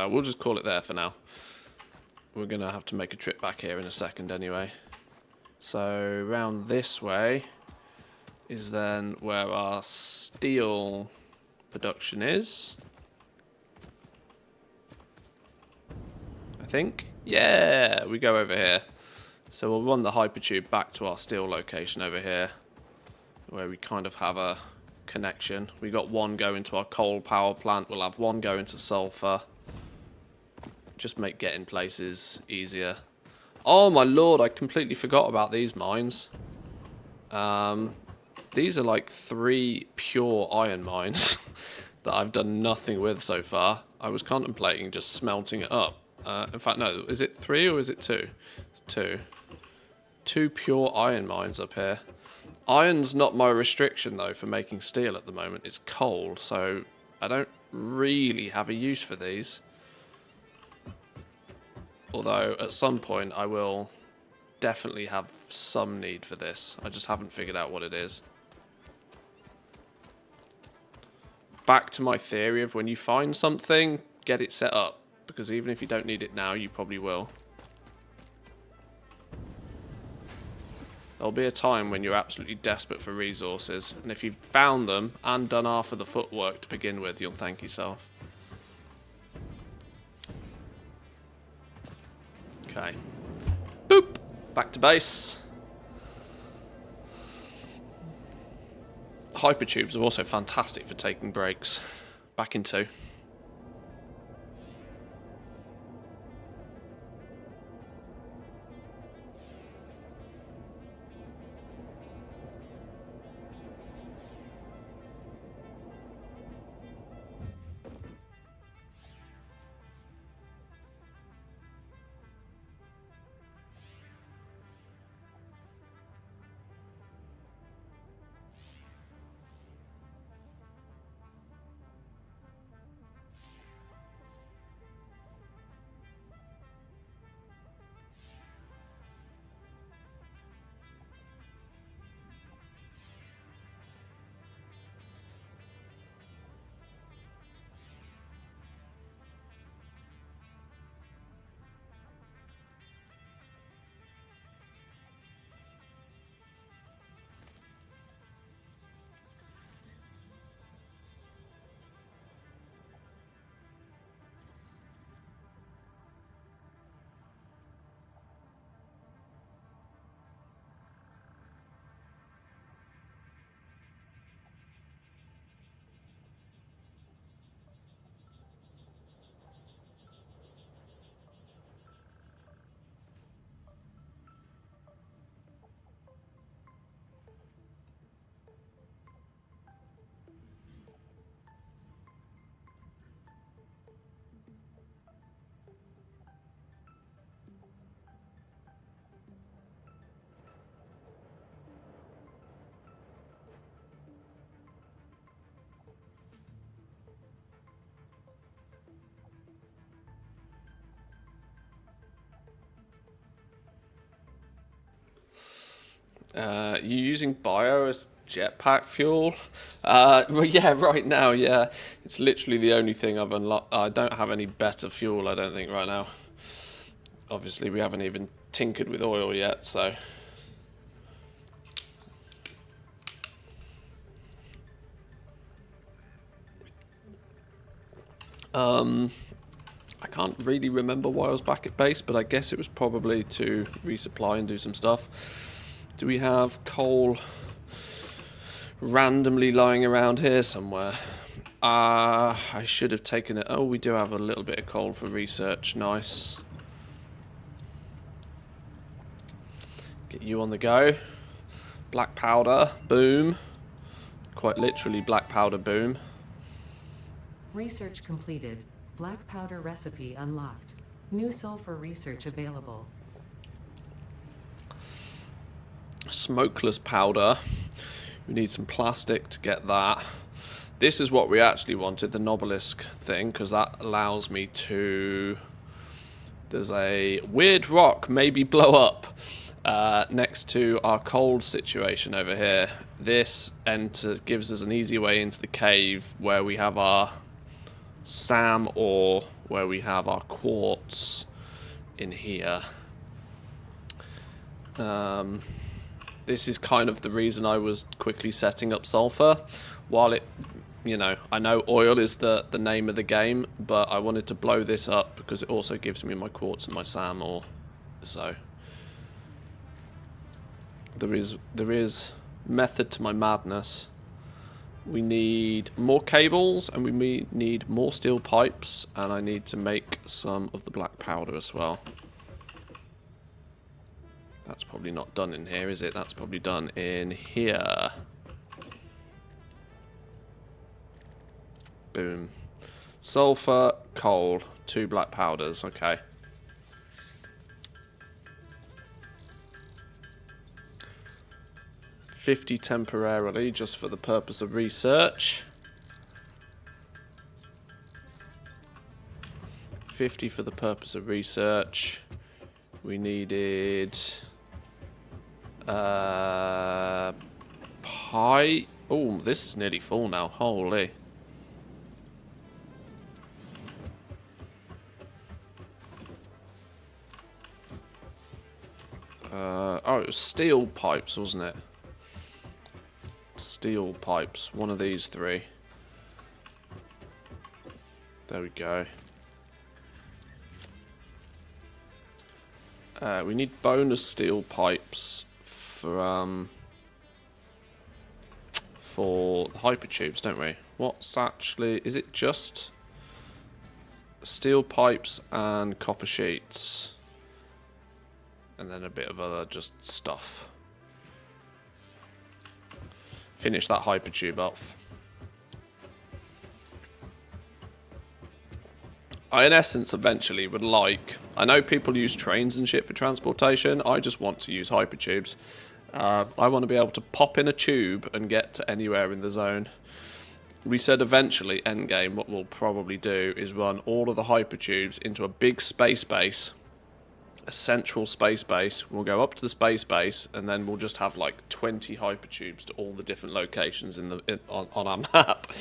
We'll just call it there for now. We're going to have to make a trip back here in a second anyway. So, round this way is then where our steel production is. I think. Yeah, we go over here. So we'll run the hypertube back to our steel location over here, where we kind of have a connection. We got one going to our coal power plant. We'll have one going to sulfur. Just make getting places easier. Oh my lord, I completely forgot about these mines. These are like 3 pure iron mines that I've done nothing with so far. I was contemplating just smelting it up. In fact, no, is it 3 or is it 2? It's 2. 2 pure iron mines up here. Iron's not my restriction though for making steel at the moment. It's coal, so I don't really have a use for these. Although, at some point, I will definitely have some need for this. I just haven't figured out what it is. Back to my theory of when you find something, get it set up. Because even if you don't need it now, you probably will. There'll be a time when you're absolutely desperate for resources. And if you've found them and done half of the footwork to begin with, you'll thank yourself. Okay. Boop! Back to base. Hypertubes are also fantastic for taking breaks. Back in 2. You using bio as jetpack fuel? Well, yeah, right now, yeah. It's literally the only thing I've unlocked. I don't have any better fuel, I don't think, right now. Obviously, we haven't even tinkered with oil yet, so... I can't really remember why I was back at base, but I guess it was probably to resupply and do some stuff. Do we have coal randomly lying around here somewhere? I should have taken it. Oh, we do have a little bit of coal for research. Nice. Get you on the go. Black powder. Boom. Quite literally black powder boom. Research completed. Black powder recipe unlocked. New sulfur research available. Smokeless powder. We need some plastic to get that. This is what we actually wanted, the Nobelisk thing, because that allows me to... There's a weird rock maybe blow up next to our cold situation over here. This gives us an easy way into the cave where we have our SAM ore, where we have our quartz in here. This is kind of the reason I was quickly setting up sulfur. While it, you know, I know oil is the name of the game, but I wanted to blow this up because it also gives me my quartz and my SAM ore. So there is method to my madness. We need more cables and we need more steel pipes, and I need to make some of the black powder as well. That's probably not done in here, is it? That's probably done in here. Boom. Sulfur, coal, 2 black powders, okay. $50 temporarily, just for the purpose of research. 50 for the purpose of research. We needed... pie. Oh, this is nearly full now. Holy. Oh, it was steel pipes, wasn't it? Steel pipes. One of these 3. There we go. We need bonus steel pipes for the hypertubes, don't we? What's actually... Is it just steel pipes and copper sheets? And then a bit of other just stuff. Finish that hypertube off. I, in essence, eventually would like... I know people use trains and shit for transportation. I just want to use hypertubes. I want to be able to pop in a tube and get to anywhere in the zone. We said eventually, endgame, what we'll probably do is run all of the hypertubes into a big space base. A central space base. We'll go up to the space base, and then we'll just have like 20 hypertubes to all the different locations on our map.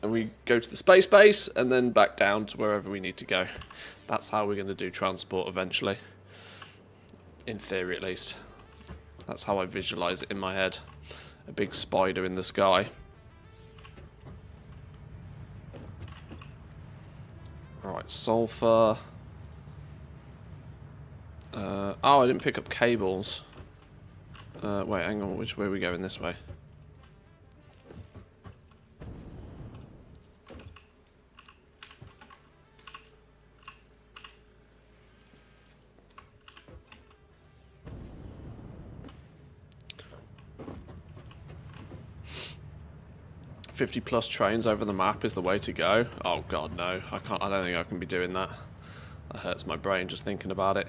And we go to the space base, and then back down to wherever we need to go. That's how we're going to do transport eventually. In theory, at least. That's how I visualize it in my head. A big spider in the sky. Right, sulfur. Oh, I didn't pick up cables. Wait, hang on. Which way are we going? This way. +50 trains over the map is the way to go. Oh god, no. I can't. I don't think I can be doing that. That hurts my brain just thinking about it.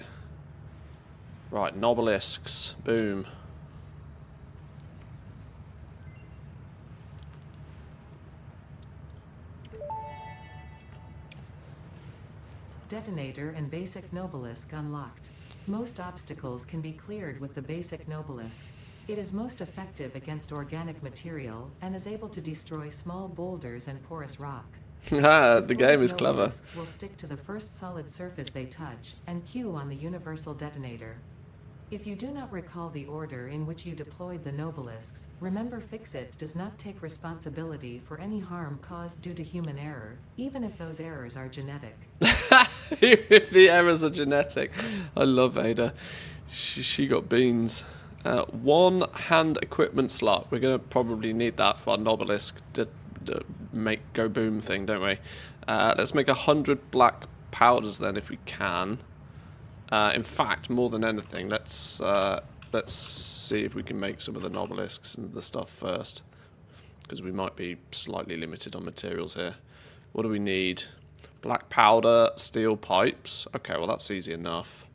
Right, Nobelisks. Boom. Detonator and basic Nobelisk unlocked. Most obstacles can be cleared with the basic Nobelisk. It is most effective against organic material and is able to destroy small boulders and porous rock. The game is clever. Nobelisks will stick to the first solid surface they touch and cue on the universal detonator. If you do not recall the order in which you deployed the Nobelisks, remember Fixit does not take responsibility for any harm caused due to human error, even if those errors are genetic. If the errors are genetic. I love Ada. She got beans. One hand equipment slot. We're going to probably need that for our Nobelisk to make go boom thing, don't we? Let's make 100 black powders then if we can. In fact, more than anything, let's see if we can make some of the Nobelisks and the stuff first, because we might be slightly limited on materials here. What do we need? Black powder, steel pipes. Okay, well that's easy enough.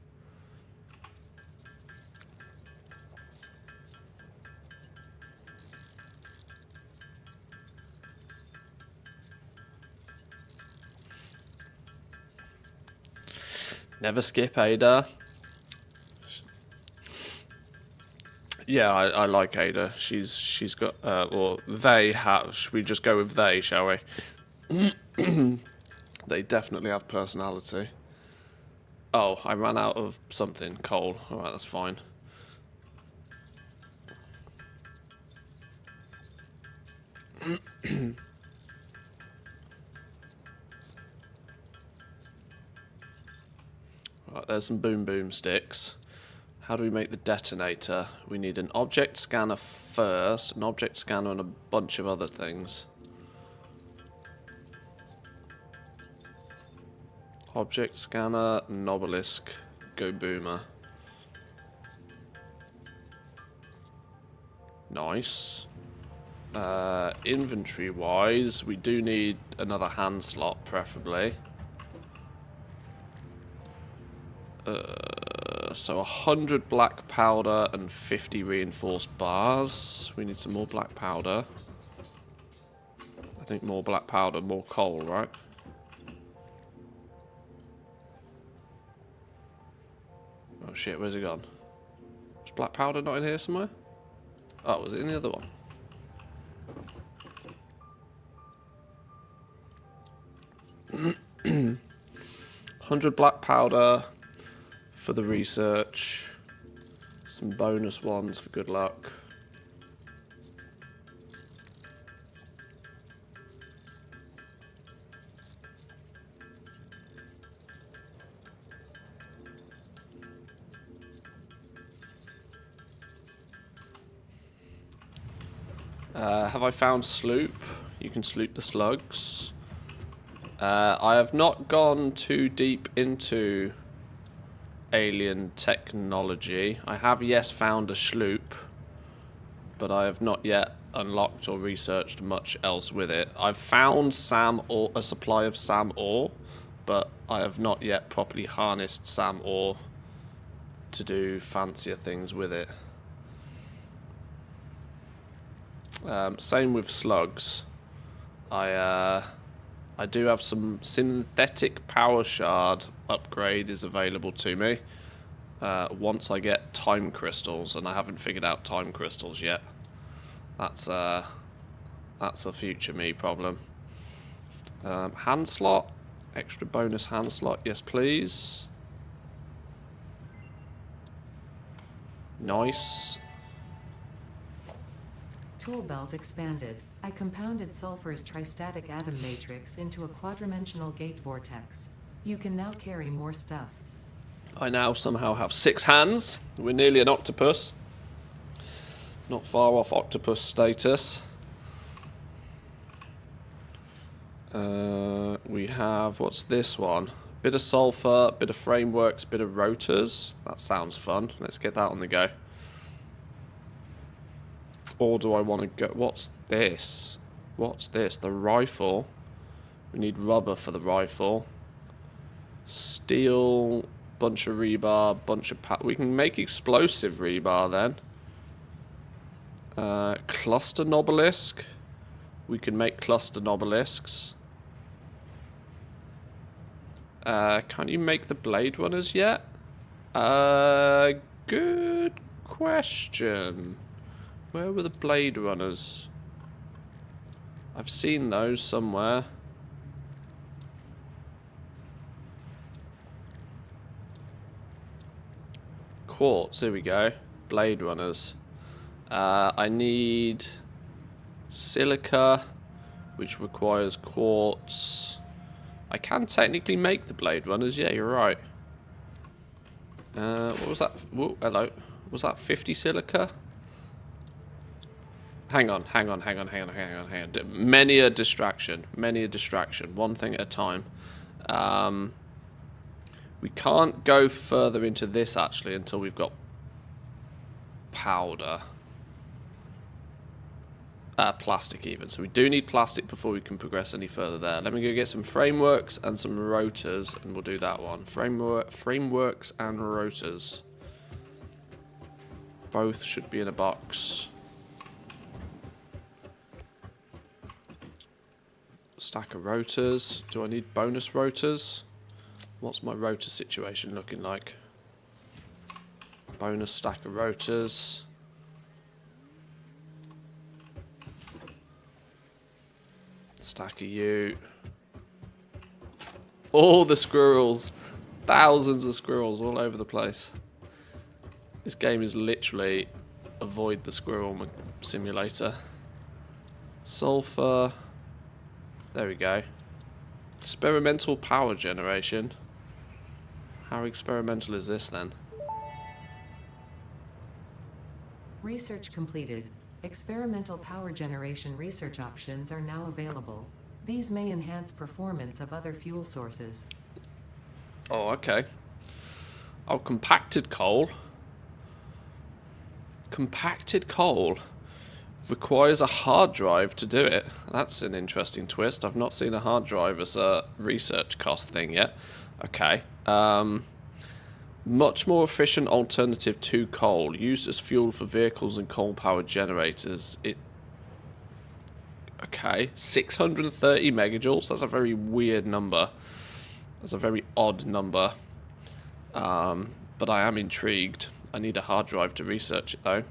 Never skip, Ada. Yeah, I like Ada. She's got or they have. Should we just go with they, shall we? They definitely have personality. Oh, I ran out of something. Coal. All right, that's fine. Right, there's some boom boom sticks. How do we make the detonator? We need an object scanner first, an object scanner and a bunch of other things. Object scanner, Nobelisk, go boomer. Nice. Inventory wise, we do need another hand slot preferably. So 100 black powder and 50 reinforced bars. We need some more black powder. I think more black powder, more coal, right? Oh shit, where's it gone? Was black powder not in here somewhere? Oh, was it in the other one? $100 black powder for the research. Some bonus ones for good luck. Have I found sloop? You can sloop the slugs. I have not gone too deep into alien technology. I have, yes, found a sloop, but I have not yet unlocked or researched much else with it. I've found SAM ore, a supply of SAM ore, but I have not yet properly harnessed SAM ore to do fancier things with it. Same with slugs. I do have some synthetic power shard upgrade is available to me once I get time crystals, and I haven't figured out time crystals yet. That's a future me problem. Hand slot, extra bonus hand slot, yes please. Nice. Tool belt expanded. I compounded sulfur's tristatic atom matrix into a quadrimensional gate vortex. You can now carry more stuff. I now somehow have 6 hands. We're nearly an octopus. Not far off octopus status. We have, what's this one? Bit of sulfur, bit of frameworks, bit of rotors. That sounds fun. Let's get that on the go. Or do I want to go... What's this? What's this? The rifle. We need rubber for the rifle. Steel, bunch of rebar, bunch of... We can make explosive rebar then. Cluster Nobelisk. We can make cluster Nobelisks. Can't you make the blade runners yet? Good question. Where were the Blade Runners? I've seen those somewhere. Quartz, here we go. Blade Runners. I need silica, which requires quartz. I can technically make the Blade Runners. Yeah, you're right. What was that? Whoa, hello. Was that 50 silica? Hang on. Many a distraction. One thing at a time. We can't go further into this, actually, until we've got powder. Plastic, even. So we do need plastic before we can progress any further there. Let me go get some frameworks and some rotors, and we'll do that one. Frameworks and rotors. Both should be in a box. Stack of rotors. Do I need bonus rotors? What's my rotor situation looking like? Bonus stack of rotors. Stack of you. All the squirrels. Thousands of squirrels all over the place. This game is literally avoid the squirrel simulator. Sulfur. There we go. Experimental power generation. How experimental is this then? Research completed. Experimental power generation research options are now available. These may enhance performance of other fuel sources. Oh, okay. Oh, compacted coal. Compacted coal requires a hard drive to do it. That's an interesting twist. I've not seen a hard drive as a research cost thing yet. Okay. Much more efficient alternative to coal, used as fuel for vehicles and coal-powered generators. Okay, 630 megajoules. That's a very weird number. That's a very odd number. But I am intrigued. I need a hard drive to research it, though.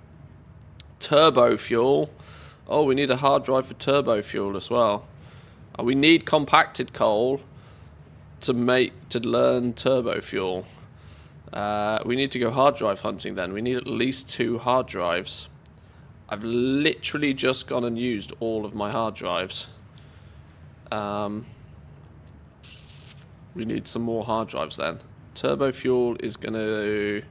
Turbo fuel. Oh, we need a hard drive for turbo fuel as well. Oh, we need compacted coal to learn turbo fuel. We need to go hard drive hunting then. We need at least 2 hard drives. I've literally just gone and used all of my hard drives. We need some more hard drives then. Turbo fuel is going to...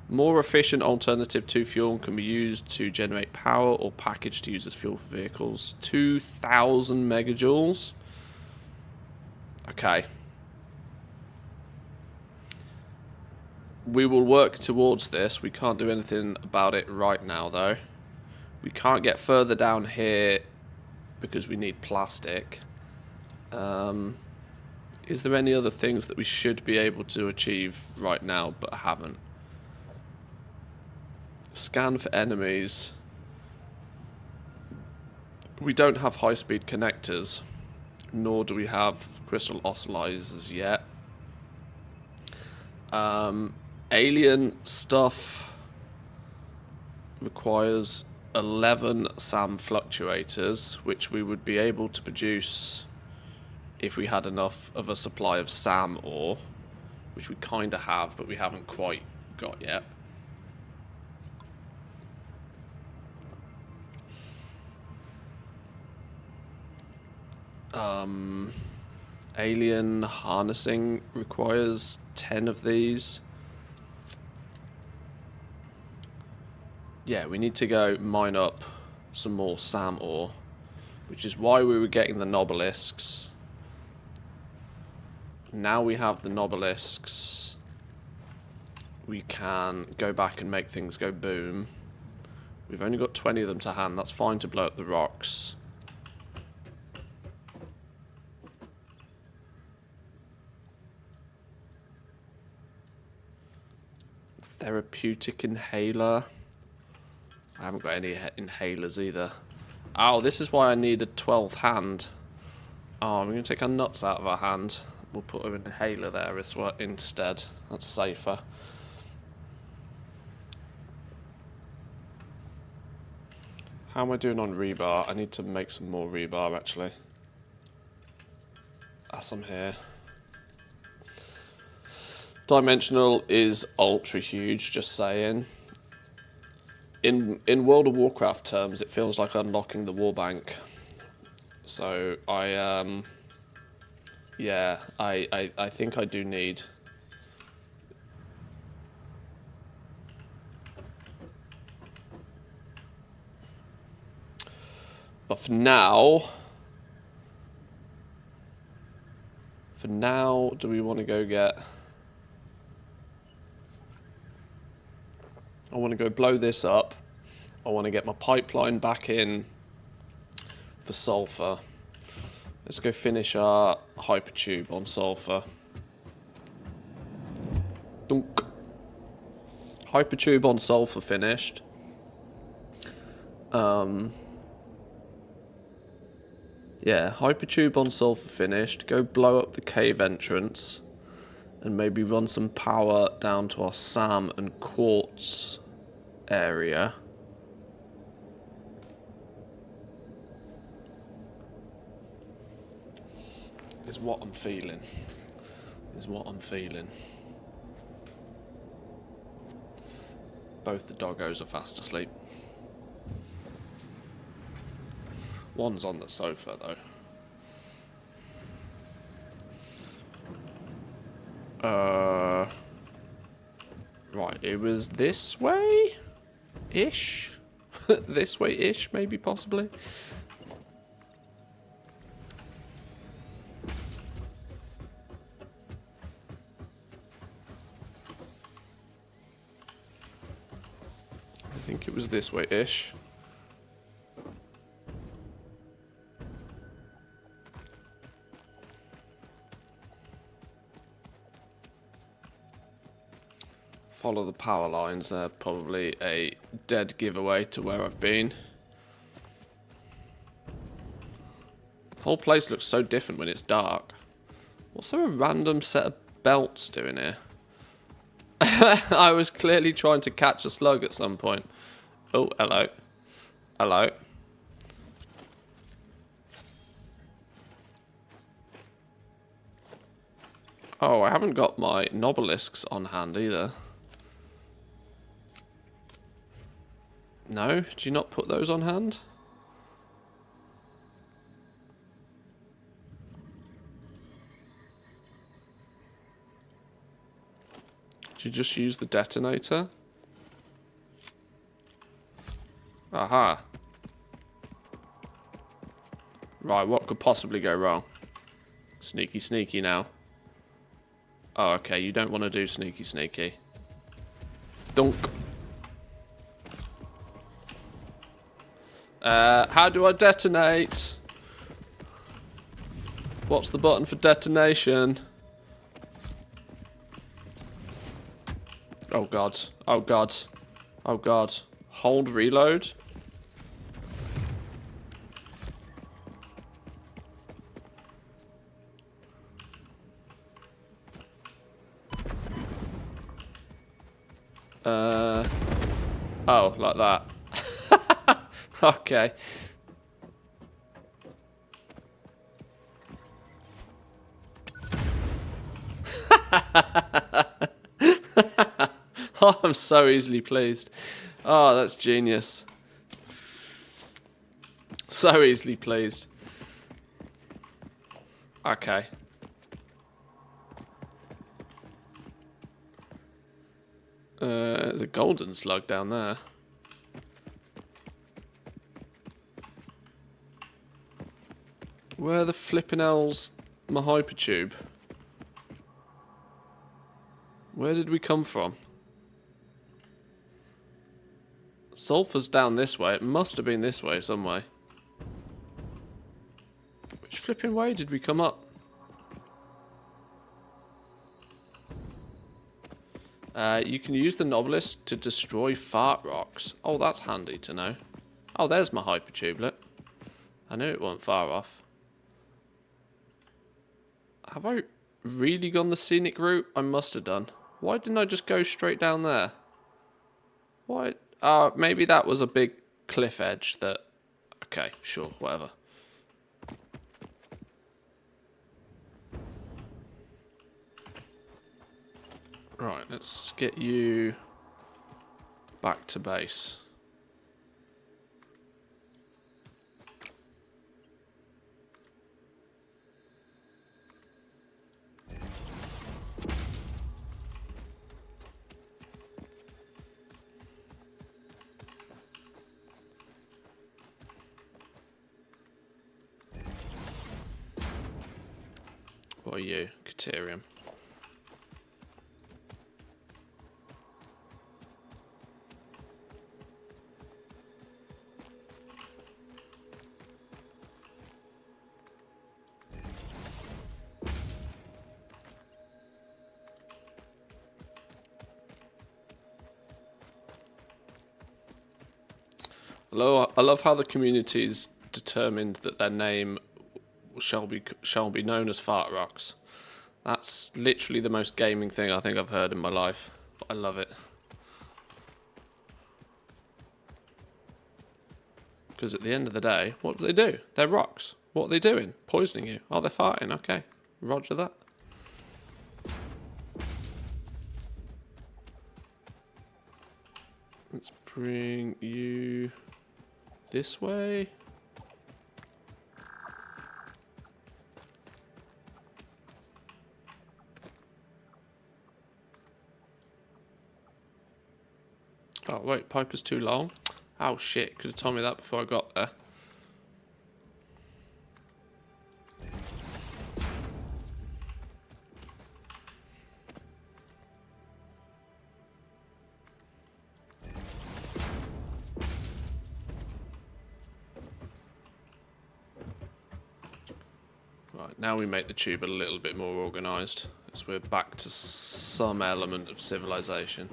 More efficient alternative to fuel can be used to generate power or packaged to use as fuel for vehicles. 2,000 megajoules. Okay. We will work towards this. We can't do anything about it right now, though. We can't get further down here because we need plastic. Is there any other things that we should be able to achieve right now but haven't? Scan for enemies. We don't have high-speed connectors, nor do we have crystal oscillators yet. Alien stuff requires 11 SAM fluctuators, which we would be able to produce if we had enough of a supply of SAM ore, which we kind of have, but we haven't quite got yet. Alien harnessing requires 10 of these. Yeah, we need to go mine up some more SAM ore, which is why we were getting the nobelisks. Now we have the nobelisks, we can go back and make things go boom. We've only got 20 of them to hand. That's fine to blow up the rocks. Therapeutic inhaler. I haven't got any inhalers either. Oh, this is why I need a 12th hand. Oh, I'm going to take our nuts out of our hand. We'll put an inhaler there as well instead. That's safer. How am I doing on rebar? I need to make some more rebar, actually. As I'm here. Dimensional is ultra huge, just saying. In World of Warcraft terms, it feels like unlocking the warbank. So I yeah, I think I do need. But for now, do we want to go get? I want to go blow this up. I want to get my pipeline back in for sulfur. Let's go finish our hypertube on sulfur. Dunk. Hypertube on sulfur finished. Yeah, hypertube on sulfur finished. Go blow up the cave entrance. And maybe run some power down to our SAM and quartz area. Is what I'm feeling. Is what I'm feeling. Both the doggos are fast asleep. One's on the sofa though. Right, it was this way-ish? This way-ish, maybe, possibly? I think it was this way-ish. Follow the power lines. They're probably a dead giveaway to where I've been. The whole place looks so different when it's dark. What's there a random set of belts doing here? I was clearly trying to catch a slug at some point. Oh, hello. Hello. Oh, I haven't got my nobelisks on hand either. No? Do you not put those on hand? Do you just use the detonator? Aha. Right, what could possibly go wrong? Sneaky, sneaky now. Oh, okay, you don't want to do sneaky, sneaky. Dunk. How do I detonate? What's the button for detonation? Oh god. Oh god. Oh god. Hold reload. Oh, like that. Okay. Oh, I'm so easily pleased. Oh, that's genius. So easily pleased. Okay. There's a golden slug down there. Where the flippin' hell's my hypertube? Where did we come from? Sulfur's down this way. It must have been this way some way. Which flipping way did we come up? You can use the Novelist to destroy fart rocks. Oh, that's handy to know. Oh, there's my hypertubelet. I knew it wasn't far off. Have I really gone the scenic route? I must have done. Why didn't I just go straight down there? Why? Maybe that was a big cliff edge that Okay, sure, whatever. Right, let's get you back to base. What are you? Caterium. I love how the community's determined that their name shall be known as Fart Rocks. That's literally the most gaming thing I think I've heard in my life. I love it. Because at the end of the day, what do they do? They're rocks. What are they doing? Poisoning you. Oh, they're farting. Okay. Roger that. Let's bring you this way. Oh, wait. Pipe is too long. Oh, shit. Could have told me that before I got there. Right, now we make the tube a little bit more organised, as we're back to some element of civilization.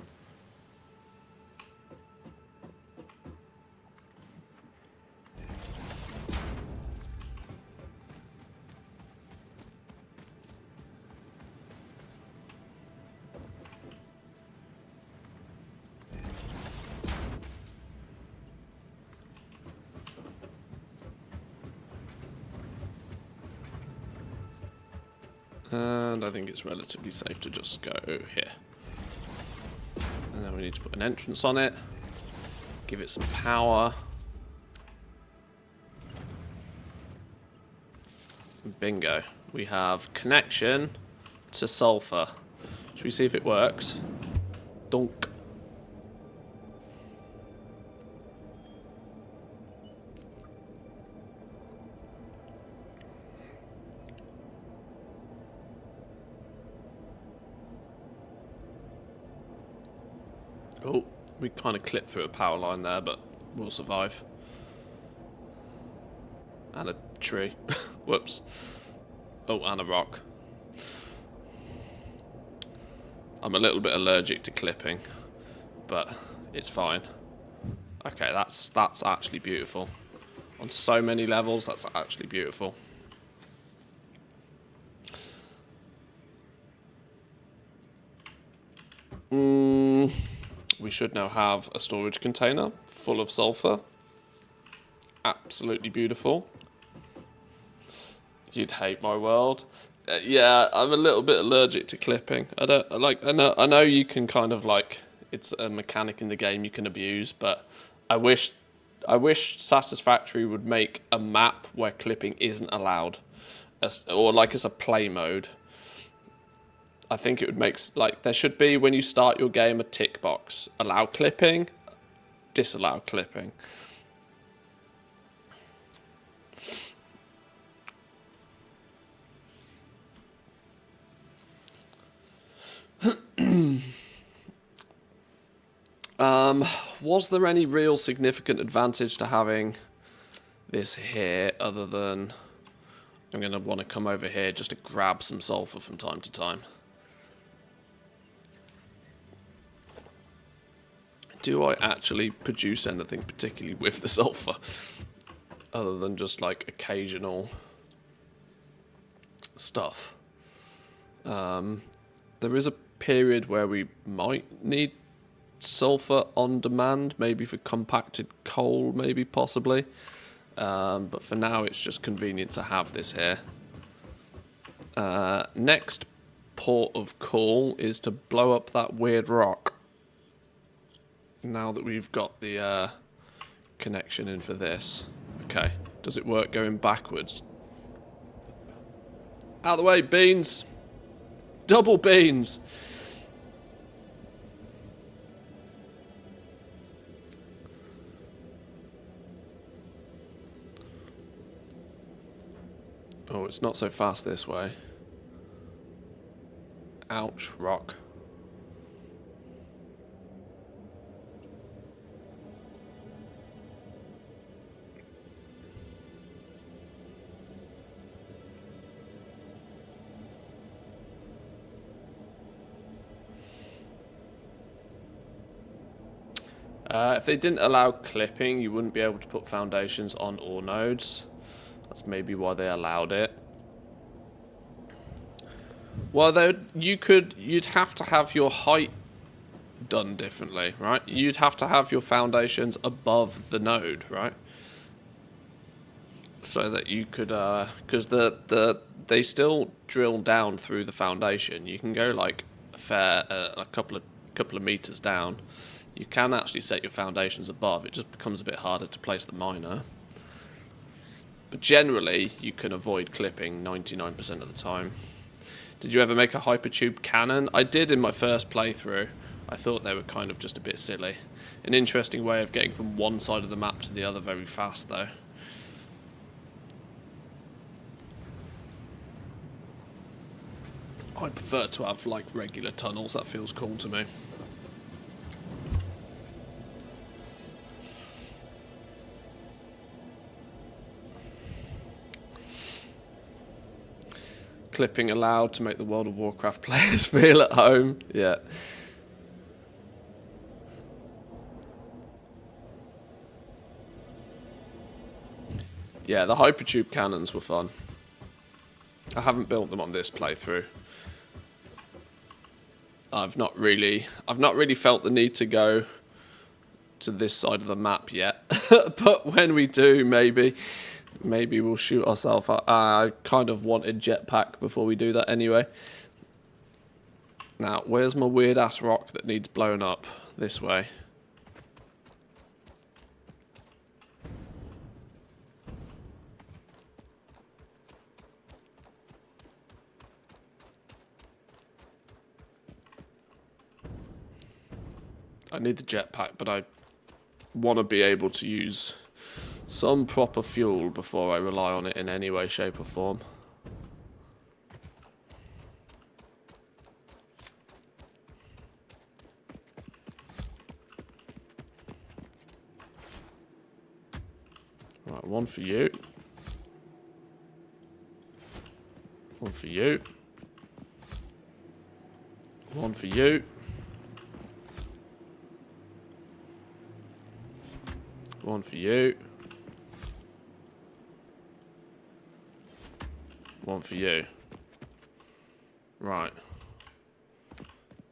And I think it's relatively safe to just go here. And then we need to put an entrance on it. Give it some power. Bingo. We have connection to sulfur. Should we see if it works? Donk. Oh, we kind of clipped through a power line there, but we'll survive. And a tree. Whoops. Oh, and a rock. I'm a little bit allergic to clipping, but it's fine. Okay, that's actually beautiful. On so many levels, that's actually beautiful. We should now have a storage container full of sulfur. Absolutely beautiful. You'd hate my world. Yeah, I'm a little bit allergic to clipping. I know you can kind of like, it's a mechanic in the game you can abuse, but I wish Satisfactory would make a map where clipping isn't allowed, or like as a play mode. I think it would make, like, there should be, when you start your game, a tick box. Allow clipping, disallow clipping. Was there any real significant advantage to having this here, other than I'm going to want to come over here just to grab some sulfur from time to time? Do I actually produce anything particularly with the sulfur, other than just like occasional stuff? There is a period where we might need sulfur on demand, maybe for compacted coal, maybe possibly. But for now, it's just convenient to have this here. Next port of call is to blow up that weird rock. Now that we've got the connection in for this. Okay. Does it work going backwards? Out of the way, beans! Double beans! Oh, it's not so fast this way. Ouch, rock. If they didn't allow clipping, you wouldn't be able to put foundations on ore nodes. That's maybe why they allowed it. Well, you'd have to have your height done differently, right? You'd have to have your foundations above the node, right? So that you could, because they still drill down through the foundation. You can go like a couple of meters down. You can actually set your foundations above. It just becomes a bit harder to place the miner. But generally, you can avoid clipping 99% of the time. Did you ever make a hypertube cannon? I did in my first playthrough. I thought they were kind of just a bit silly. An interesting way of getting from one side of the map to the other very fast, though. I prefer to have, like, regular tunnels. That feels cool to me. Clipping allowed to make the World of Warcraft players feel at home. Yeah. Yeah, the hypertube cannons were fun. I haven't built them on this playthrough. I've not really felt the need to go to this side of the map yet. But when we do, maybe we'll shoot ourselves up. I kind of wanted jetpack before we do that anyway. Now, where's my weird ass rock that needs blown up? This way. I need the jetpack, but I want to be able to use some proper fuel before I rely on it in any way, shape or form. Right, one for you. One for you. One for you. One for you. One for you. Right.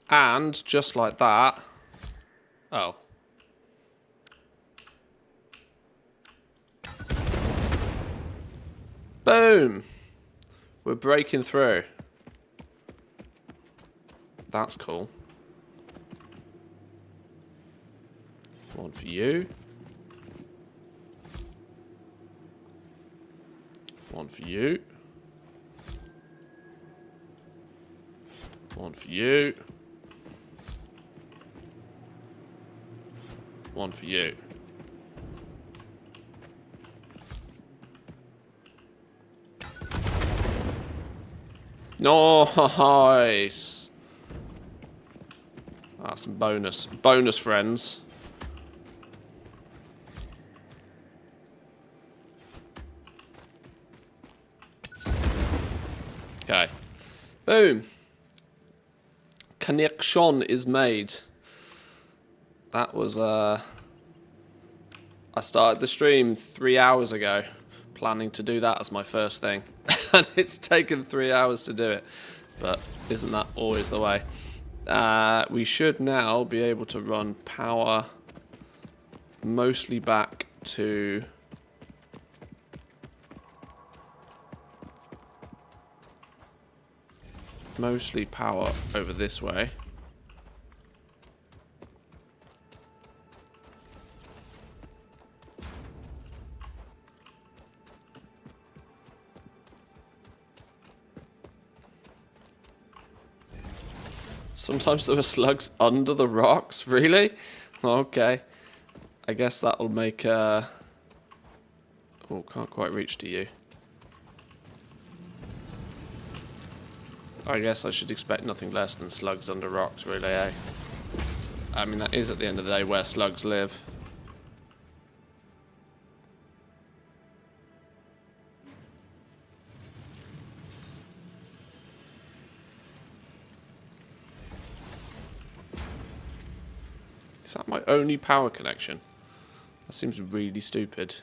And just like that. Oh. Boom. We're breaking through. That's cool. One for you. One for you. One for you. One for you. Nice. That's some bonus friends. Okay. Boom. Connection is made. That was, I started the stream 3 hours ago, planning to do that as my first thing. And it's taken 3 hours to do it. But isn't that always the way? We should now be able to run power mostly back to mostly power over this way. Sometimes there are slugs under the rocks, really? Okay. I guess that'll make oh, can't quite reach to you. I guess I should expect nothing less than slugs under rocks, really, eh? I mean, that is at the end of the day where slugs live. Is that my only power connection? That seems really stupid.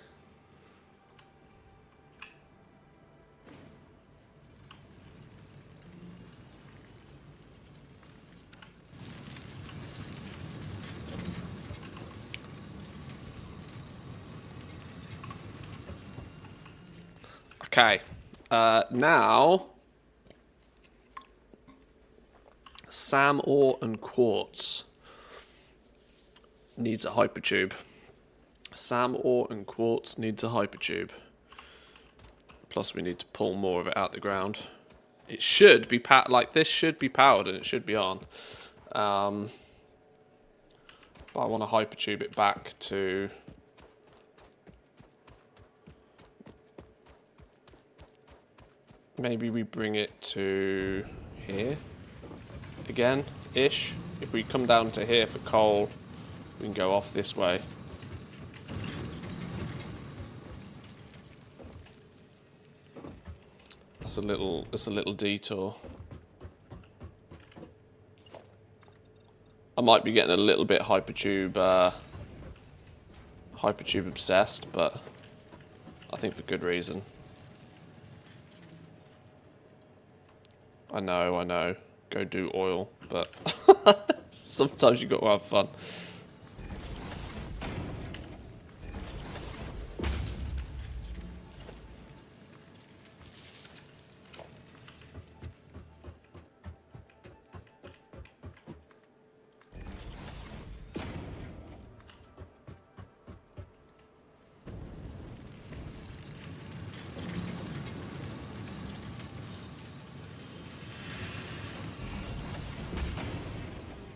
Okay, now Sam ore and quartz needs a hypertube. Sam ore and quartz needs a hypertube. Plus, we need to pull more of it out the ground. It should be like this should be powered and it should be on. But I want to hypertube it back to. Maybe we bring it to here again, ish. If we come down to here for coal, we can go off this way. That's a little detour. I might be getting a little bit hypertube obsessed, but I think for good reason. I know. Go do oil, but sometimes you got to have fun.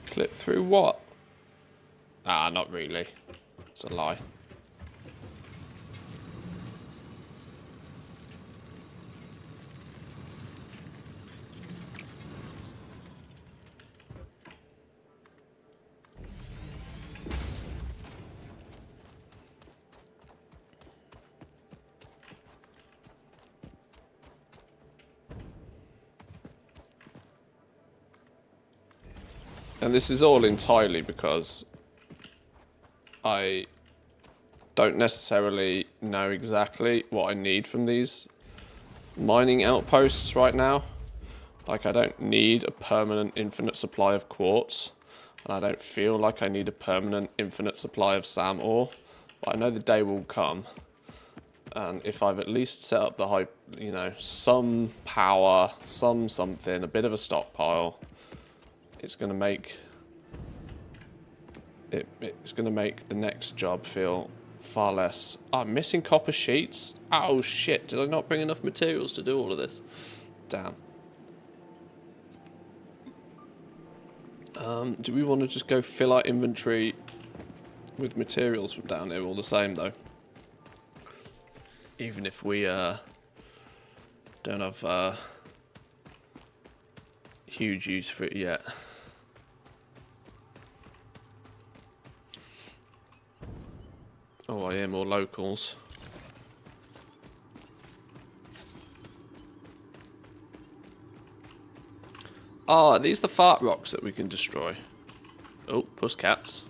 Clip through what? Ah, not really. It's a lie. And this is all entirely because I don't necessarily know exactly what I need from these mining outposts right now. Like, I don't need a permanent infinite supply of quartz, and I don't feel like I need a permanent infinite supply of Sam ore, but I know the day will come. And if I've at least set up the some power, something, a bit of a stockpile, it's going to make the next job feel far less. Oh, I'm missing copper sheets. Oh shit! Did I not bring enough materials to do all of this? Damn. Do we want to just go fill our inventory with materials from down here all the same though? Even if we don't have huge use for it yet. Oh, I hear more locals. Ah, are these the fart rocks that we can destroy? Oh, pussycats.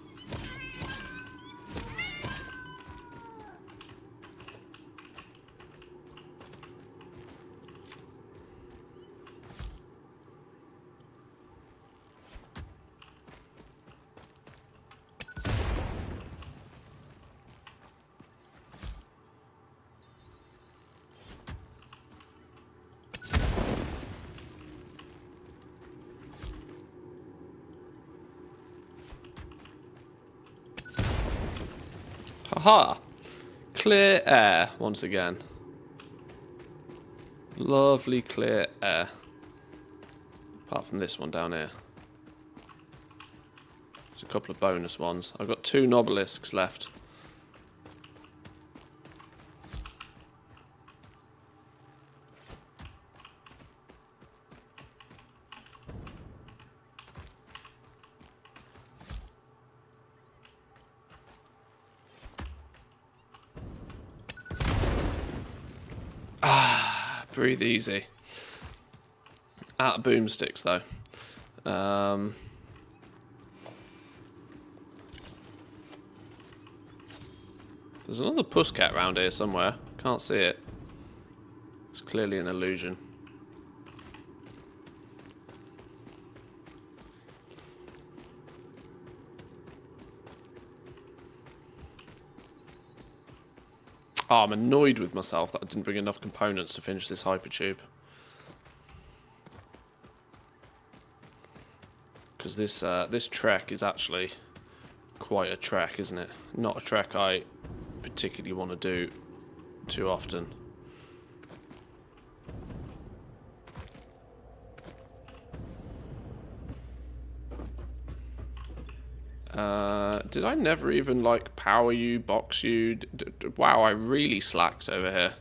Aha! Clear air once again. Lovely clear air. Apart from this one down here. There's a couple of bonus ones. I've got 2 Nobelisks left. Breathe easy. Out of boomsticks though. There's another pussycat around here somewhere. Can't see it. It's clearly an illusion. Oh, I'm annoyed with myself that I didn't bring enough components to finish this hypertube. Because this trek is actually quite a trek, isn't it? Not a trek I particularly want to do too often. Did I never even, like, power you, box you? Wow, I really slacked over here.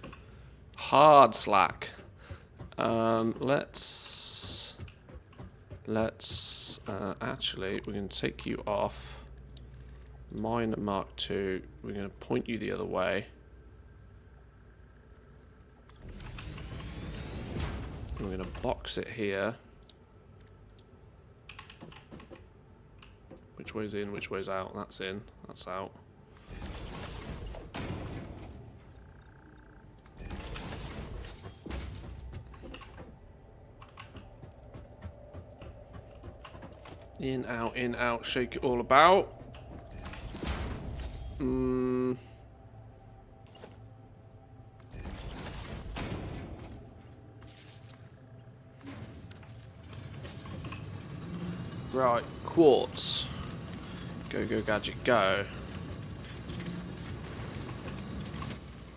Hard slack. Let's actually, we're going to take you off. Mine Mark II. We're going to point you the other way. We're going to box it here. Which way's in, which way's out? That's in, that's out. In, out, shake it all about. Right, quartz. Go, go, gadget, go.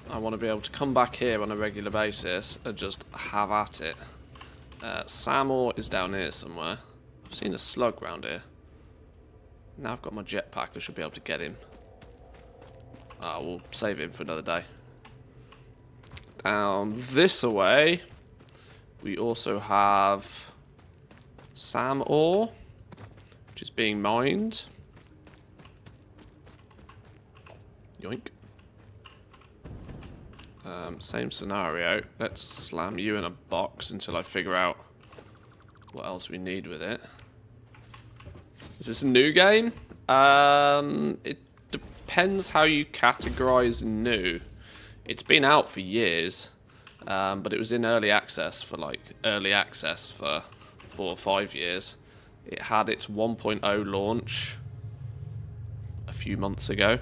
I want to be able to come back here on a regular basis and just have at it. Sam ore is down here somewhere. I've seen a slug round here. Now I've got my jetpack, I should be able to get him. We'll save him for another day. Down this way, we also have Sam ore, which is being mined. Yoink. Same scenario. Let's slam you in a box until I figure out what else we need with it. Is this a new game? It depends how you categorize new. It's been out for years, but it was in early access for 4 or 5 years. It had its 1.0 launch a few months ago,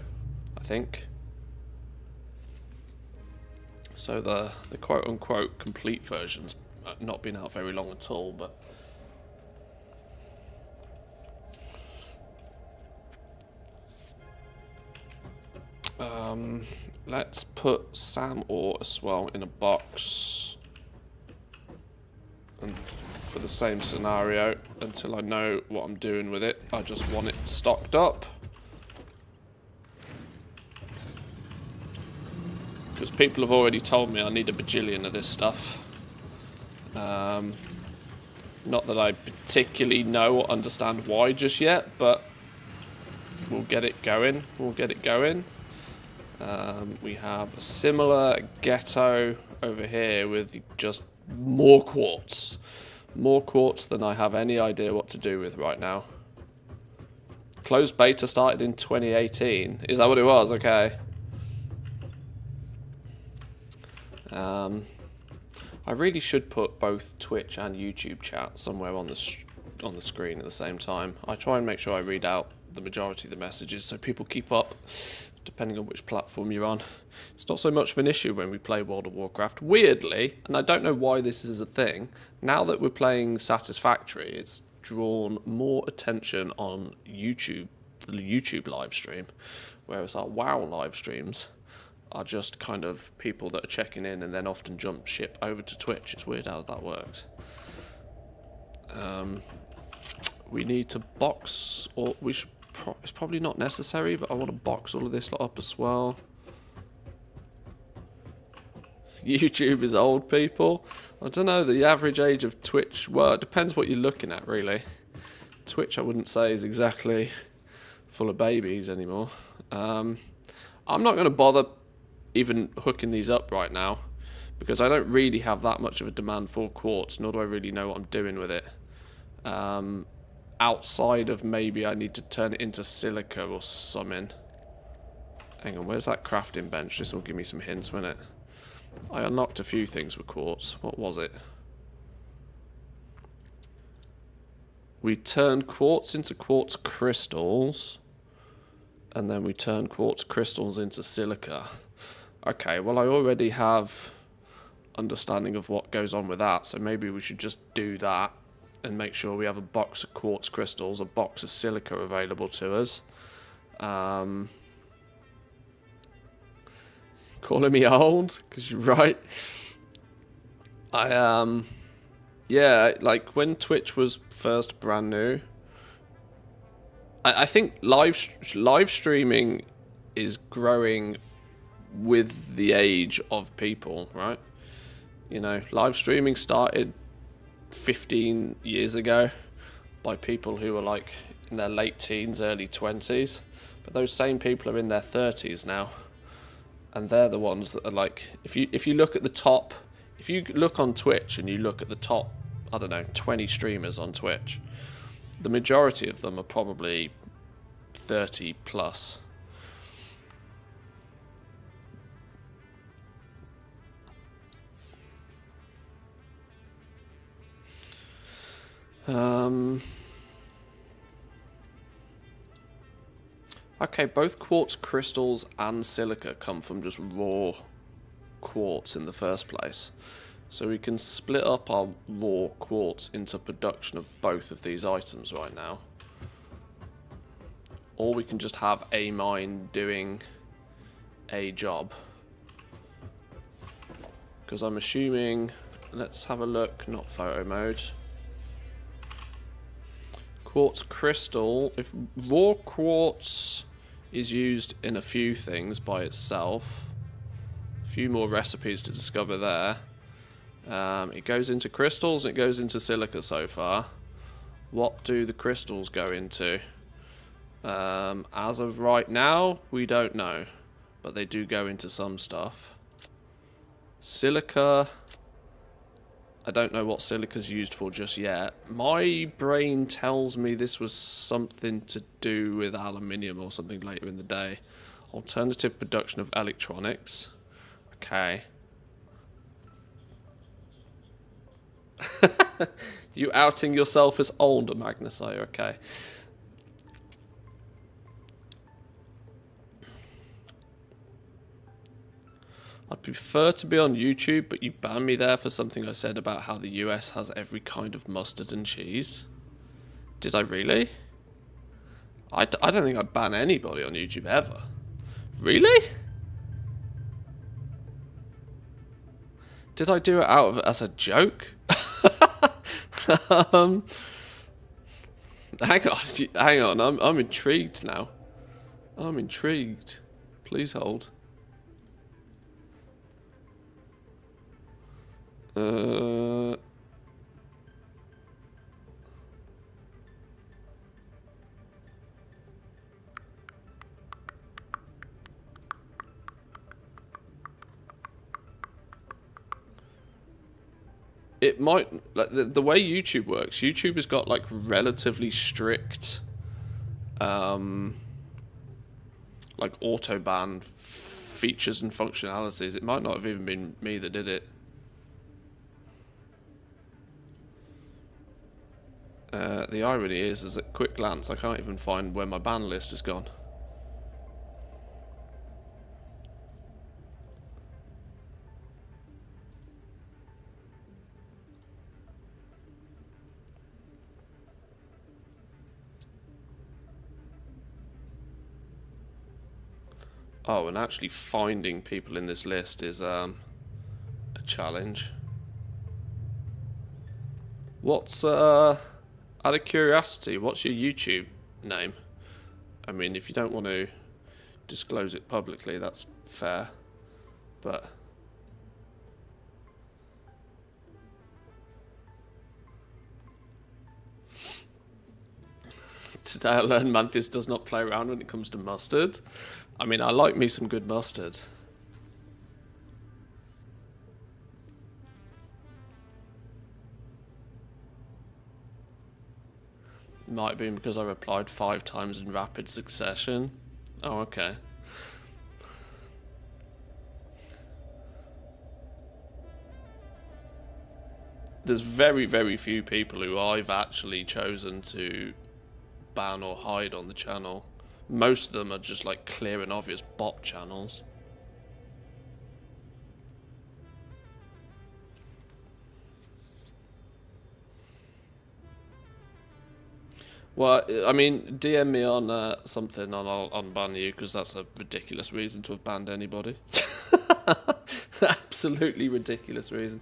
I think. So the quote-unquote complete version's not been out very long at all, but let's put Sam ore as well in a box, and for the same scenario, until I know what I'm doing with it, I just want it stocked up. Because people have already told me I need a bajillion of this stuff. Not that I particularly know or understand why just yet, but we'll get it going. We'll get it going. We have a similar ghetto over here with just more quartz. More quartz than I have any idea what to do with right now. Closed beta started in 2018. Is that what it was? Okay. I really should put both Twitch and YouTube chat somewhere on the screen at the same time. I try and make sure I read out the majority of the messages so people keep up, depending on which platform you're on. It's not so much of an issue when we play World of Warcraft. Weirdly, and I don't know why this is a thing, now that we're playing Satisfactory, it's drawn more attention on YouTube the YouTube live stream, whereas our WoW live streams are just kind of people that are checking in and then often jump ship over to Twitch. It's weird how that works. We need to box, or we should. It's probably not necessary, but I want to box all of this up as well. YouTube is old, people. I don't know, the average age of Twitch, well, it depends what you're looking at, really. Twitch, I wouldn't say, is exactly full of babies anymore. I'm not going to bother even hooking these up right now, because I don't really have that much of a demand for quartz, nor do I really know what I'm doing with it. Outside of maybe I need to turn it into silica or something. Hang on, where's that crafting bench? This will give me some hints, won't it? I unlocked a few things with quartz. What was it? We turn quartz into quartz crystals, and then we turn quartz crystals into silica. Okay, well I already have understanding of what goes on with that, so maybe we should just do that and make sure we have a box of quartz crystals, a box of silica available to us. Calling me old, because you're right. Yeah, like when Twitch was first brand new, I think live streaming is growing with the age of people, right? You know, live streaming started 15 years ago by people who were like in their late teens, early 20s, but those same people are in their 30s now, and they're the ones that are like, if you look at the top, if you look on Twitch and you look at the top, I don't know, 20 streamers on Twitch, the majority of them are probably 30 plus. Okay, both quartz crystals and silica come from just raw quartz in the first place. So we can split up our raw quartz into production of both of these items right now. Or we can just have a mine doing a job. Because I'm assuming, let's have a look, not photo mode. Quartz crystal, if raw quartz is used in a few things by itself, a few more recipes to discover there. It goes into crystals and it goes into silica so far. What do the crystals go into? As of right now, we don't know, but they do go into some stuff. Silica, I don't know what silica's used for just yet. My brain tells me this was something to do with aluminium or something later in the day. Alternative production of electronics. Okay. You outing yourself as older, Magnusai, okay. I'd prefer to be on YouTube, but you banned me there for something I said about how the US has every kind of mustard and cheese. Did I really? I don't think I'd ban anybody on YouTube ever. Really? Did I do it out of as a joke? Hang on, I'm intrigued now. I'm intrigued. Please hold. It might, like the way YouTube works, YouTube has got like relatively strict like auto ban features and functionalities. It might not have even been me that did it. The irony is at quick glance, I can't even find where my ban list has gone. Oh, and actually finding people in this list is a challenge. What's out of curiosity, what's your YouTube name? I mean, if you don't want to disclose it publicly, that's fair. But today I learned Manthis does not play around when it comes to mustard. I mean, I like me some good mustard. Might have been because I replied 5 times in rapid succession. Oh, okay. There's very, very few people who I've actually chosen to ban or hide on the channel. Most of them are just like clear and obvious bot channels. Well, I mean, DM me on something and I'll unban you, because that's a ridiculous reason to have banned anybody. Absolutely ridiculous reason.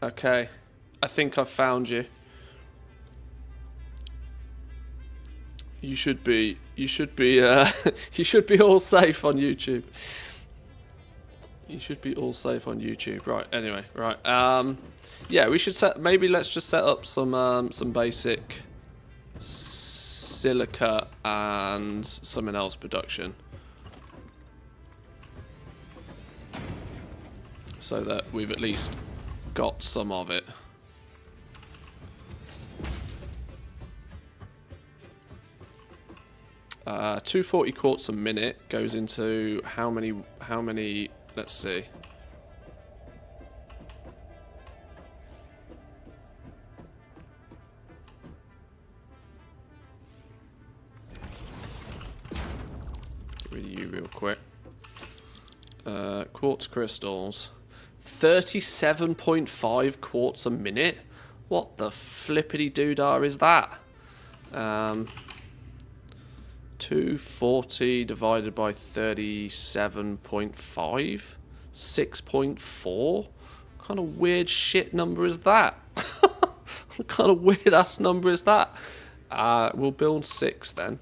Okay, I think I've found you. You should be you should be all safe on YouTube. You should be all safe on YouTube. Right, anyway, right. Yeah, we should maybe let's just set up some basic silica and something else production, so that we've at least got some of it. Uh, 240 quartz a minute goes into how many, let's see. Get rid of you real quick. Quartz crystals. 37.5 quartz a minute? What the flippity doodah is that? 240 divided by 37.5? 6.4? What kind of weird shit number is that? What kind of weird ass number is that? We'll build 6 then.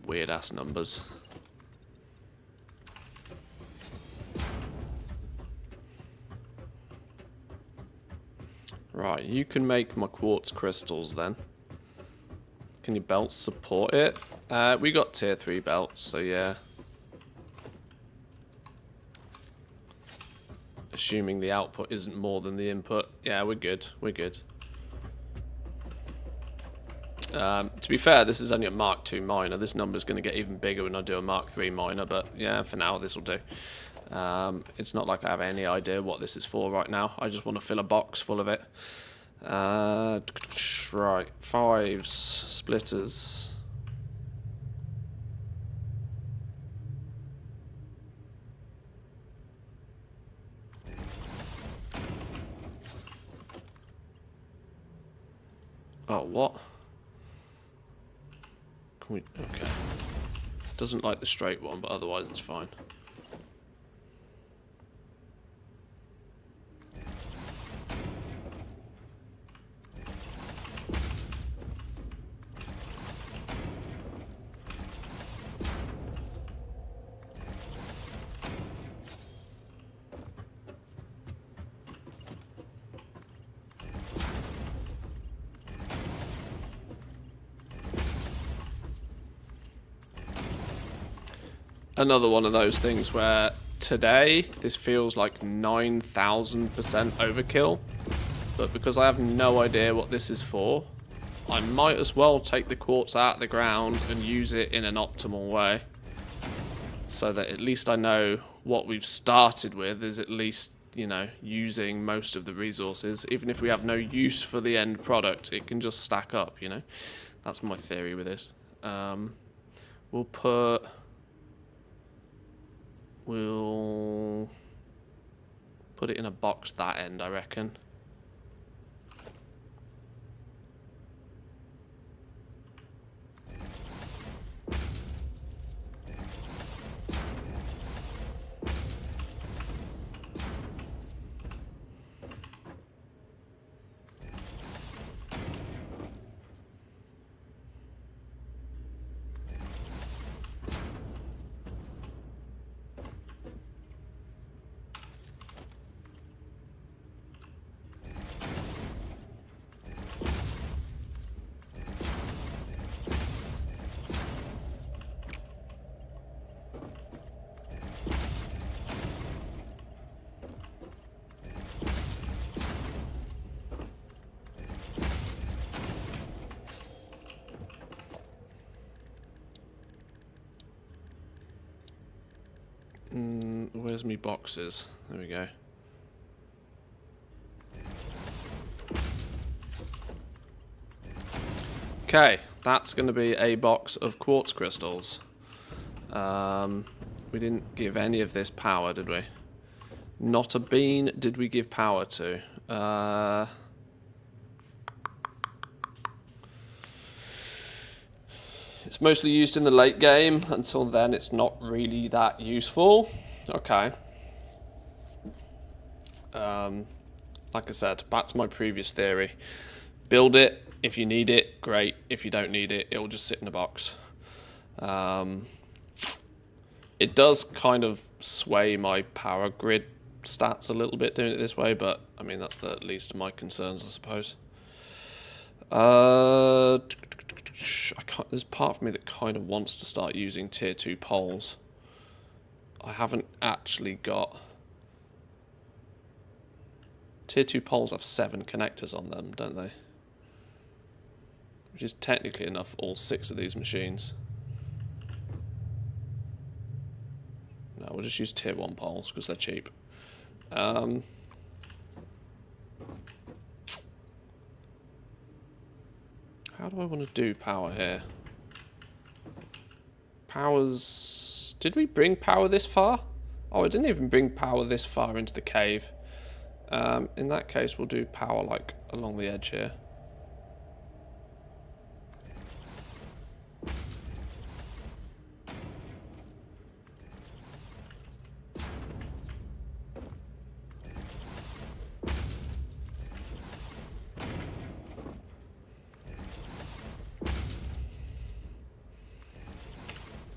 Weird ass numbers. Right, you can make my quartz crystals then. Can your belts support it? We got tier 3 belts, so yeah. Assuming the output isn't more than the input. Yeah, we're good. We're good. To be fair, this is only a Mark II miner. This number's going to get even bigger when I do a Mark III miner, but yeah, for now this will do. It's not like I have any idea what this is for right now. I just want to fill a box full of it. Right, 5 splitters. Oh, what? Can we, okay. Doesn't like the straight one, but otherwise it's fine. Another one of those things where today, this feels like 9,000% overkill. But because I have no idea what this is for, I might as well take the quartz out of the ground and use it in an optimal way. So that at least I know what we've started with is at least, you know, using most of the resources. Even if we have no use for the end product, it can just stack up, you know. That's my theory with it. We'll put it in a box that end, I reckon. Where's me boxes? There we go. Okay, that's going to be a box of quartz crystals. We didn't give any of this power, did we? Not a bean did we give power to. It's mostly used in the late game. Until then, it's not really that useful. Okay. Like I said, back to my previous theory. Build it. If you need it, great. If you don't need it, it'll just sit in a box. It does kind of sway my power grid stats a little bit doing it this way, but I mean, that's the least of my concerns, I suppose. There's part of me that kind of wants to start using tier 2 poles. I haven't actually got... Tier 2 poles have 7 connectors on them, don't they? Which is technically enough for all 6 of these machines. No, we'll just use tier 1 poles because they're cheap. How do I want to do power here? Powers... Did we bring power this far? Oh, I didn't even bring power this far into the cave. In that case, we'll do power like along the edge here.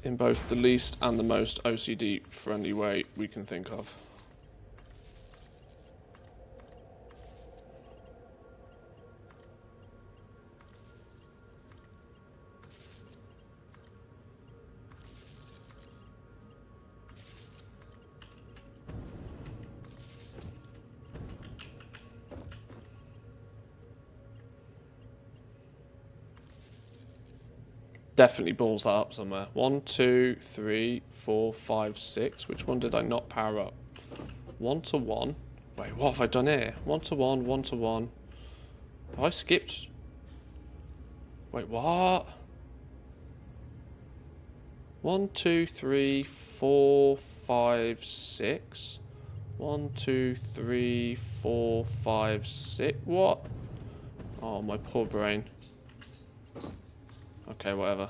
In both the least and the most OCD friendly way we can think of. Definitely balls that up somewhere. 1, 2, 3, 4, 5, 6. Which one did I not power up? 1 to 1. Wait, what have I done here? 1 to 1, 1 to 1. Have I skipped? Wait, what? 1, 2, 3, 4, 5, 6. 1, 2, 3, 4, 5, 6. What? Oh, my poor brain. Okay, whatever.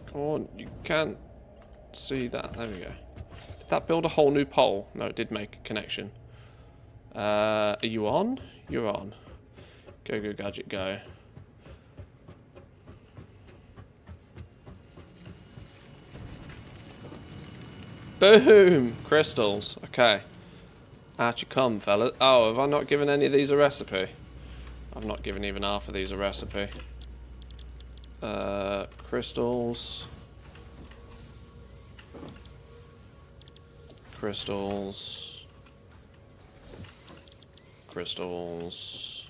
Come on, you can't see that. There we go. Did that build a whole new pole? No, it did make a connection. Are you on? You're on. Go, go, gadget, go. Boom! Crystals. Okay. Out you come, fellas. Oh, have I not given any of these a recipe? I've not given even half of these a recipe. Crystals. Crystals. Crystals.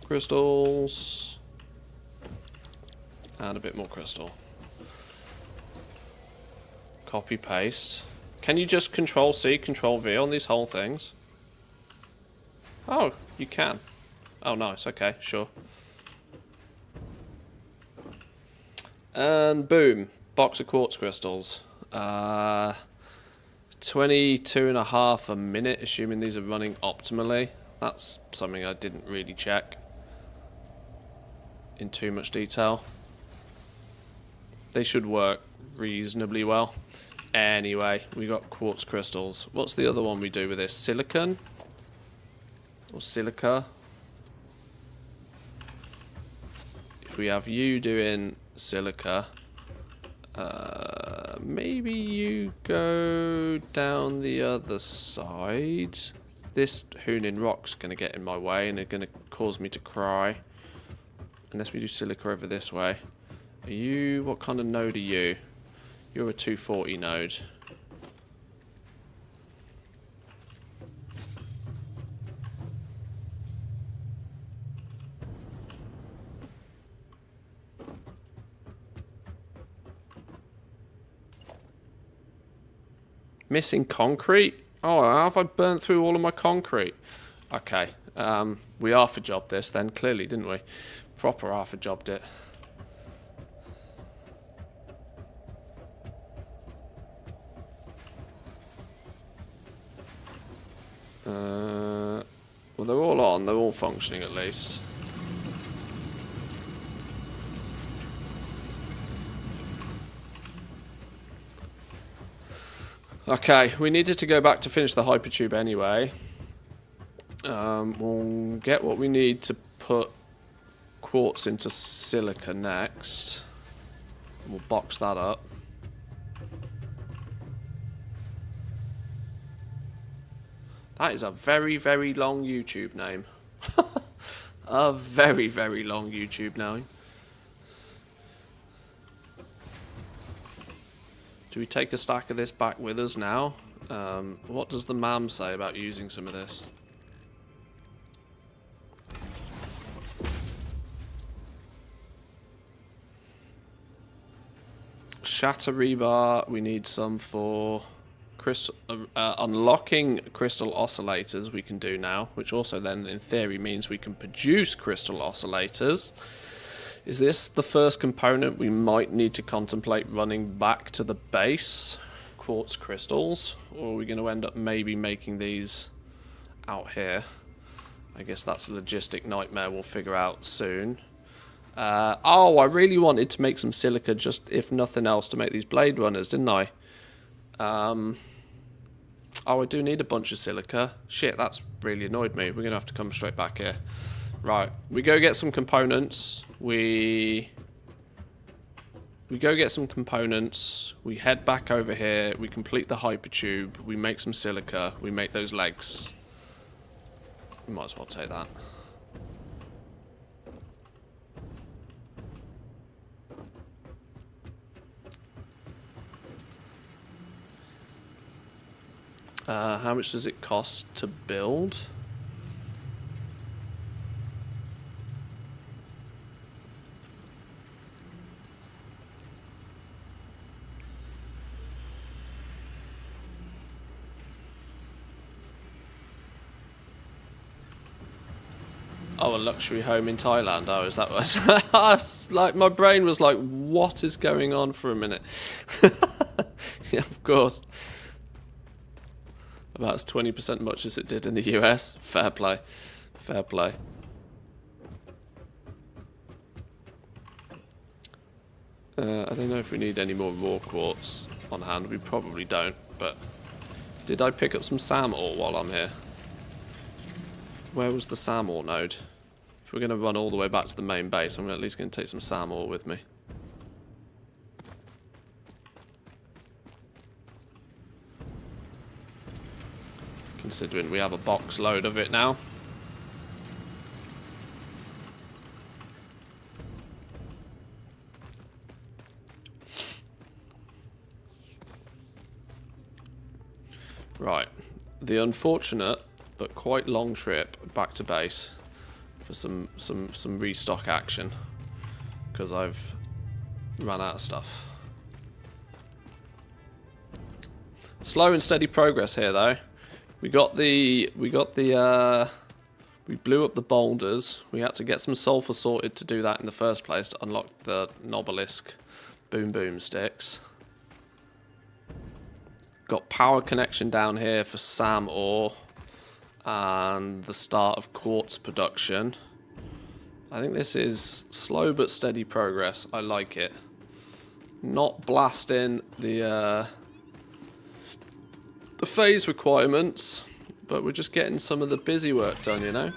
Crystals. And a bit more crystal. Copy paste. Can you just Control C, Control V on these whole things? Oh, you can. Oh, nice. Okay, sure. And boom, box of quartz crystals. 22.5 a minute, assuming these are running optimally. That's something I didn't really check in too much detail. They should work reasonably well. Anyway, we got quartz crystals. What's the other one we do with this? Silicon? Or silica? If we have you doing silica, maybe you go down the other side. This Hunin rock's going to get in my way and it's going to cause me to cry. Unless we do silica over this way. Are you... what kind of node are you? You're a 240 node. Missing concrete? Oh, have I burnt through all of my concrete? Okay. We half-a-jobbed this then, clearly, didn't we? Proper half-a-jobbed it. Well, they're all on. They're all functioning at least. Okay, we needed to go back to finish the hypertube anyway. We'll get what we need to put quartz into silica next. We'll box that up. That is a very, very long YouTube name. A very, very long YouTube name. Do we take a stack of this back with us now? What does the ma'am say about using some of this? Shatter rebar, we need some for crystal, unlocking crystal oscillators we can do now, which also then in theory means we can produce crystal oscillators. Is this the first component we might need to contemplate running back to the base? Quartz crystals? Or are we going to end up maybe making these out here? I guess that's a logistic nightmare we'll figure out soon. Oh, I really wanted to make some silica just, if nothing else, to make these blade runners, didn't I? Oh, I do need a bunch of silica. Shit, that's really annoyed me. We're going to have to come straight back here. Right, we go get some components. We go get some components. We head back over here. We complete the hypertube. We make some silica. We make those legs. We might as well take that. How much does it cost to build? Oh, a luxury home in Thailand. Oh, is that what? Like, my brain was like, what is going on for a minute? Yeah, of course. About as 20% much as it did in the US. Fair play. Fair play. I don't know if we need any more raw quartz on hand. We probably don't, but... Did I pick up some SAM ore while I'm here? Where was the SAM ore node? If we're going to run all the way back to the main base, I'm at least going to take some SAM ore with me. considering we have a box load of it now. Right, the unfortunate but quite long trip back to base for some restock action, because I've run out of stuff. Slow and steady progress here, though. We blew up the boulders. We had to get some sulfur sorted to do that in the first place, to unlock the Nobelisk boom boom sticks. Got power connection down here for SAM ore and the start of quartz production. I think this is slow but steady progress. I like it. Not blasting the phase requirements, but we're just getting some of the busy work done, you know?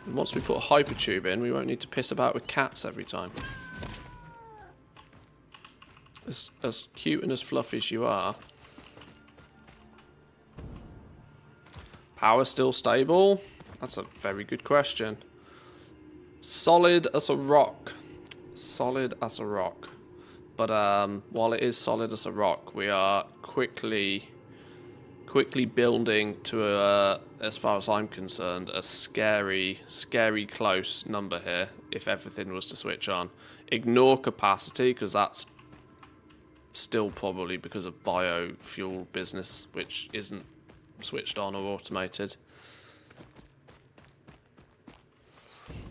And once we put a hypertube in, we won't need to piss about with cats every time. As cute and as fluffy as you are. Power still stable? That's a very good question. Solid as a rock. Solid as a rock. But while it is solid as a rock, we are quickly building to as far as I'm concerned, a scary close number here if everything was to switch on. Ignore capacity, because that's still probably because of biofuel business, which isn't switched on or automated.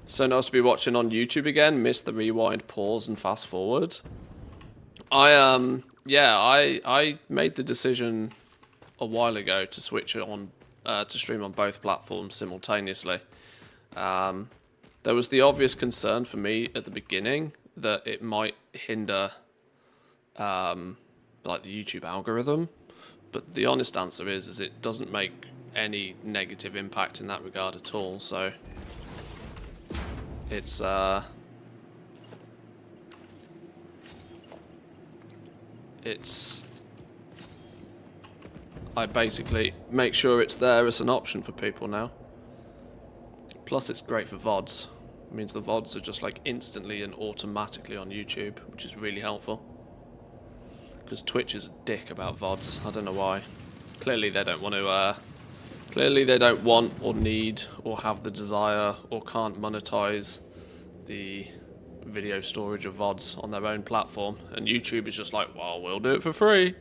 So nice to be watching on YouTube again. Missed the rewind, pause, and fast forward. I made the decision a while ago to switch it on to stream on both platforms simultaneously. There was the obvious concern for me at the beginning that it might hinder like the YouTube algorithm, but the honest answer is it doesn't make any negative impact in that regard at all. So it's I basically make sure it's there as an option for people now. Plus it's great for VODs. It means the VODs are just like instantly and automatically on YouTube, which is really helpful. Because Twitch is a dick about VODs. I don't know why. Clearly they don't want to clearly they don't want or need or have the desire or can't monetize the video storage of VODs on their own platform, and YouTube is just like, well, we'll do it for free.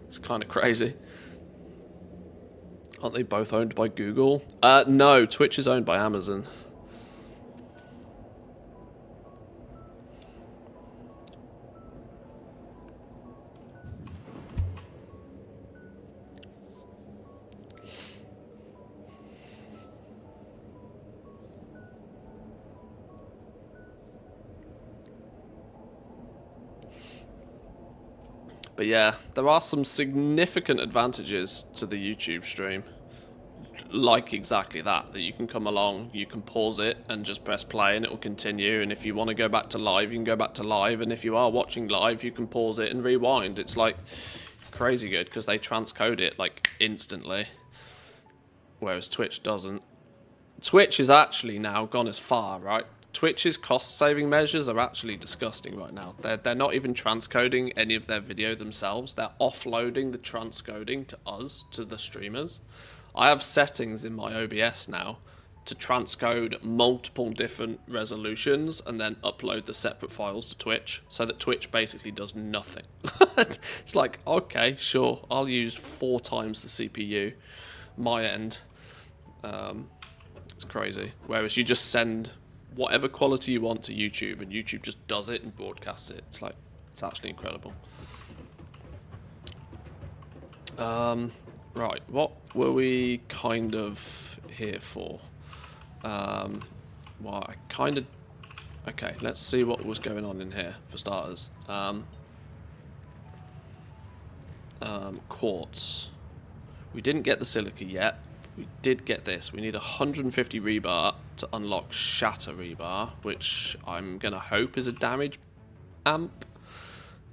It's kind of crazy. Aren't they both owned by Google? No, Twitch is owned by Amazon. But yeah, there are some significant advantages to the YouTube stream. Like exactly that you can come along, you can pause it and just press play and it will continue. And if you want to go back to live, you can go back to live. And if you are watching live, you can pause it and rewind. It's like crazy good because they transcode it like instantly. Whereas Twitch doesn't. Twitch is actually now gone as far, right? Twitch's cost-saving measures are actually disgusting right now. They're not even transcoding any of their video themselves. They're offloading the transcoding to us, to the streamers. I have settings in my OBS now to transcode multiple different resolutions and then upload the separate files to Twitch, so that Twitch basically does nothing. It's like, okay, sure, I'll use 4 times the CPU, my end. It's crazy. Whereas you just send whatever quality you want to YouTube, and YouTube just does it and broadcasts it. It's like, it's actually incredible. Right, what were we kind of here for? Well, I kind of... Okay, let's see what was going on in here, for starters. Quartz. We didn't get the silica yet. We did get this. We need 150 rebar to unlock shatter rebar, which I'm going to hope is a damage amp.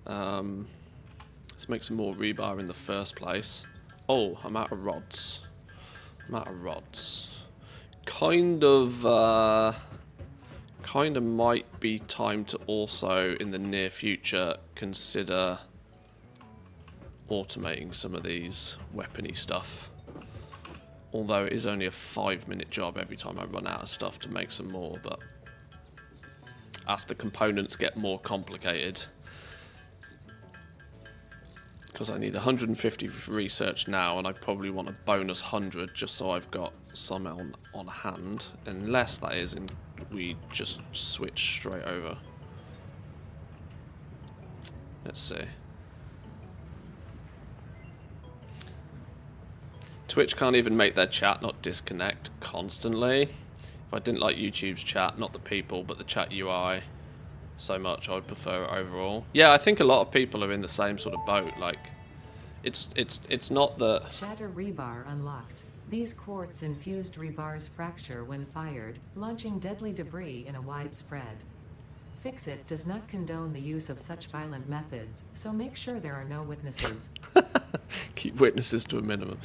It's to make some more rebar in the first place. Oh, I'm out of rods. Kind of might be time to also, in the near future, consider automating some of these weapony stuff. Although it is only a 5-minute job every time I run out of stuff to make some more, but as the components get more complicated, because I need 150 for research now, and I probably want a bonus 100 just so I've got some on hand, unless that is we just switch straight over. Let's see. Twitch can't even make their chat not disconnect constantly. If I didn't like YouTube's chat, not the people, but the chat UI so much, I would prefer it overall. Yeah, I think a lot of people are in the same sort of boat. Like, it's not that... Shatter rebar unlocked. These quartz-infused rebars fracture when fired, launching deadly debris in a wide spread. Fix-It does not condone the use of such violent methods, so make sure there are no witnesses. Keep witnesses to a minimum.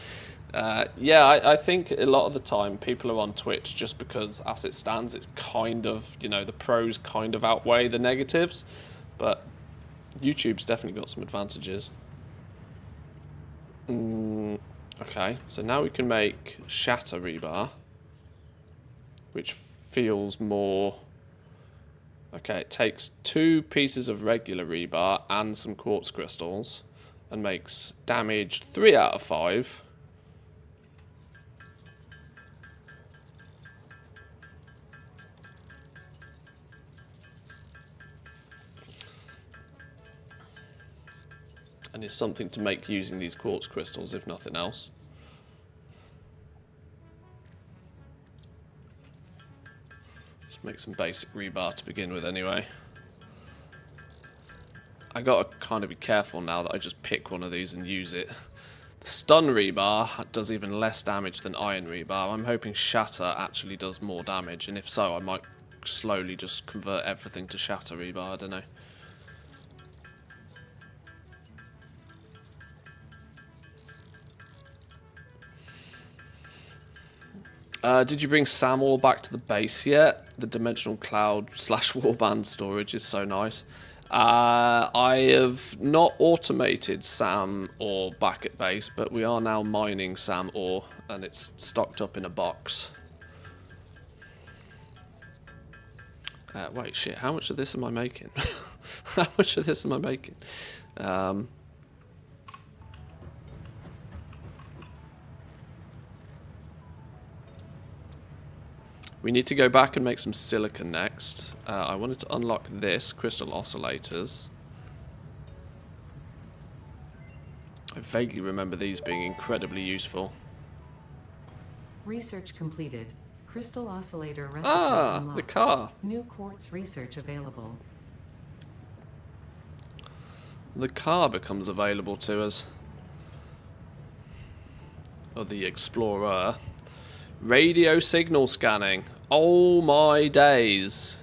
Yeah, I think a lot of the time people are on Twitch just because, as it stands, it's kind of, you know, the pros kind of outweigh the negatives. But YouTube's definitely got some advantages. Okay, so now we can make shatter rebar, which feels more... Okay, it takes 2 pieces of regular rebar and some quartz crystals and makes damage 3 out of 5. And is something to make using these quartz crystals, if nothing else. Just make some basic rebar to begin with anyway. I gotta kind of be careful now that I just pick one of these and use it. The stun rebar does even less damage than iron rebar. I'm hoping shatter actually does more damage, and if so, I might slowly just convert everything to shatter rebar, I don't know. Did you bring Sam ore back to the base yet? The dimensional cloud / warband storage is so nice. I have not automated Sam ore back at base, but we are now mining Sam ore, and it's stocked up in a box. Wait, shit, how much of this am I making? How much of this am I making? We need to go back and make some silicon next. I wanted to unlock this, crystal oscillators. I vaguely remember these being incredibly useful. Research completed. Crystal oscillator recipe unlocked. The car. New quartz research available. The car becomes available to us. Or the Explorer. Radio signal scanning. Oh my days.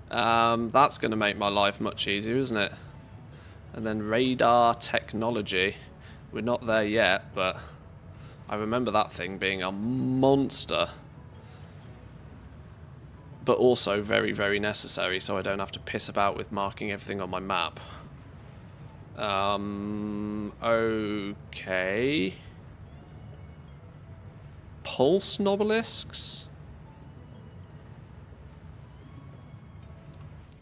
That's going to make my life much easier, isn't it? And then radar technology. We're not there yet, but I remember that thing being a monster. But also very, very necessary, so I don't have to piss about with marking everything on my map. Okay. Pulse nobelisks?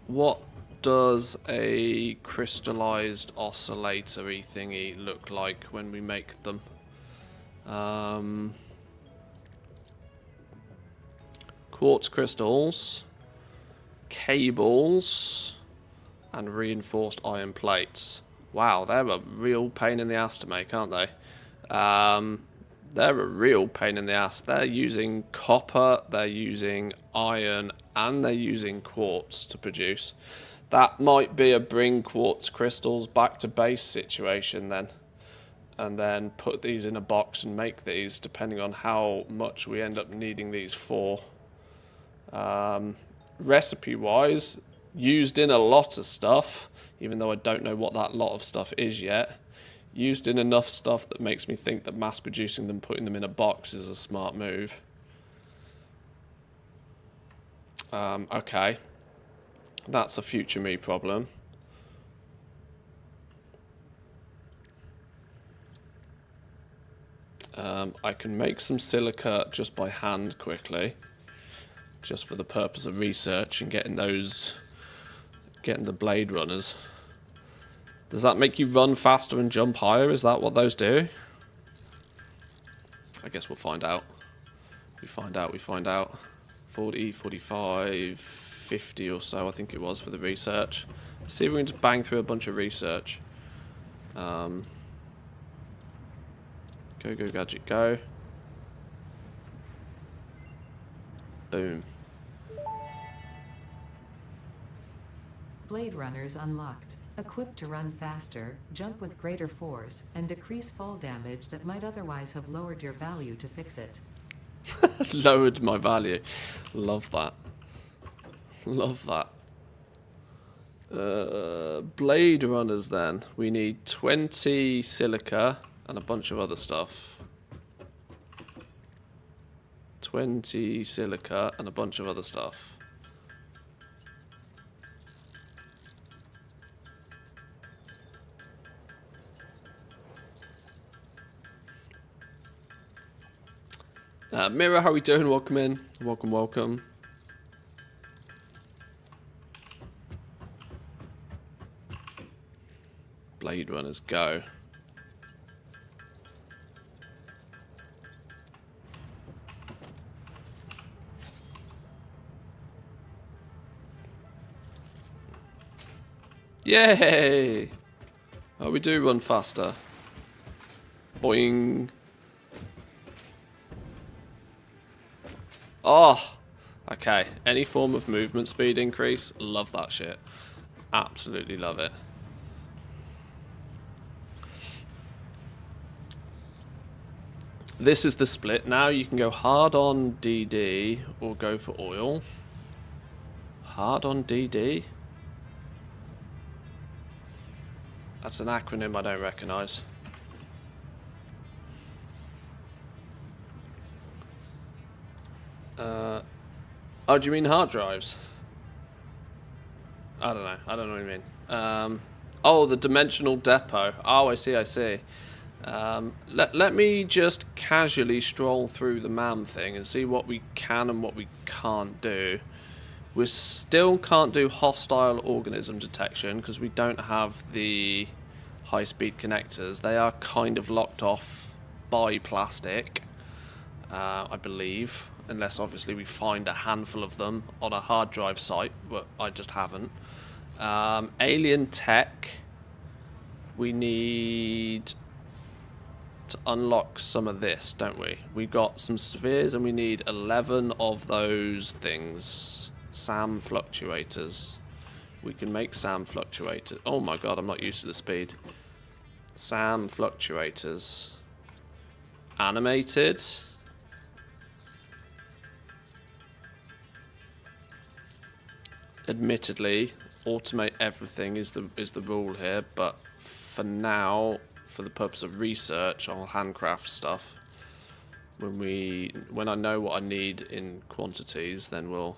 What does a crystallized oscillatory thingy look like when we make them? Quartz crystals, cables, and reinforced iron plates. Wow, they're a real pain in the ass to make, aren't they? They're a real pain in the ass. They're using copper, they're using iron, and they're using quartz to produce. That might be a bring quartz crystals back to base situation then. And then put these in a box and make these, depending on how much we end up needing these for. Recipe-wise, used in a lot of stuff, even though I don't know what that lot of stuff is yet. Used in enough stuff that makes me think that mass producing them, putting them in a box is a smart move. Okay. That's a future me problem. I can make some silica just by hand quickly. Just for the purpose of research and getting the blade runners. Does that make you run faster and jump higher? Is that what those do? I guess we'll find out. We find out. 40, 45, 50 or so I think it was for the research. Let's see if we can just bang through a bunch of research. Go, go, gadget, go. Boom. Blade runners unlocked. Equipped to run faster, jump with greater force, and decrease fall damage that might otherwise have lowered your value to fix it. Lowered my value. Love that. Love that. Blade runners then. We need 20 silica and a bunch of other stuff. 20 silica and a bunch of other stuff. Mira, how are we doing? Welcome in. Welcome, welcome. Blade runners, go. Yay! Oh, we do run faster. Boing. Oh, okay. Any form of movement speed increase, love that shit. Absolutely love it. This is the split. Now you can go hard on DD or go for oil. Hard on DD? That's an acronym I don't recognise. Oh, do you mean hard drives? I don't know. I don't know what you mean. Oh, the dimensional depot. Oh, I see, I see. Let me just casually stroll through the MAM thing and see what we can and what we can't do. We still can't do hostile organism detection because we don't have the high-speed connectors. They are kind of locked off by plastic, I believe. Unless obviously we find a handful of them on a hard drive site, but I just haven't. Alien tech. We need to unlock some of this, don't we? We've got some spheres and we need 11 of those things. SAM fluctuators. We can make SAM fluctuators. Oh my god, I'm not used to the speed. SAM fluctuators. Animated. Admittedly, automate everything is the rule here, but for now, for the purpose of research, I'll handcraft stuff. When I know what I need in quantities, then we'll.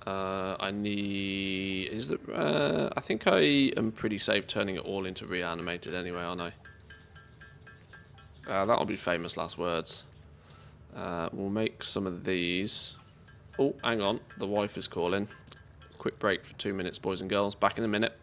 I need. Is it? I think I am pretty safe turning it all into reanimated anyway, aren't I? That'll be famous last words. We'll make some of these. Oh, hang on, the wife is calling. Quick break for 2 minutes, boys and girls. Back in a minute.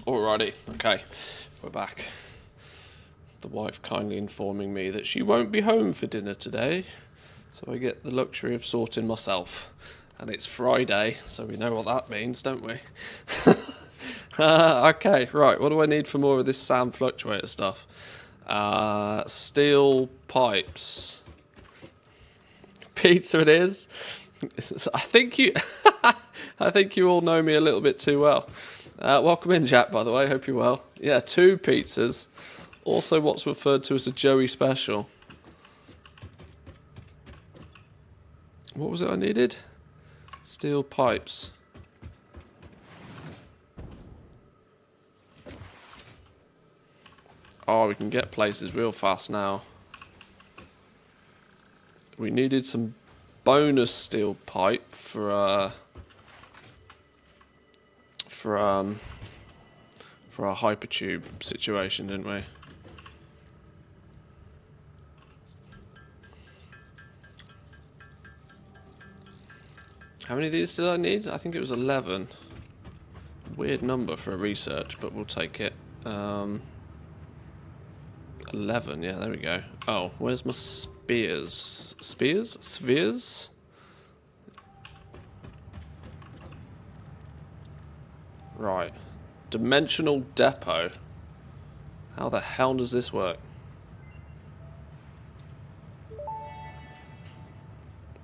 Alrighty, okay, we're back. The wife kindly informing me that she won't be home for dinner today, so I get the luxury of sorting myself. And it's Friday, so we know what that means, don't we? Okay, right, what do I need for more of this Sam Fluctuator stuff? Steel pipes. Pizza it is. I think you I think you all know me a little bit too well. Welcome in, Jack, by the way. Hope you're well. Yeah, 2 pizzas. Also what's referred to as a Joey special. What was it I needed? Steel pipes. Oh, we can get places real fast now. We needed some bonus steel pipe for our hypertube situation, didn't we? How many of these did I need? I think it was 11. Weird number for a research, but we'll take it. 11, yeah, there we go. Oh, where's my spears? Spears? Spheres? Right. Dimensional depot. How the hell does this work?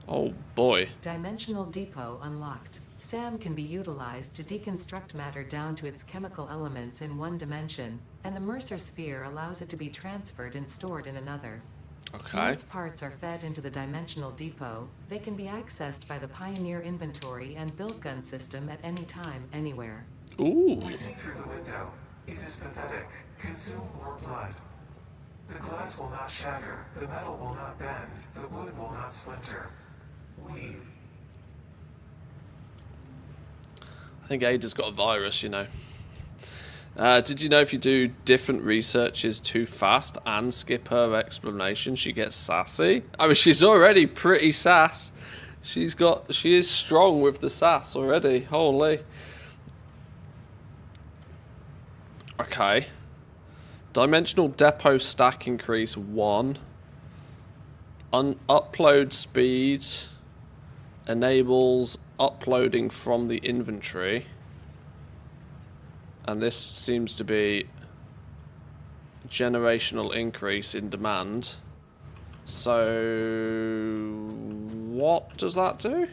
Oh boy. Dimensional depot unlocked. SAM can be utilized to deconstruct matter down to its chemical elements in one dimension, and the Mercer sphere allows it to be transferred and stored in another. Okay. Once parts are fed into the dimensional depot, they can be accessed by the Pioneer inventory and build gun system at any time, anywhere. Ooh. We see through the window. It is pathetic. Consume more blood. The glass will not shatter. The metal will not bend. The wood will not splinter. Weave. I think Ada's got a virus, you know. Did you know if you do different researches too fast and skip her explanation, she gets sassy? I mean, she's already pretty sass. She is strong with the sass already. Holy. Okay. Dimensional depot stack increase 1. Upload speed enables uploading from the inventory. And this seems to be generational increase in demand. So what does that do?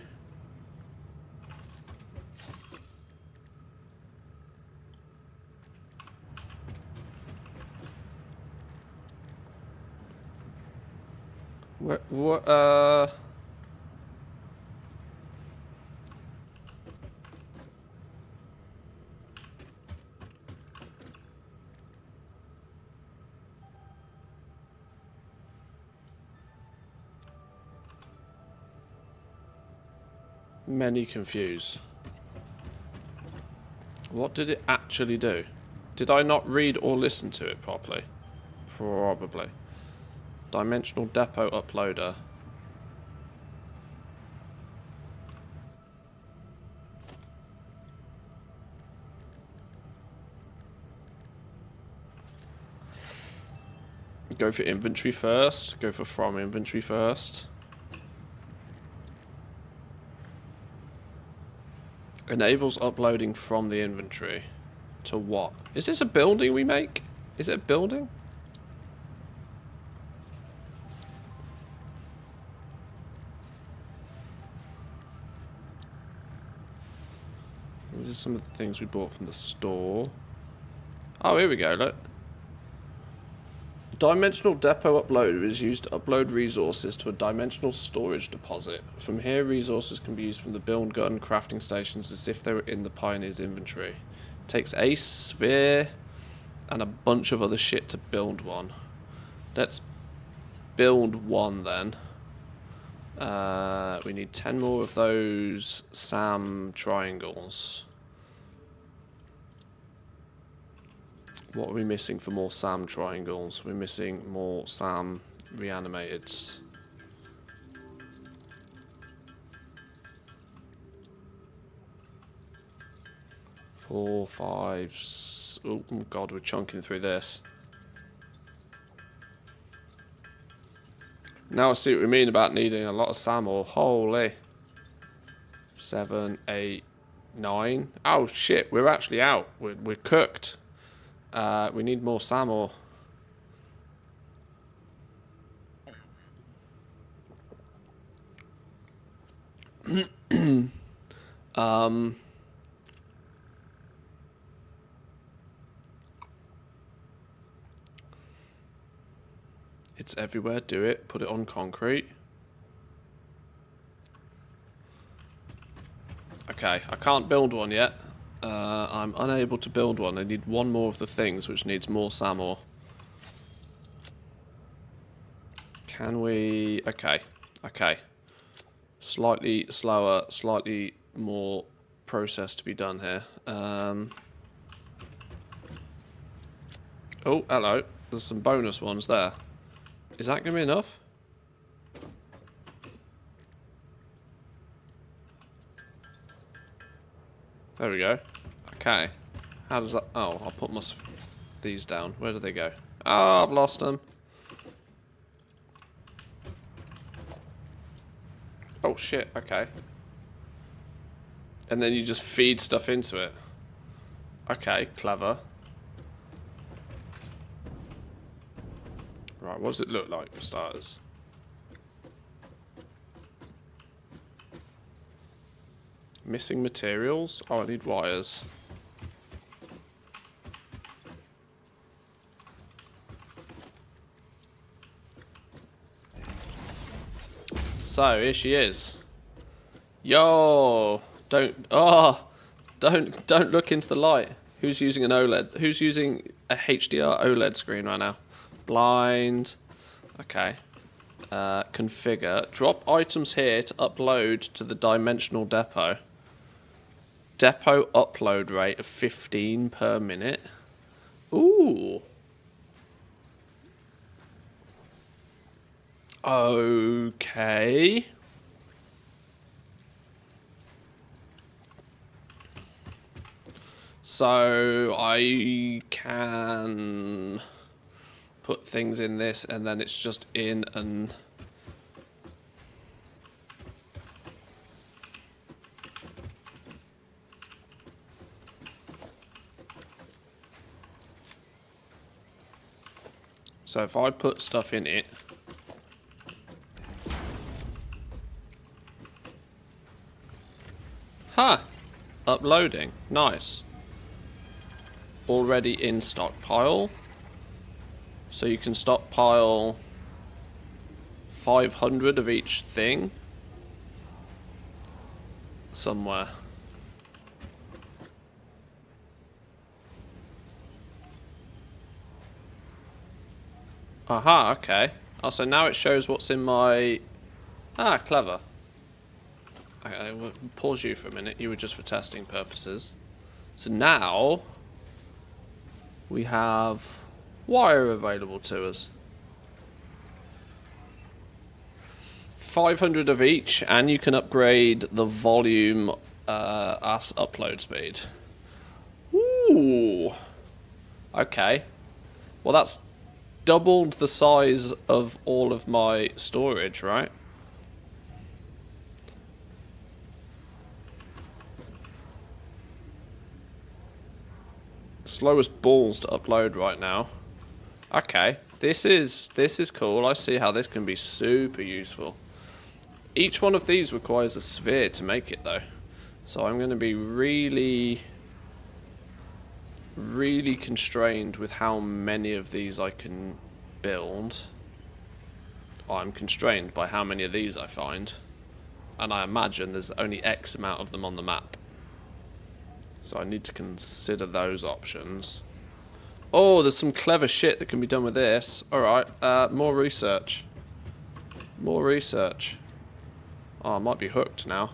What Many confused. What did it actually do? Did I not read or listen to it properly? Probably. Dimensional depot uploader. Go for inventory first. Go for from inventory first. Enables uploading from the inventory. To what? Is this a building we make? Is it a building? These are some of the things we bought from the store. Oh, here we go, look. Dimensional depot uploader is used to upload resources to a dimensional storage deposit. From here, resources can be used from the build gun crafting stations as if they were in the Pioneer's inventory. Takes a sphere and a bunch of other shit to build one. Let's build one then. We need 10 more of those SAM triangles. What are we missing for more SAM triangles? We're missing more SAM reanimateds. 4, 5. Oh god, we're chunking through this. Now I see what we mean about needing a lot of SAML. Holy. 7, 8, 9. Oh shit, we're actually out. We're cooked. We need more SAML. It's everywhere. Do it. Put it on concrete. Okay, I can't build one yet. I'm unable to build one. I need one more of the things, which needs more SAML. Can we... Okay. Okay. Slightly slower, slightly more process to be done here. Oh, hello. There's some bonus ones there. Is that going to be enough? There we go. Okay. How does that... Oh, I'll put these down. Where do they go? Oh, I've lost them. Oh, shit. Okay. And then you just feed stuff into it. Okay, clever. Right, what does it look like for starters? Missing materials? Oh, I need wires. So, here she is. Yo! Don't look into the light. Who's using an OLED? Who's using a HDR OLED screen right now? Blind. Okay. Configure. Drop items here to upload to the dimensional depot. Depot upload rate of 15 per minute. Ooh. Okay. So I can put things in this and then it's just in and... So if I put stuff in it... Huh! Uploading. Nice. Already in stockpile. So you can stockpile 500 of each thing. Somewhere. Aha, okay. Oh, so now it shows what's in my... Ah, clever. Okay, we'll pause you for a minute. You were just for testing purposes. So now... we have wire available to us. 500 of each, and you can upgrade the volume as upload speed. Ooh. Okay. Well, that's doubled the size of all of my storage, right? Slowest balls to upload right now. Okay, this is cool. I see how this can be super useful. Each one of these requires a sphere to make it though. So I'm going to be really constrained with how many of these I can build. I'm constrained by how many of these I find. And I imagine there's only X amount of them on the map. So I need to consider those options. Oh, there's some clever shit that can be done with this. Alright, more research. More research. Oh, I might be hooked now.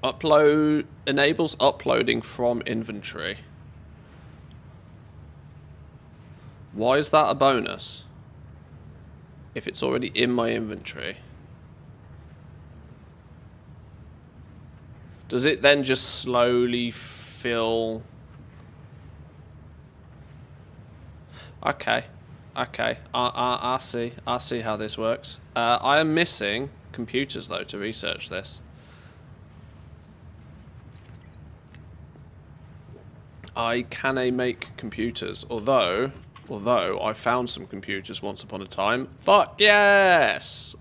Upload enables uploading from inventory. Why is that a bonus? If it's already in my inventory. Does it then just slowly fill? Okay. Okay. I see. I see how this works. I am missing computers, though, to research this. Can I make computers? Although I found some computers once upon a time. Fuck yes!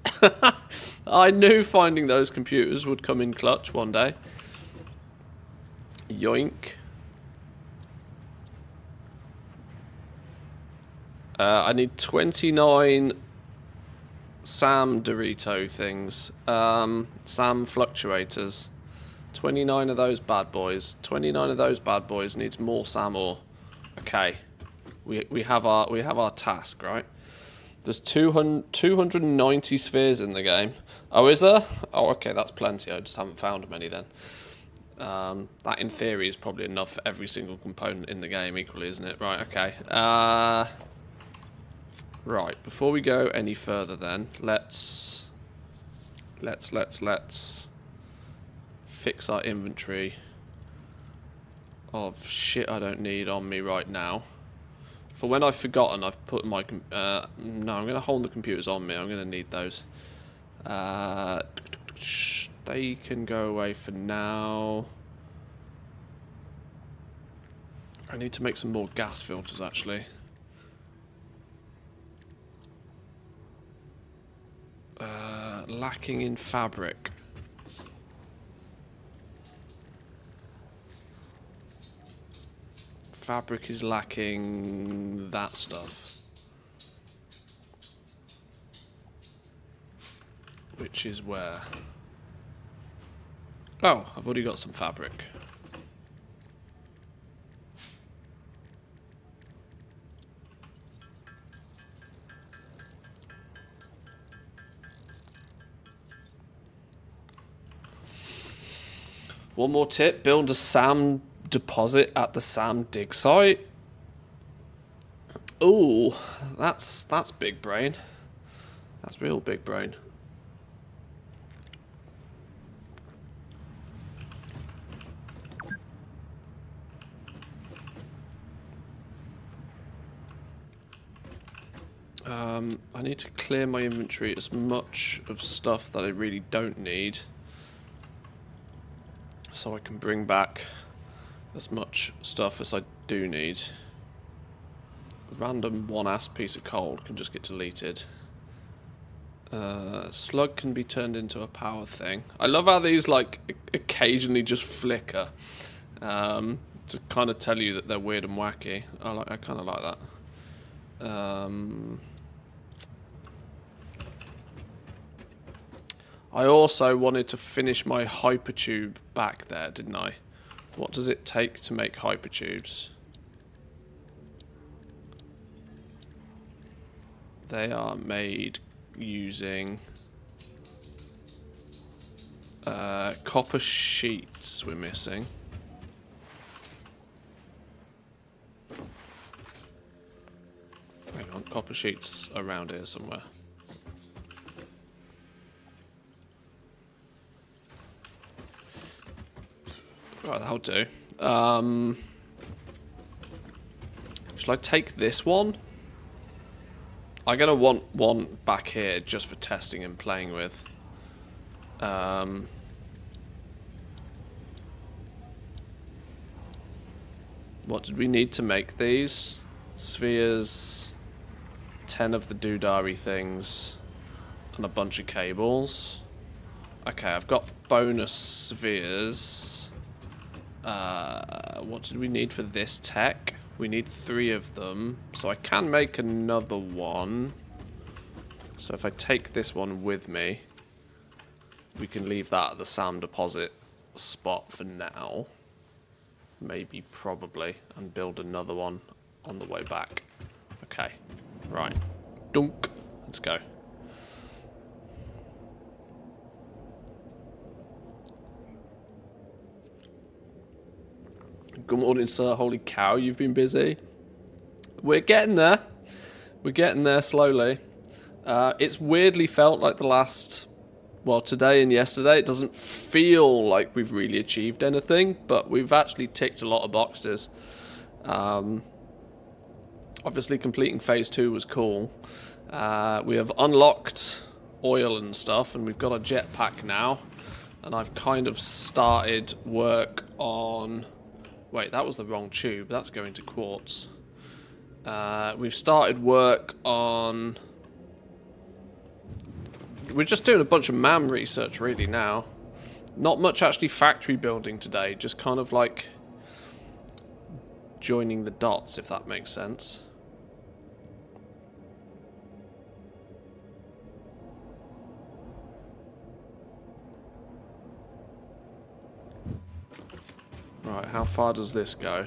I knew finding those computers would come in clutch one day. Yoink. I need 29 SAM Dorito things. SAM fluctuators. 29 of those bad boys. 29 of those bad boys needs more SAM ore. Okay. We have our task, right? There's 290 spheres in the game. Oh, is there? Oh, okay, that's plenty. I just haven't found many then. That in theory is probably enough for every single component in the game equally, isn't it? Right, okay. Right, before we go any further then, let's fix our inventory of shit I don't need on me right now. For when I've forgotten, I've put my... no, I'm going to hold the computers on me. I'm going to need those. They can go away for now. I need to make some more gas filters, actually. Lacking in fabric. Fabric is lacking that stuff. Which is where? Oh, I've already got some fabric. One more tip, build a SAM deposit at the SAM dig site. Ooh, that's big brain. That's real big brain. I need to clear my inventory as much of stuff that I really don't need, so I can bring back as much stuff as I do need. A random one-ass piece of coal can just get deleted. Slug can be turned into a power thing. I love how these like occasionally just flicker to kind of tell you that they're weird and wacky. I kind of like that. I also wanted to finish my hypertube back there, didn't I? What does it take to make hypertubes? They are made using copper sheets we're missing. Hang on, copper sheets around here somewhere. Right, that'll do. Shall I take this one? I'm gonna want one back here just for testing and playing with. What did we need to make these? Spheres, 10 of the doodari things, and a bunch of cables. Okay, I've got bonus spheres. What did we need for this tech? We need 3 of them, so I can make another one. So if I take this one with me, we can leave that at the SAM deposit spot for now. Maybe, probably, and build another one on the way back. Okay, right. Dunk. Let's go. Good morning, sir. Holy cow, you've been busy. We're getting there. We're getting there slowly. It's weirdly felt like the last well, today and yesterday, it doesn't feel like we've really achieved anything, but we've actually ticked a lot of boxes. Obviously, completing phase 2 was cool. We have unlocked oil and stuff, and we've got a jetpack now. And I've kind of started work on... Wait, that was the wrong tube. That's going to quartz. We've started work on... We're just doing a bunch of MAM research really now. Not much actually factory building today, just kind of like joining the dots, if that makes sense. Right, how far does this go?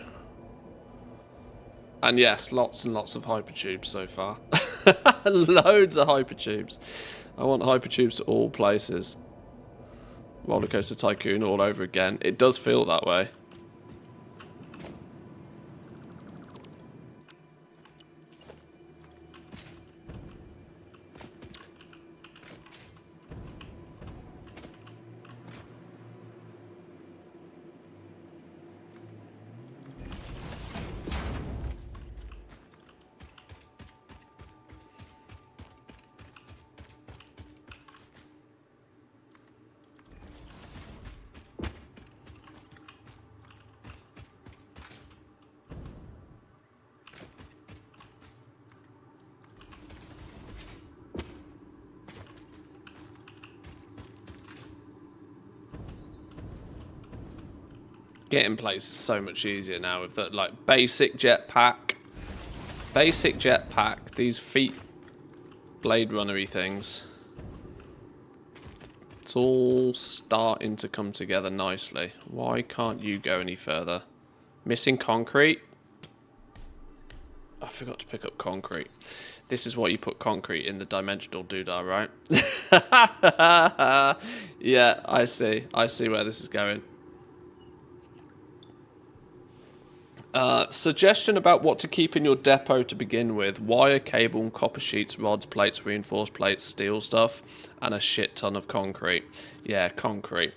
And yes, lots and lots of hypertubes so far. Loads of hypertubes. I want hypertubes to all places. Rollercoaster Tycoon all over again. It does feel that way. Getting places is so much easier now with that, like, basic jetpack. Basic jetpack, these feet Blade Runner-y things. It's all starting to come together nicely. Why can't you go any further? Missing concrete? I forgot to pick up concrete. This is why you put concrete in the dimensional doodah, right? Yeah, I see. I see where this is going. Suggestion about what to keep in your depot to begin with. Wire, cable, copper sheets, rods, plates, reinforced plates, steel stuff, and a shit ton of concrete. Yeah, concrete.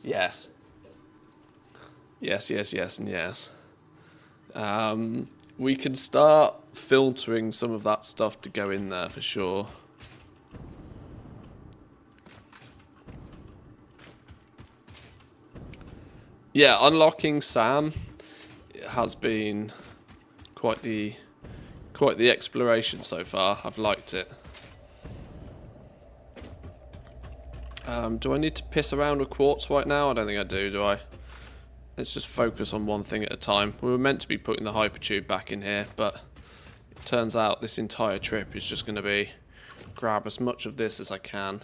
Yes. Yes, yes, yes, and yes. We can start filtering some of that stuff to go in there for sure. Yeah, unlocking Sam has been quite the exploration so far. I've liked it. Do I need to piss around with quartz right now? I don't think I do I? Let's just focus on one thing at a time. We were meant to be putting the hypertube back in here, but it turns out this entire trip is just going to be grab as much of this as I can.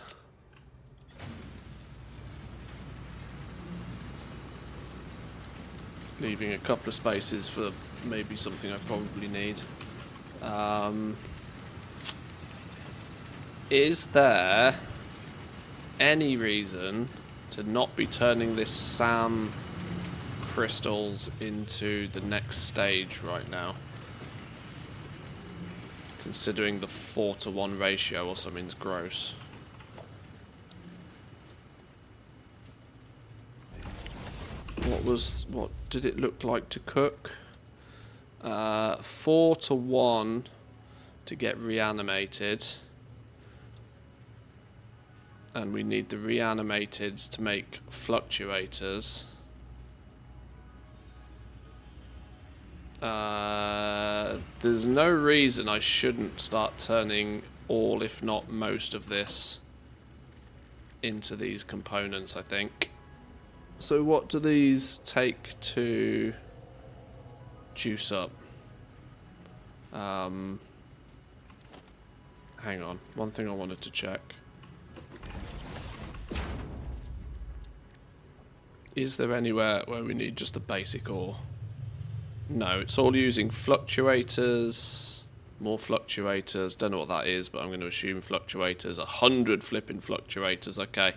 Leaving a couple of spaces for maybe something I probably need. Is there any reason to not be turning this SAM crystals into the next stage right now? Considering the 4-to-1 ratio or something's gross. What did it look like to cook? 4-to-1 to get reanimated. And we need the reanimateds to make fluctuators. There's no reason I shouldn't start turning all, if not most of this into these components, I think. So what do these take to juice up? Hang on, one thing I wanted to check. Is there anywhere where we need just the basic ore? No, it's all using fluctuators, more fluctuators, don't know what that is, but I'm going to assume fluctuators, 100 flipping fluctuators, okay.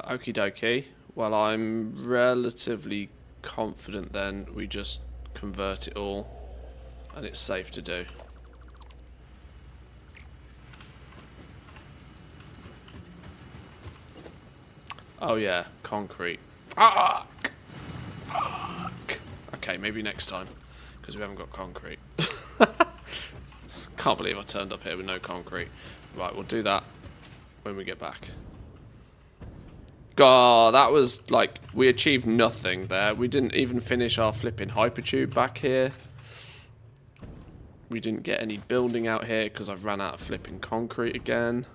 Okie dokie. Well, I'm relatively confident then we just convert it all and it's safe to do. Oh yeah, concrete. Fuck! Fuck! Okay, maybe next time, because we haven't got concrete. Can't believe I turned up here with no concrete. Right, we'll do that when we get back. God, that was like, we achieved nothing there. We didn't even finish our flipping hypertube back here. We didn't get any building out here because I've ran out of flipping concrete again.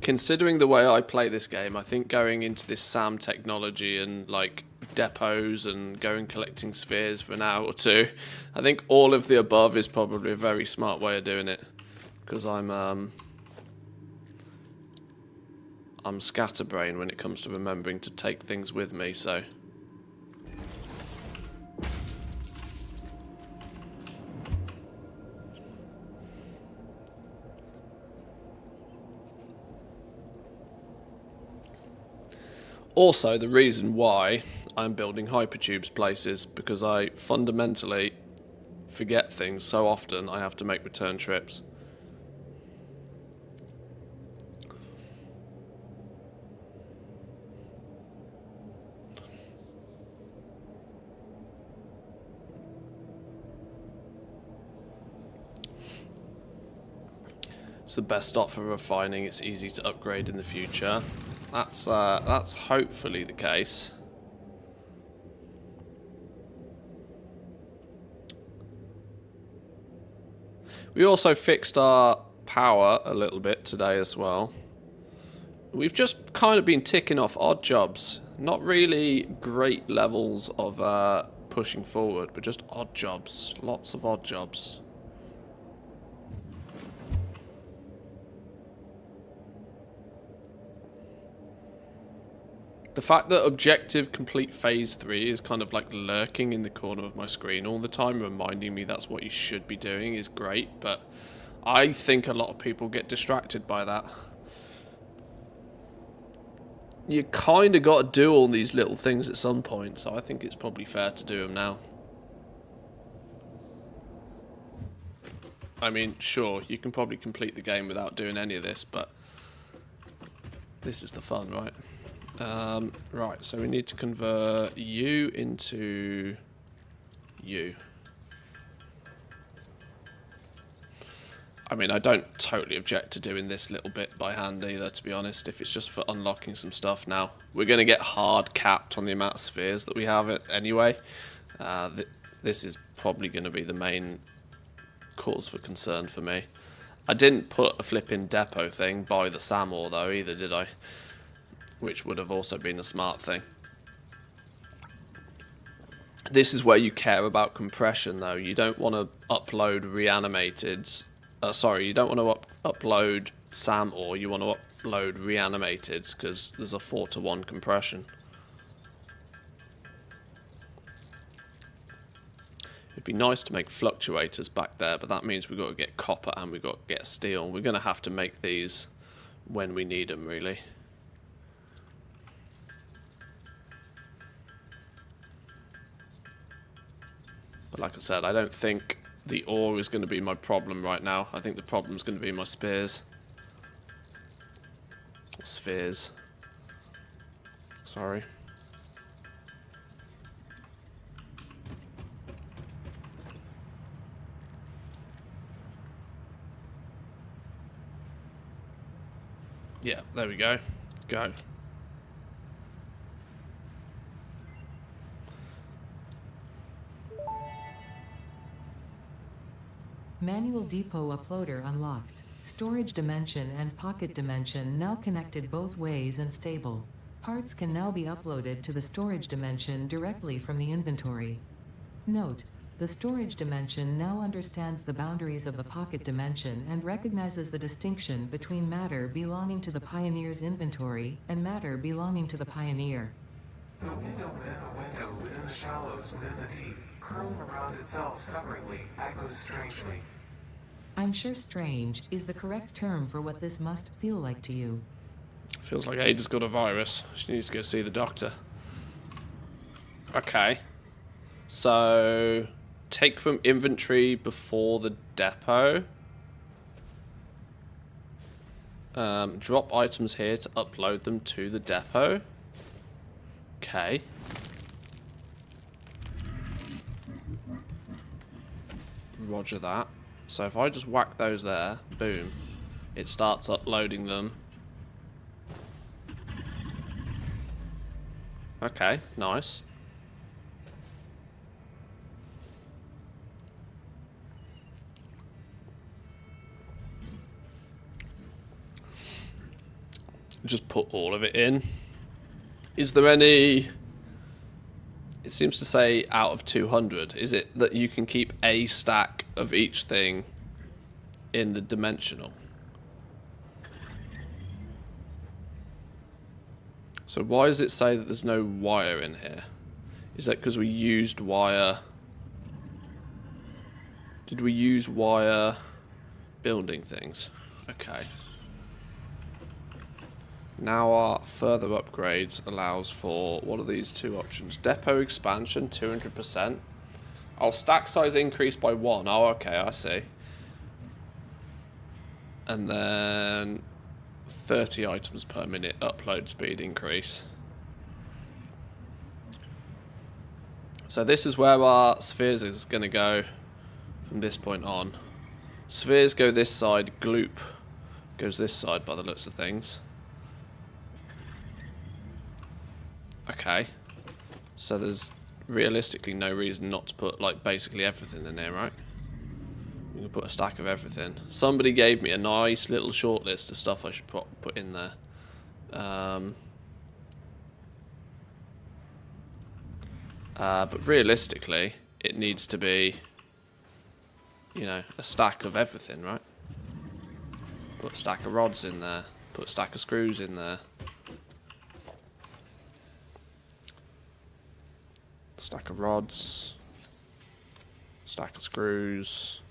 Considering the way I play this game, I think going into this SAM technology and like depots and going collecting spheres for an hour or two, I think all of the above is probably a very smart way of doing it. Because I'm scatterbrain when it comes to remembering to take things with me, so... Also, the reason why I'm building hypertubes places, because I fundamentally forget things so often I have to make return trips. It's the best stop for refining. It's easy to upgrade in the future. That's hopefully the case. We also fixed our power a little bit today as well. We've just kind of been ticking off odd jobs. Not really great levels of pushing forward, but just odd jobs. Lots of odd jobs. The fact that objective complete phase 3 is kind of like lurking in the corner of my screen all the time, reminding me that's what you should be doing, is great, but I think a lot of people get distracted by that. You kind of got to do all these little things at some point, so I think it's probably fair to do them now. I mean, sure, you can probably complete the game without doing any of this, but this is the fun, right? Right, so we need to convert you into you. I mean, I don't totally object to doing this little bit by hand either, to be honest, if it's just for unlocking some stuff now. We're going to get hard capped on the amount of spheres that we have anyway. This is probably going to be the main cause for concern for me. I didn't put a flipping depot thing by the SAM ore though either, did I? Which would have also been a smart thing. This is where you care about compression though. You don't want to upload reanimated... sorry, you don't want to upload SAM ore, you want to upload reanimated because there's a 4:1 compression. It'd be nice to make fluctuators back there, but that means we've got to get copper and we've got to get steel. We're going to have to make these when we need them, really. But like I said, I don't think the ore is going to be my problem right now. I think the problem is going to be my spears. Or spheres. Sorry. Yeah, there we go. Go. Manual depot uploader unlocked. Storage dimension and pocket dimension now connected both ways and stable. Parts can now be uploaded to the storage dimension directly from the inventory. Note: the storage dimension now understands the boundaries of the pocket dimension and recognizes the distinction between matter belonging to the Pioneer's inventory and matter belonging to the Pioneer. The window within a window within the shallows within the deep, curling around itself separately, echoes strangely. I'm sure strange is the correct term for what this must feel like to you. Feels like Ada's got a virus. She needs to go see the doctor. Okay. So, take from inventory before the depot. Drop items here to upload them to the depot. Okay. Roger that. So if I just whack those there, boom, it starts uploading them. Okay, nice. Just put all of it in. Is there any... It seems to say out of 200. Is it that you can keep a stack of each thing in the dimensional? So why does it say that there's no wire in here? Is that because we used wire? Did we use wire building things? Okay. Now our further upgrades allows for, what are these two options? Depot expansion, 200%. Oh, stack size increase by 1. Oh, okay, I see. And then 30 items per minute upload speed increase. So this is where our spheres is going to go from this point on. Spheres go this side, gloop goes this side by the looks of things. Okay, so there's realistically no reason not to put like basically everything in there, right? You can put a stack of everything. Somebody gave me a nice little short list of stuff I should put in there. But realistically, it needs to be, you know, a stack of everything, right? Put a stack of rods in there. Put a stack of screws in there. Stack of rods, stack of screws,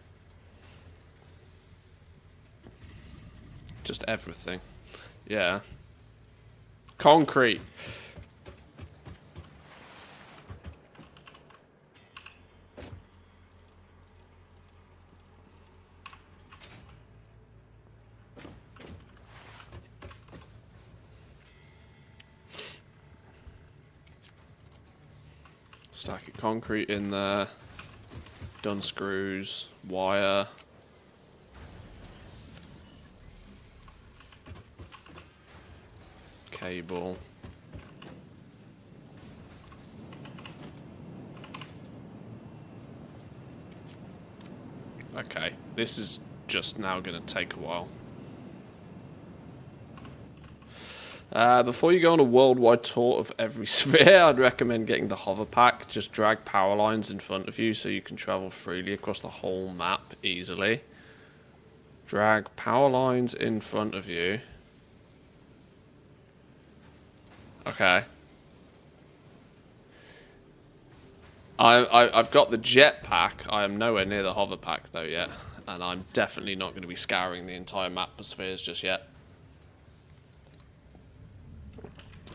just everything. Yeah. Concrete. Stack of concrete in there. Done screws, wire. Cable. Okay, this is just now going to take a while. Before you go on a worldwide tour of every sphere, I'd recommend getting the hover pack. Just drag power lines in front of you so you can travel freely across the whole map easily. Drag power lines in front of you. Okay. I've got the jetpack. I am nowhere near the hover pack though yet. And I'm definitely not going to be scouring the entire map for spheres just yet.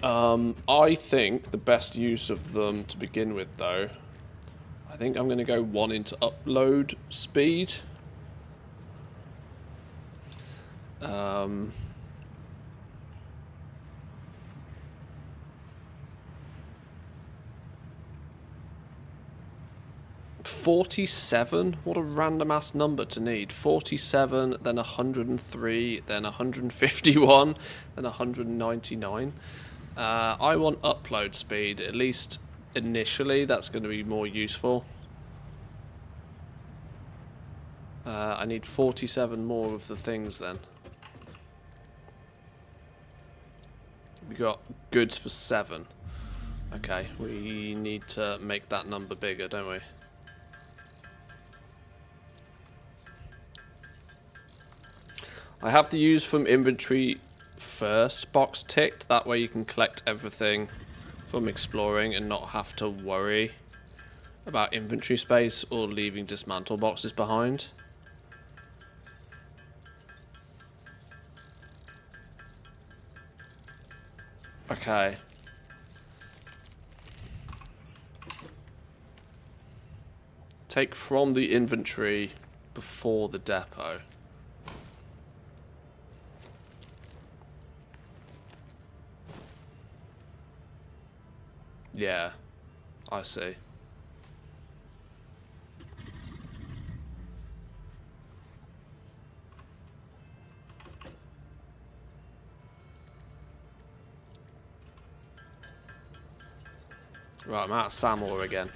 I think the best use of them to begin with, though, I think I'm going to go 1 into upload speed. 47? What a random ass number to need. 47, then 103, then 151, then 199. I want upload speed, at least initially. That's going to be more useful. I need 47 more of the things then. We got goods for 7. Okay, we need to make that number bigger, don't we? I have the use from inventory first box ticked. That way you can collect everything from exploring and not have to worry about inventory space or leaving dismantle boxes behind. Okay. Take from the inventory before the depot. Yeah, I see. Right, I'm out of Samor again.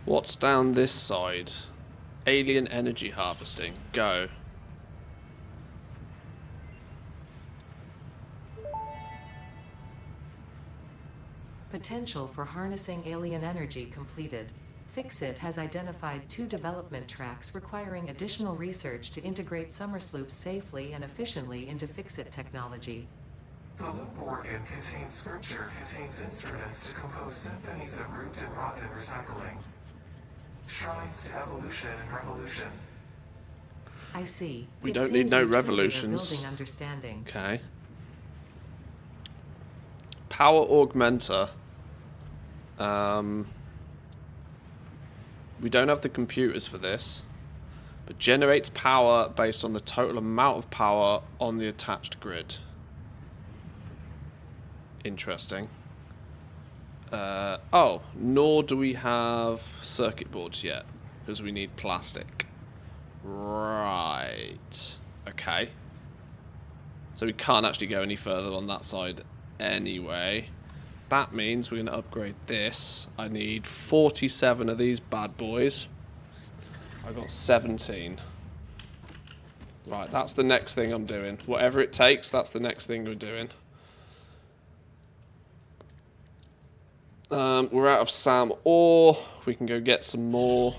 What's down this side? Alien energy harvesting. Go. Potential for harnessing alien energy completed. Fixit has identified 2 development tracks requiring additional research to integrate Summersloops safely and efficiently into Fixit technology. The loop organ contains scripture, contains instruments to compose symphonies of root and rot and recycling. Shrines to evolution and revolution. I see. We It don't need seems no we truly are revolutions. building understanding. Okay. Power augmenter. We don't have the computers for this, but generates power based on the total amount of power on the attached grid. Interesting. Oh, nor do we have circuit boards yet, because we need plastic. Right. Okay. So we can't actually go any further on that side anyway. That means we're going to upgrade this. I need 47 of these bad boys. I got 17. Right, that's the next thing I'm doing. Whatever it takes, that's the next thing we're doing. We're out of Sam ore. We can go get some more.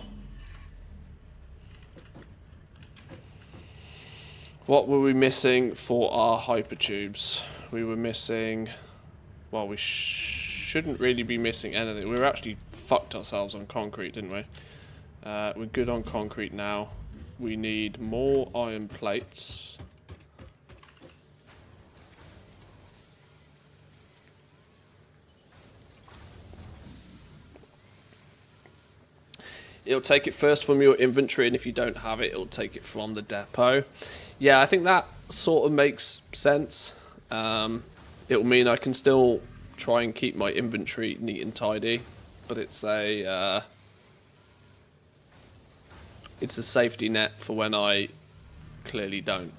What were we missing for our hypertubes? We were missing... Well, we shouldn't really be missing anything. We were actually fucked ourselves on concrete, didn't we? We're good on concrete now. We need more iron plates. It'll take it first from your inventory, and if you don't have it, it'll take it from the depot. Yeah, I think that sort of makes sense. It'll mean I can still try and keep my inventory neat and tidy, but it's a safety net for when I clearly don't.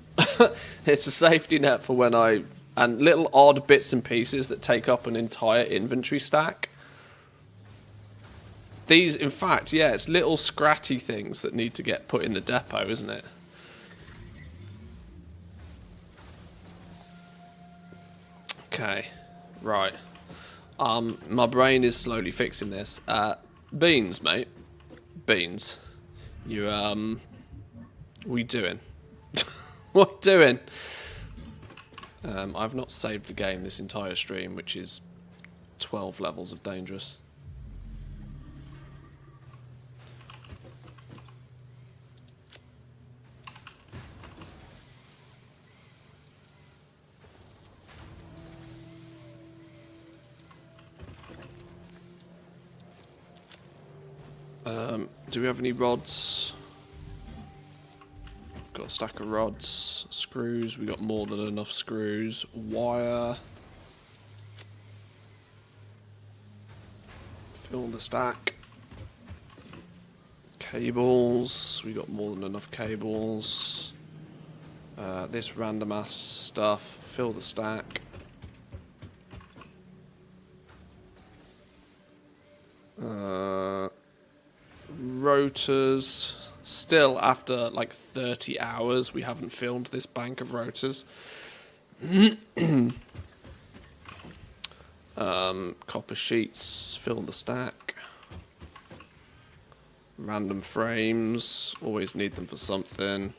It's a safety net for when and little odd bits and pieces that take up an entire inventory stack. These, in fact, yeah, it's little scratty things that need to get put in the depot, isn't it? Okay, right. My brain is slowly fixing this. Beans, mate. Beans. You, what are you doing? What are you doing? I've not saved the game this entire stream, which is 12 levels of dangerous. Do we have any rods? Got a stack of rods. Screws, we got more than enough screws. Wire. Fill the stack. Cables, we got more than enough cables. This random ass stuff. Fill the stack. Rotors. Still, after like 30 hours, we haven't filled this bank of rotors. Copper sheets. Fill the stack. Random frames. Always need them for something.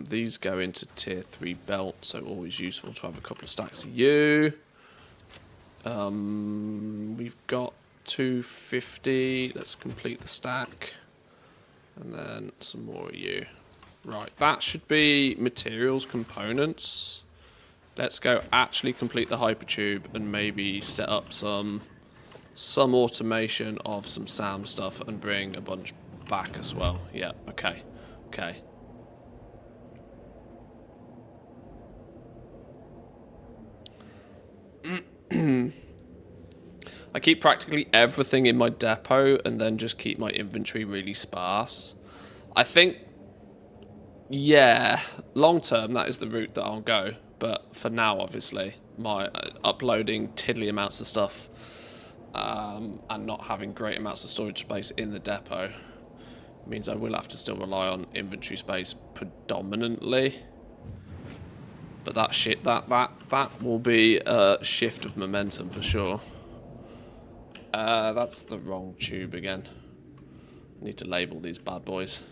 These go into tier 3 belt, so always useful to have a couple of stacks of you. We've got 250. Let's complete the stack. And then some more of you. Right, that should be materials components. Let's go actually complete the hypertube and maybe set up some automation of some SAM stuff and bring a bunch back as well. Yeah, okay. Okay. I keep practically everything in my depot and then just keep my inventory really sparse. I think, yeah, long term that is the route that I'll go. But for now, obviously, my uploading tiddly amounts of stuff and not having great amounts of storage space in the depot means I will have to still rely on inventory space predominantly. But that will be a shift of momentum for sure. That's the wrong tube again. I need to label these bad boys.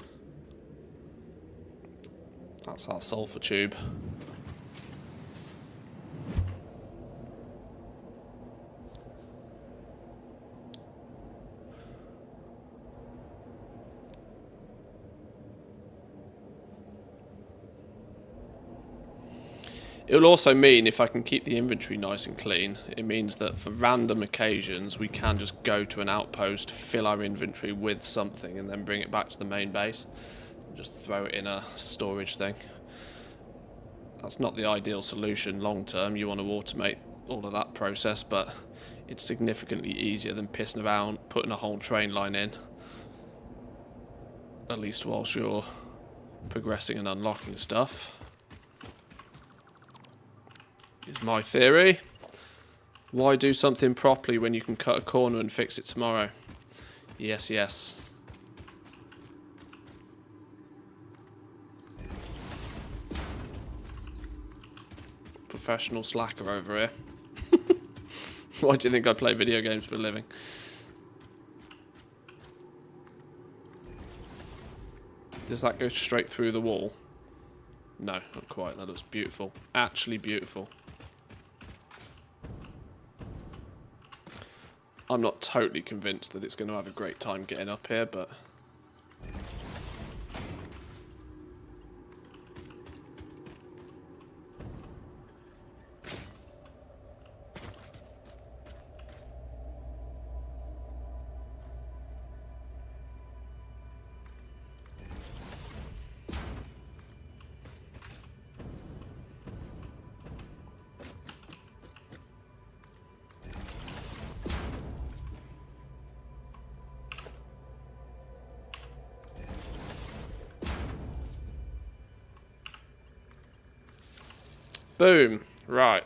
That's our sulfur tube. It will also mean if I can keep the inventory nice and clean, it means that for random occasions we can just go to an outpost, fill our inventory with something and then bring it back to the main base. Just throw it in a storage thing. That's not the ideal solution long term. You want to automate all of that process, but it's significantly easier than pissing around, putting a whole train line in. At least whilst you're progressing and unlocking stuff. Is my theory. Why do something properly when you can cut a corner and fix it tomorrow? Yes, yes. Professional slacker over here. Why do you think I play video games for a living? Does that go straight through the wall? No, not quite. That looks beautiful. Actually beautiful. I'm not totally convinced that it's going to have a great time getting up here, but... Boom. Right.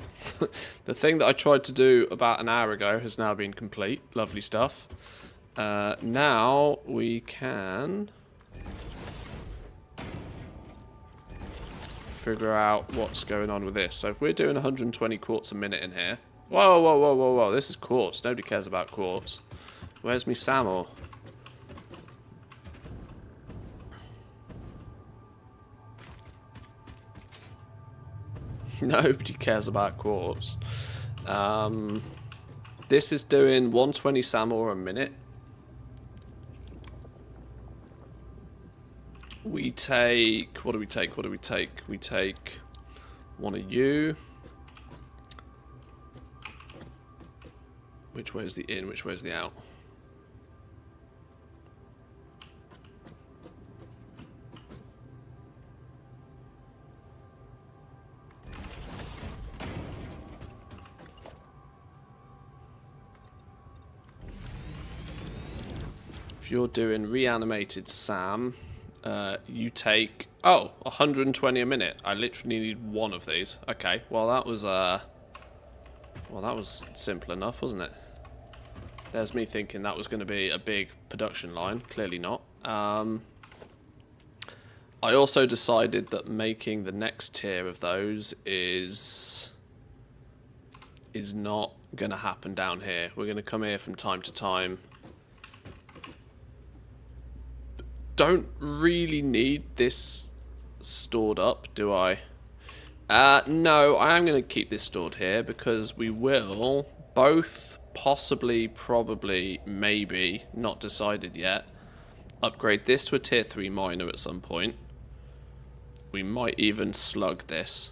The thing that I tried to do about an hour ago has now been complete. Lovely stuff. Now we can figure out what's going on with this. So if we're doing 120 quartz a minute in here. Whoa, whoa, whoa, whoa, whoa. This is quartz. Nobody cares about quartz. Where's me SAM ore? Nobody cares about quartz. This is doing 120 SAM ore a minute. We take... What do we take? What do we take? We take one of you. Which way is the in? Which way is the out? If you're doing reanimated SAM, you take 120 a minute. I literally need one of these. Okay, well that was simple enough, wasn't it? There's me thinking that was going to be a big production line. Clearly not. I also decided that making the next tier of those is not going to happen down here. We're going to come here from time to time. Don't really need this stored up, do I? No, I am going to keep this stored here because we will both possibly, probably, maybe, not decided yet, upgrade this to a tier 3 miner at some point. We might even slug this.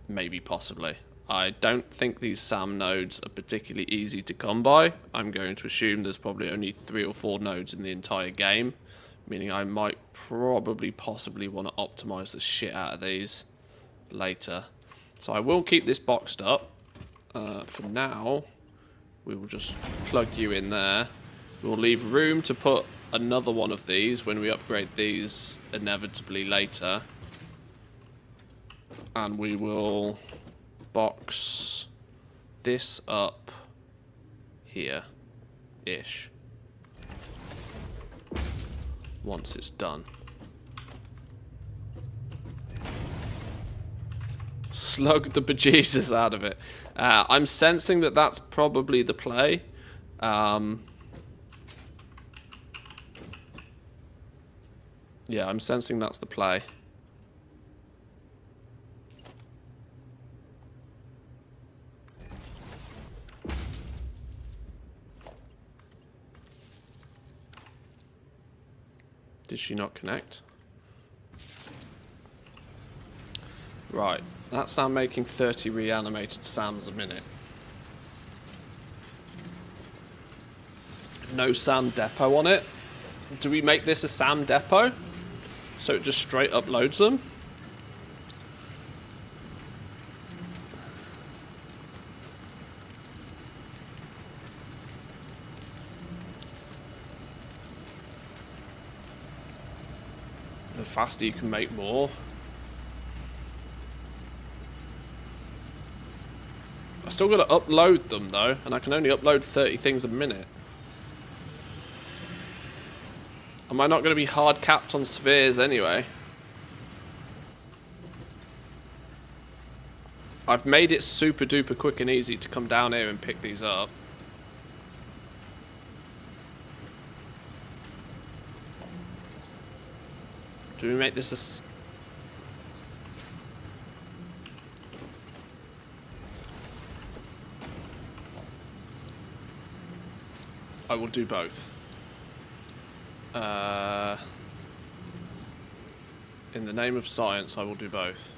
Maybe, possibly. I don't think these SAM nodes are particularly easy to come by. I'm going to assume there's probably only 3 or 4 nodes in the entire game, meaning I might probably possibly want to optimize the shit out of these later. So I will keep this boxed up. For now, we will just plug you in there. We'll leave room to put another one of these when we upgrade these inevitably later. And we will box this up here-ish. Once it's done. Slug the bejesus out of it. I'm sensing that that's probably the play. Yeah, I'm sensing that's the play. Did she not connect? Right, that's now making 30 reanimated SAMs a minute. No SAM depot on it. Do we make this a SAM depot? So it just straight up loads them? The faster you can make more. I still got to upload them though, and I can only upload 30 things a minute. Am I not going to be hard capped on spheres anyway? I've made it super duper quick and easy to come down here and pick these up. Do we make this I will do both. In the name of science, I will do both.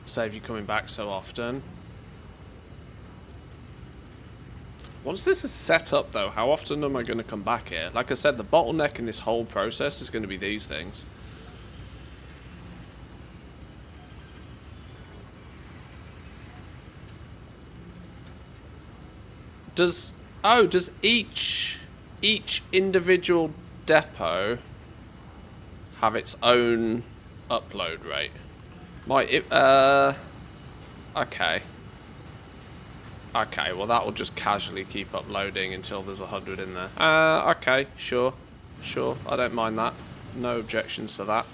Save you coming back so often. Once this is set up though, how often am I going to come back here? Like I said, the bottleneck in this whole process is going to be these things. Does each individual depot have its own upload rate? Okay. Okay, well that will just casually keep uploading until there's 100 in there. Okay, sure. I don't mind that. No objections to that.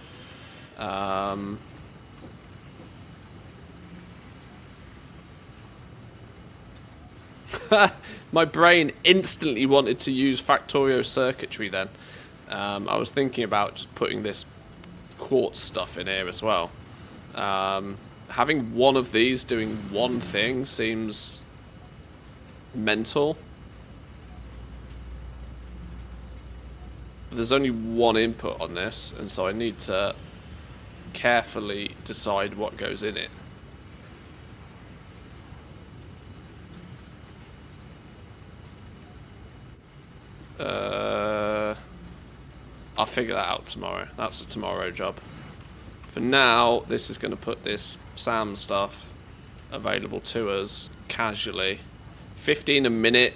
My brain instantly wanted to use Factorio circuitry then. I was thinking about just putting this quartz stuff in here as well. Having one of these doing one thing seems mental. But there's only one input on this, and so I need to carefully decide what goes in it. I'll figure that out tomorrow. That's a tomorrow job. For now, this is going to put this SAM stuff available to us casually. 15 a minute.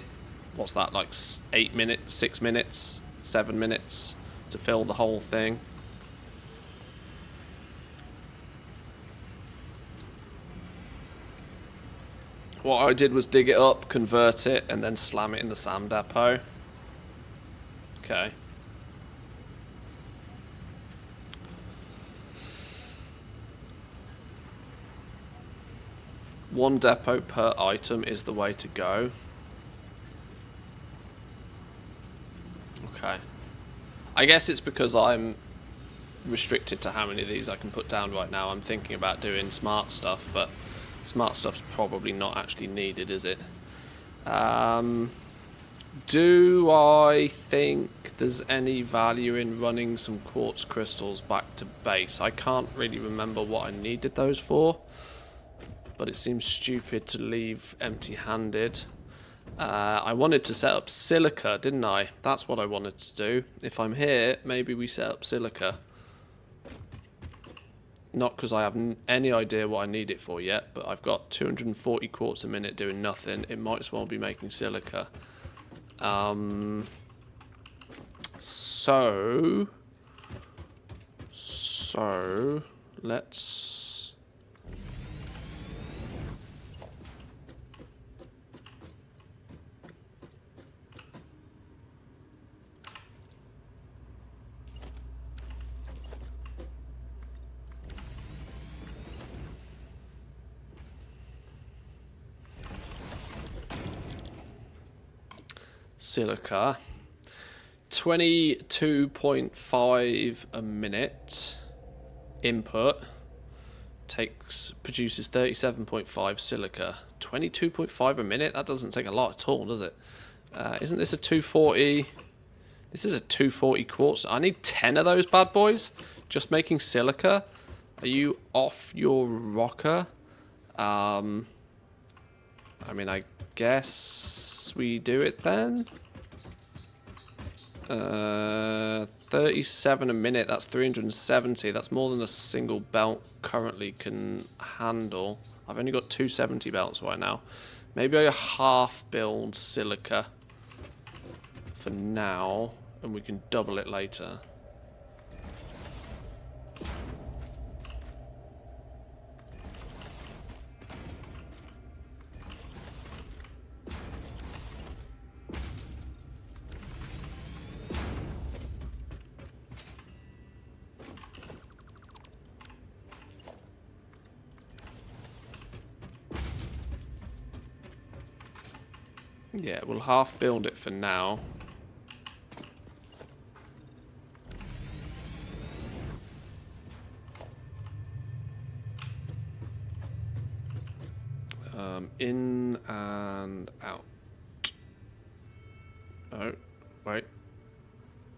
What's that, like 8 minutes, 6 minutes, 7 minutes to fill the whole thing. What I did was dig it up, convert it, and then slam it in the SAM depot. Okay. One depot per item is the way to go. Okay. I guess it's because I'm restricted to how many of these I can put down right now. I'm thinking about doing smart stuff, but smart stuff's probably not actually needed, is it? Do I think there's any value in running some quartz crystals back to base? I can't really remember what I needed those for, but it seems stupid to leave empty-handed. I wanted to set up silica, didn't I? That's what I wanted to do. If I'm here, maybe we set up silica. Not because I have any idea what I need it for yet, but I've got 240 quartz a minute doing nothing. It might as well be making silica. So let's... Silica, 22.5 a minute input produces 37.5 silica. 22.5 a minute? That doesn't take a lot at all, does it? Isn't this a 240? This is a 240 quartz. I need 10 of those bad boys. Just making silica. Are you off your rocker? I mean, I guess we do it then. 37 a minute, that's 370. That's more than a single belt currently can handle. I've only got 270 belts right now. Maybe I half build silica for now, and we can double it later. Yeah, we'll half build it for now. In and out. Oh, wait.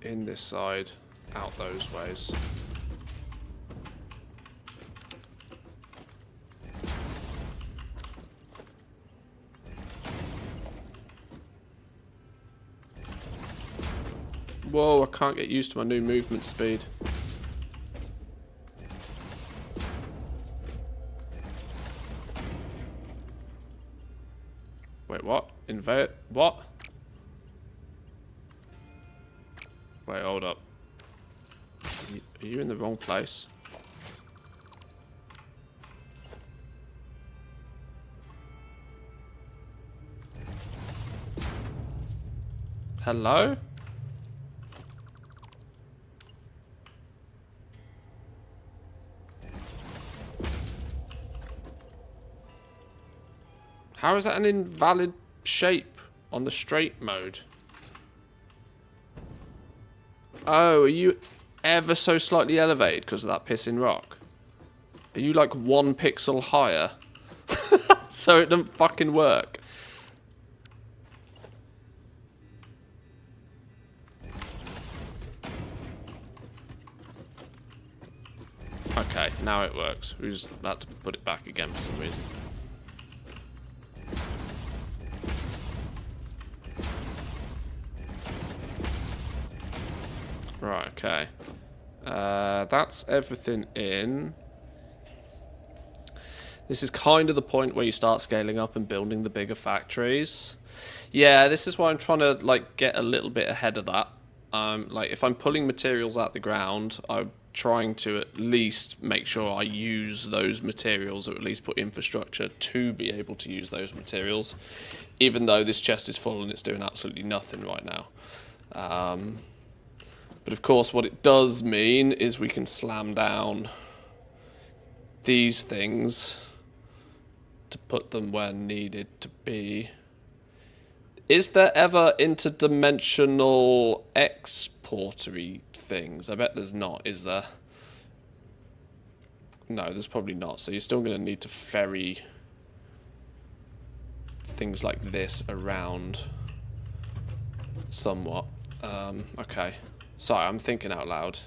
In this side, out those ways. Whoa, I can't get used to my new movement speed. Wait, what? Invade? What? Wait, hold up. Are you in the wrong place? Hello? How is that an invalid shape on the straight mode? Oh, are you ever so slightly elevated because of that pissing rock? Are you like 1 pixel higher? So it doesn't fucking work. Okay, now it works. We just had to put it back again for some reason. Right, okay. That's everything in. This is kind of the point where you start scaling up and building the bigger factories. Yeah, this is why I'm trying to like get a little bit ahead of that. Like if I'm pulling materials out the ground, I'm trying to at least make sure I use those materials, or at least put infrastructure to be able to use those materials, even though this chest is full and it's doing absolutely nothing right now. But of course what it does mean is we can slam down these things to put them where needed to be. Is there ever interdimensional exportery things? I bet there's not, is there? No, there's probably not. So you're still going to need to ferry things like this around somewhat. Okay. Sorry, I'm thinking out loud.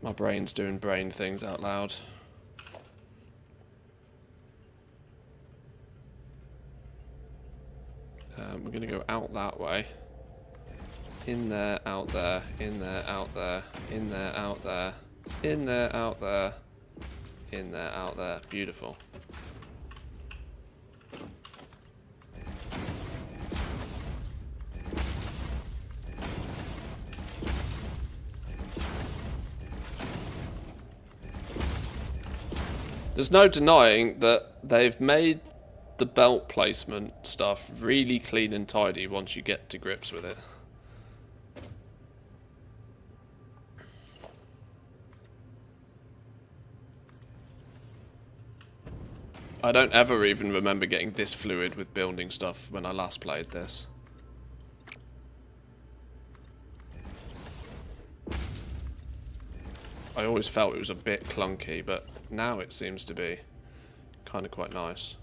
My brain's doing brain things out loud. We're going to go out that way. In there, out there, in there, out there, in there, out there, in there, out there, in there, out there. Beautiful. There's no denying that they've made the belt placement stuff really clean and tidy once you get to grips with it. I don't ever even remember getting this fluid with building stuff when I last played this. I always felt it was a bit clunky, but now it seems to be kind of quite nice.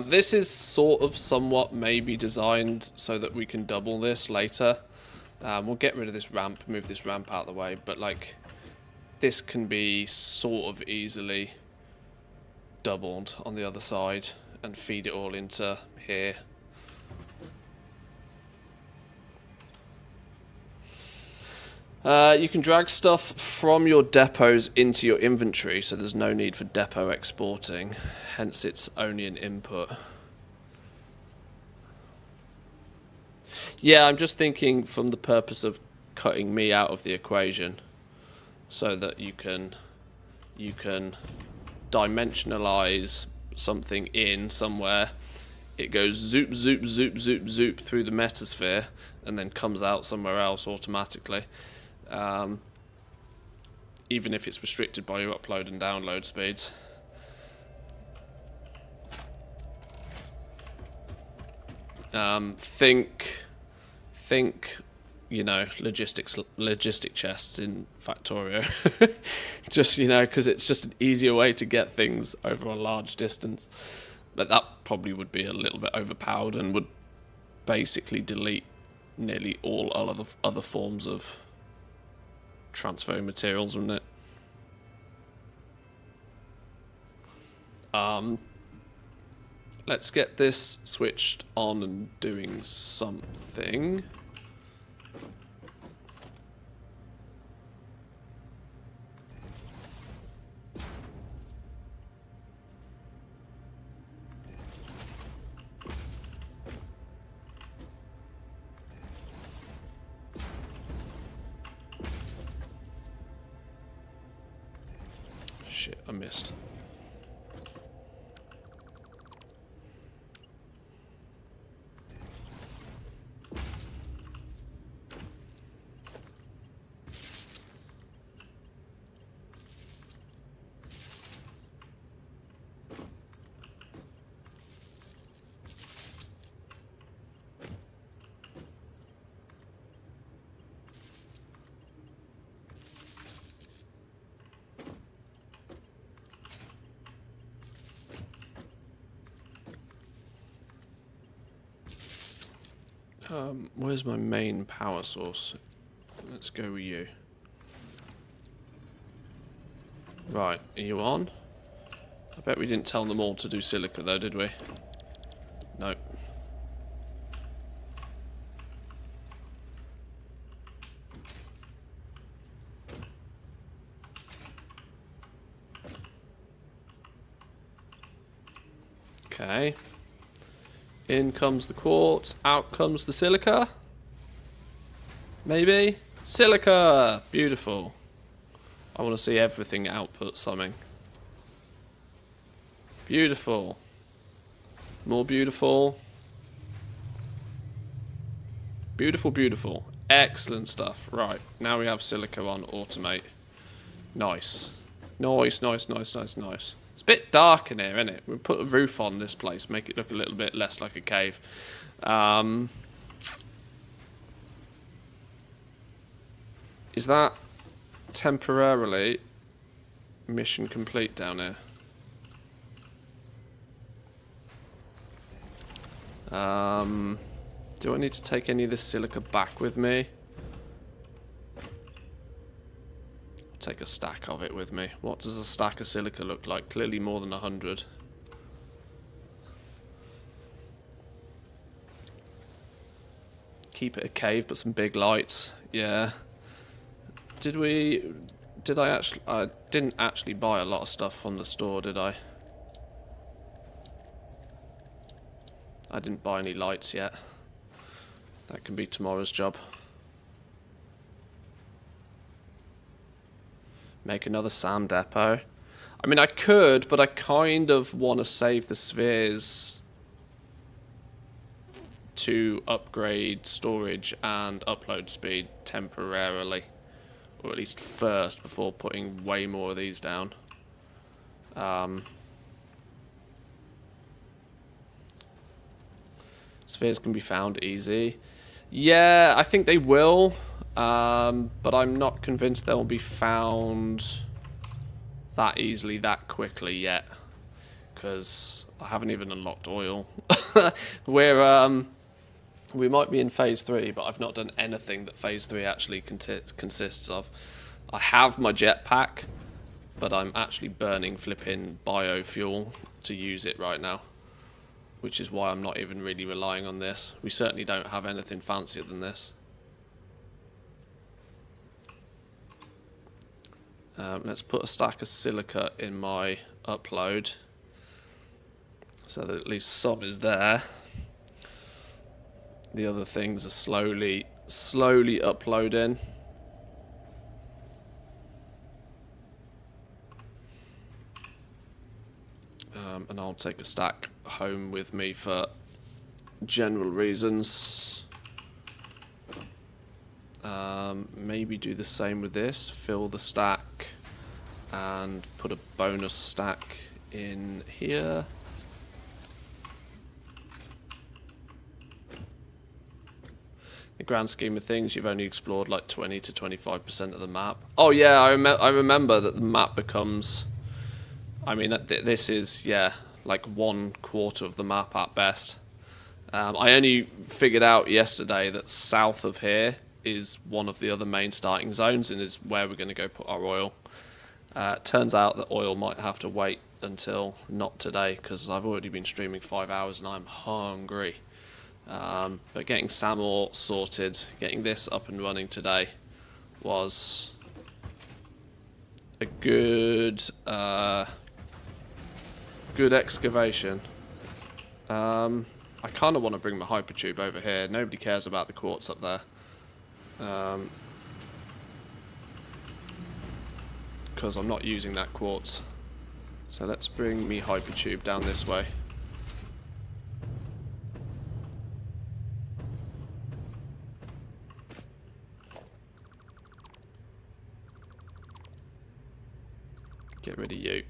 This is sort of somewhat maybe designed so that we can double this later. We'll get rid of this ramp, move this ramp out of the way, but like this can be sort of easily doubled on the other side and feed it all into here. You can drag stuff from your depots into your inventory, so there's no need for depot exporting, hence it's only an input. Yeah, I'm just thinking from the purpose of cutting me out of the equation, so that you can dimensionalize something in somewhere. It goes zoop, zoop, zoop, zoop, zoop through the metasphere, and then comes out somewhere else automatically. Even if it's restricted by your upload and download speeds. Think, you know, logistic chests in Factorio. Just, you know, because it's just an easier way to get things over a large distance. But that probably would be a little bit overpowered and would basically delete nearly all other forms of transferring materials, wouldn't it? Let's get this switched on and doing something. Shit, I missed. Where's my main power source? Let's go with you. Right, are you on? I bet we didn't tell them all to do silica though, did we? Nope. Okay. In comes the quartz, out comes the silica. Maybe? Silica! Beautiful. I want to see everything output something. Beautiful. More beautiful. Beautiful, beautiful. Excellent stuff. Right, now we have silica on automate. Nice. Nice, nice, nice, nice, nice. It's a bit dark in here, isn't it? We'll put a roof on this place, make it look a little bit less like a cave. Is that temporarily mission complete down here? Do I need to take any of this silica back with me? Take a stack of it with me. What does a stack of silica look like? Clearly more than 100. Keep it a cave, but some big lights. Yeah. Did I actually... I didn't actually buy a lot of stuff from the store, did I? I didn't buy any lights yet. That can be tomorrow's job. Make another SAM depot. I mean, I could, but I kind of want to save the spheres to upgrade storage and upload speed temporarily. Or at least first, before putting way more of these down. Spheres can be found easy. Yeah, I think they will. But I'm not convinced they'll be found that easily, that quickly yet. Because I haven't even unlocked oil. We might be in phase 3, but I've not done anything that phase 3 actually consists of. I have my jetpack, but I'm actually burning flipping biofuel to use it right now. Which is why I'm not even really relying on this. We certainly don't have anything fancier than this. Let's put a stack of silica in my upload. So that at least some is there. The other things are slowly uploading. And I'll take a stack home with me for general reasons. Maybe do the same with this. Fill the stack and put a bonus stack in here. In the grand scheme of things, you've only explored like 20 to 25% of the map. Oh yeah, I remember that the map becomes... I mean, this is, yeah, like 1/4 of the map at best. I only figured out yesterday that south of here is one of the other main starting zones and is where we're going to go put our oil. Turns out that oil might have to wait until not today because I've already been streaming 5 hours and I'm hungry. But getting SAM ore sorted, getting this up and running today was a good excavation. I kind of want to bring my hypertube over here. Nobody cares about the quartz up there. Because I'm not using that quartz. So let's bring me hypertube down this way. Get rid of you.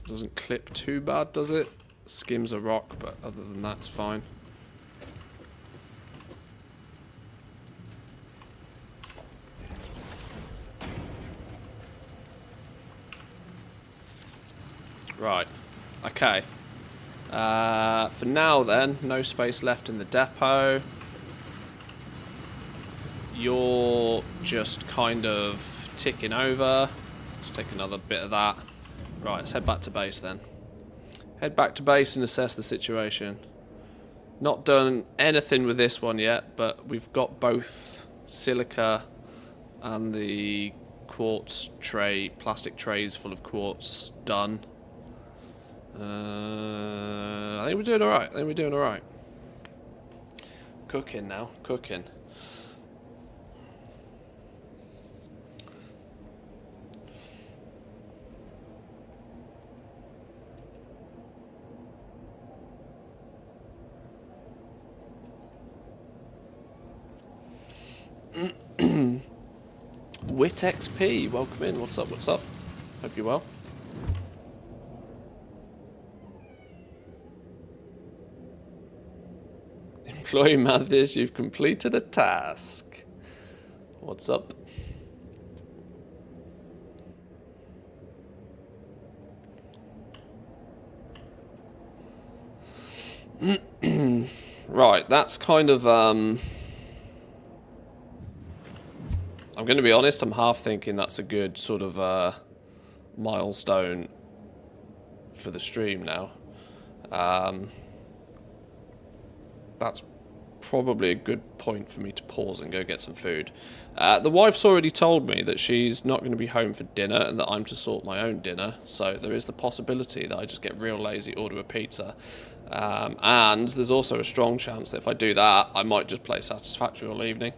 Doesn't clip too bad, does it? Skims a rock, but other than that, it's fine. Right. Okay. For now, then, no space left in the depot. You're just kind of ticking over. Let's take another bit of that. Right, let's head back to base then. Head back to base and assess the situation. Not done anything with this one yet, but we've got both silica and the quartz tray, plastic trays full of quartz done. I think we're doing alright. Cooking now, cooking. Wit XP, welcome in. What's up? What's up? Hope you're well. Employee Mathis, you've completed a task. What's up? Right, that's kind of I'm going to be honest, I'm half thinking that's a good sort of milestone for the stream now. That's probably a good point for me to pause and go get some food. The wife's already told me that she's not going to be home for dinner and that I'm to sort my own dinner, so there is the possibility that I just get real lazy, order a pizza. And there's also a strong chance that if I do that, I might just play Satisfactory all evening,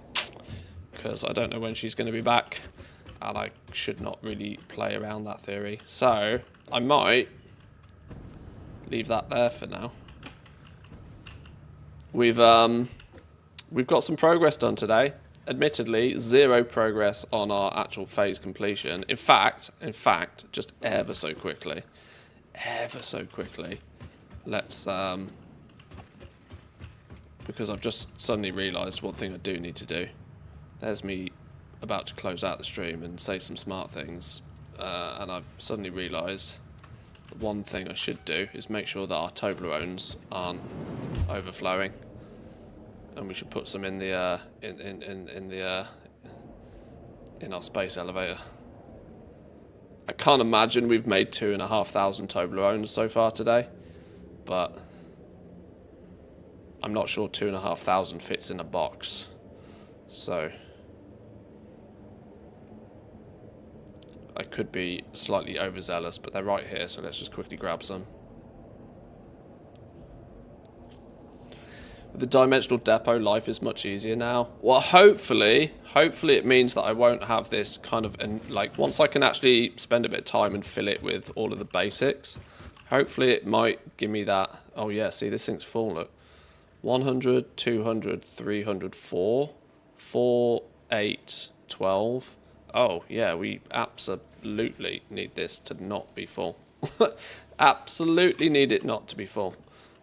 because I don't know when she's going to be back, and I should not really play around that theory. So I might leave that there for now. We've got some progress done today. Admittedly, 0 progress on our actual phase completion. In fact, just ever so quickly, let's because I've just suddenly realised one thing I do need to do. There's me about to close out the stream and say some smart things, and I've suddenly realised the one thing I should do is make sure that our Toblerones aren't overflowing, and we should put some in the in our space elevator. I can't imagine we've made 2,500 Toblerones so far today, but I'm not sure 2,500 fits in a box, so I could be slightly overzealous, but they're right here, so let's just quickly grab some. With the dimensional depot, life is much easier now. Well, hopefully it means that I won't have this kind of, like, once I can actually spend a bit of time and fill it with all of the basics, hopefully it might give me that. Oh yeah, see, this thing's full, look. 100, 200, 300, 4, 8, 12. Oh, yeah, we absolutely need this to not be full. Absolutely need it not to be full.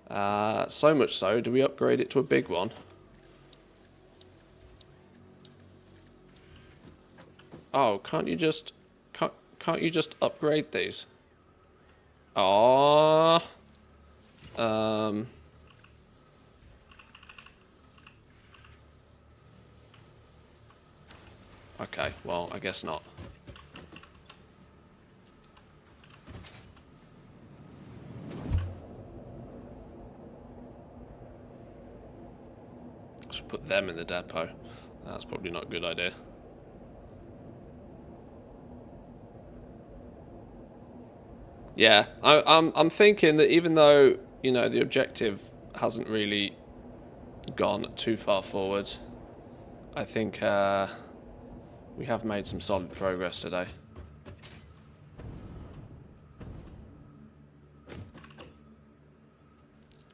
So much so, do we upgrade it to a big one? Oh, can't you just upgrade these? Ah. Okay, well, I guess not. Should put them in the depot. That's probably not a good idea. Yeah, I'm thinking that even though, you know, the objective hasn't really gone too far forward, I think we have made some solid progress today.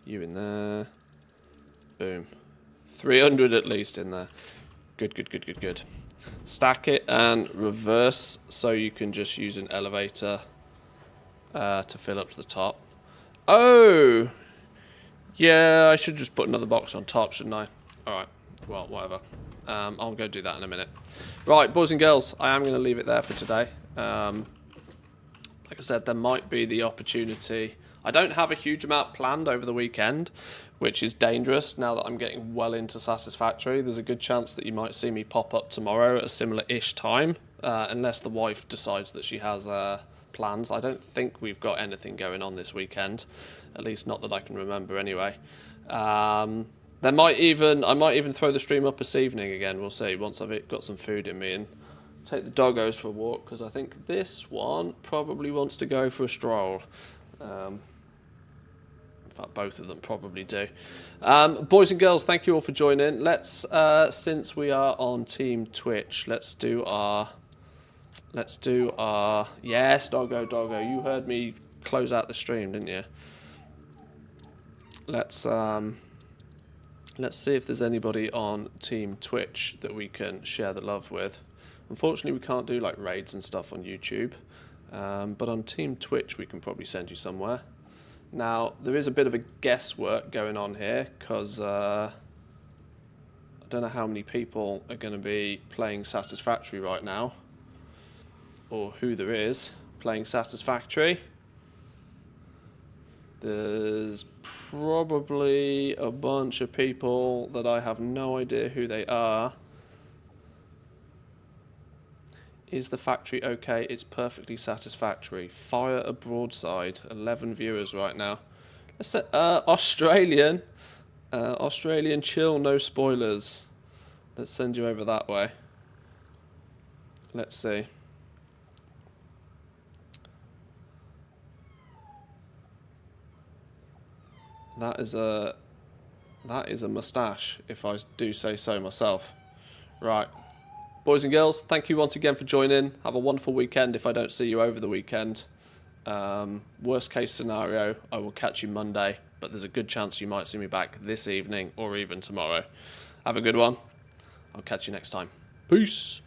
You in there. Boom. 300 at least in there. Good, good, good, good, good. Stack it and reverse so you can just use an elevator to fill up to the top. Oh! Yeah, I should just put another box on top, shouldn't I? Alright, well, whatever. I'll go do that in a minute. Right, boys and girls, I am going to leave it there for today. Like I said, there might be the opportunity. I don't have a huge amount planned over the weekend, which is dangerous now that I'm getting well into Satisfactory. There's a good chance that you might see me pop up tomorrow at a similar-ish time, unless the wife decides that she has plans. I don't think we've got anything going on this weekend, at least not that I can remember anyway. I might even throw the stream up this evening again. We'll see once I've got some food in me and take the doggos for a walk, because I think this one probably wants to go for a stroll. In fact, both of them probably do. Boys and girls, thank you all for joining. Let's, since we are on Team Twitch, let's do our... Yes, doggo, you heard me close out the stream, didn't you? Let's see if there's anybody on Team Twitch that we can share the love with. Unfortunately, we can't do like raids and stuff on YouTube, but on Team Twitch we can probably send you somewhere. Now, there is a bit of a guesswork going on here, because I don't know how many people are going to be playing Satisfactory right now, or who there is playing Satisfactory. There's probably a bunch of people that I have no idea who they are. Is the factory okay? It's perfectly satisfactory. Fire a broadside. 11 viewers right now. Let's say, Australian. Australian chill, no spoilers. Let's send you over that way. Let's see. That is a moustache, if I do say so myself. Right. Boys and girls, thank you once again for joining. Have a wonderful weekend if I don't see you over the weekend. Worst case scenario, I will catch you Monday, but there's a good chance you might see me back this evening or even tomorrow. Have a good one. I'll catch you next time. Peace.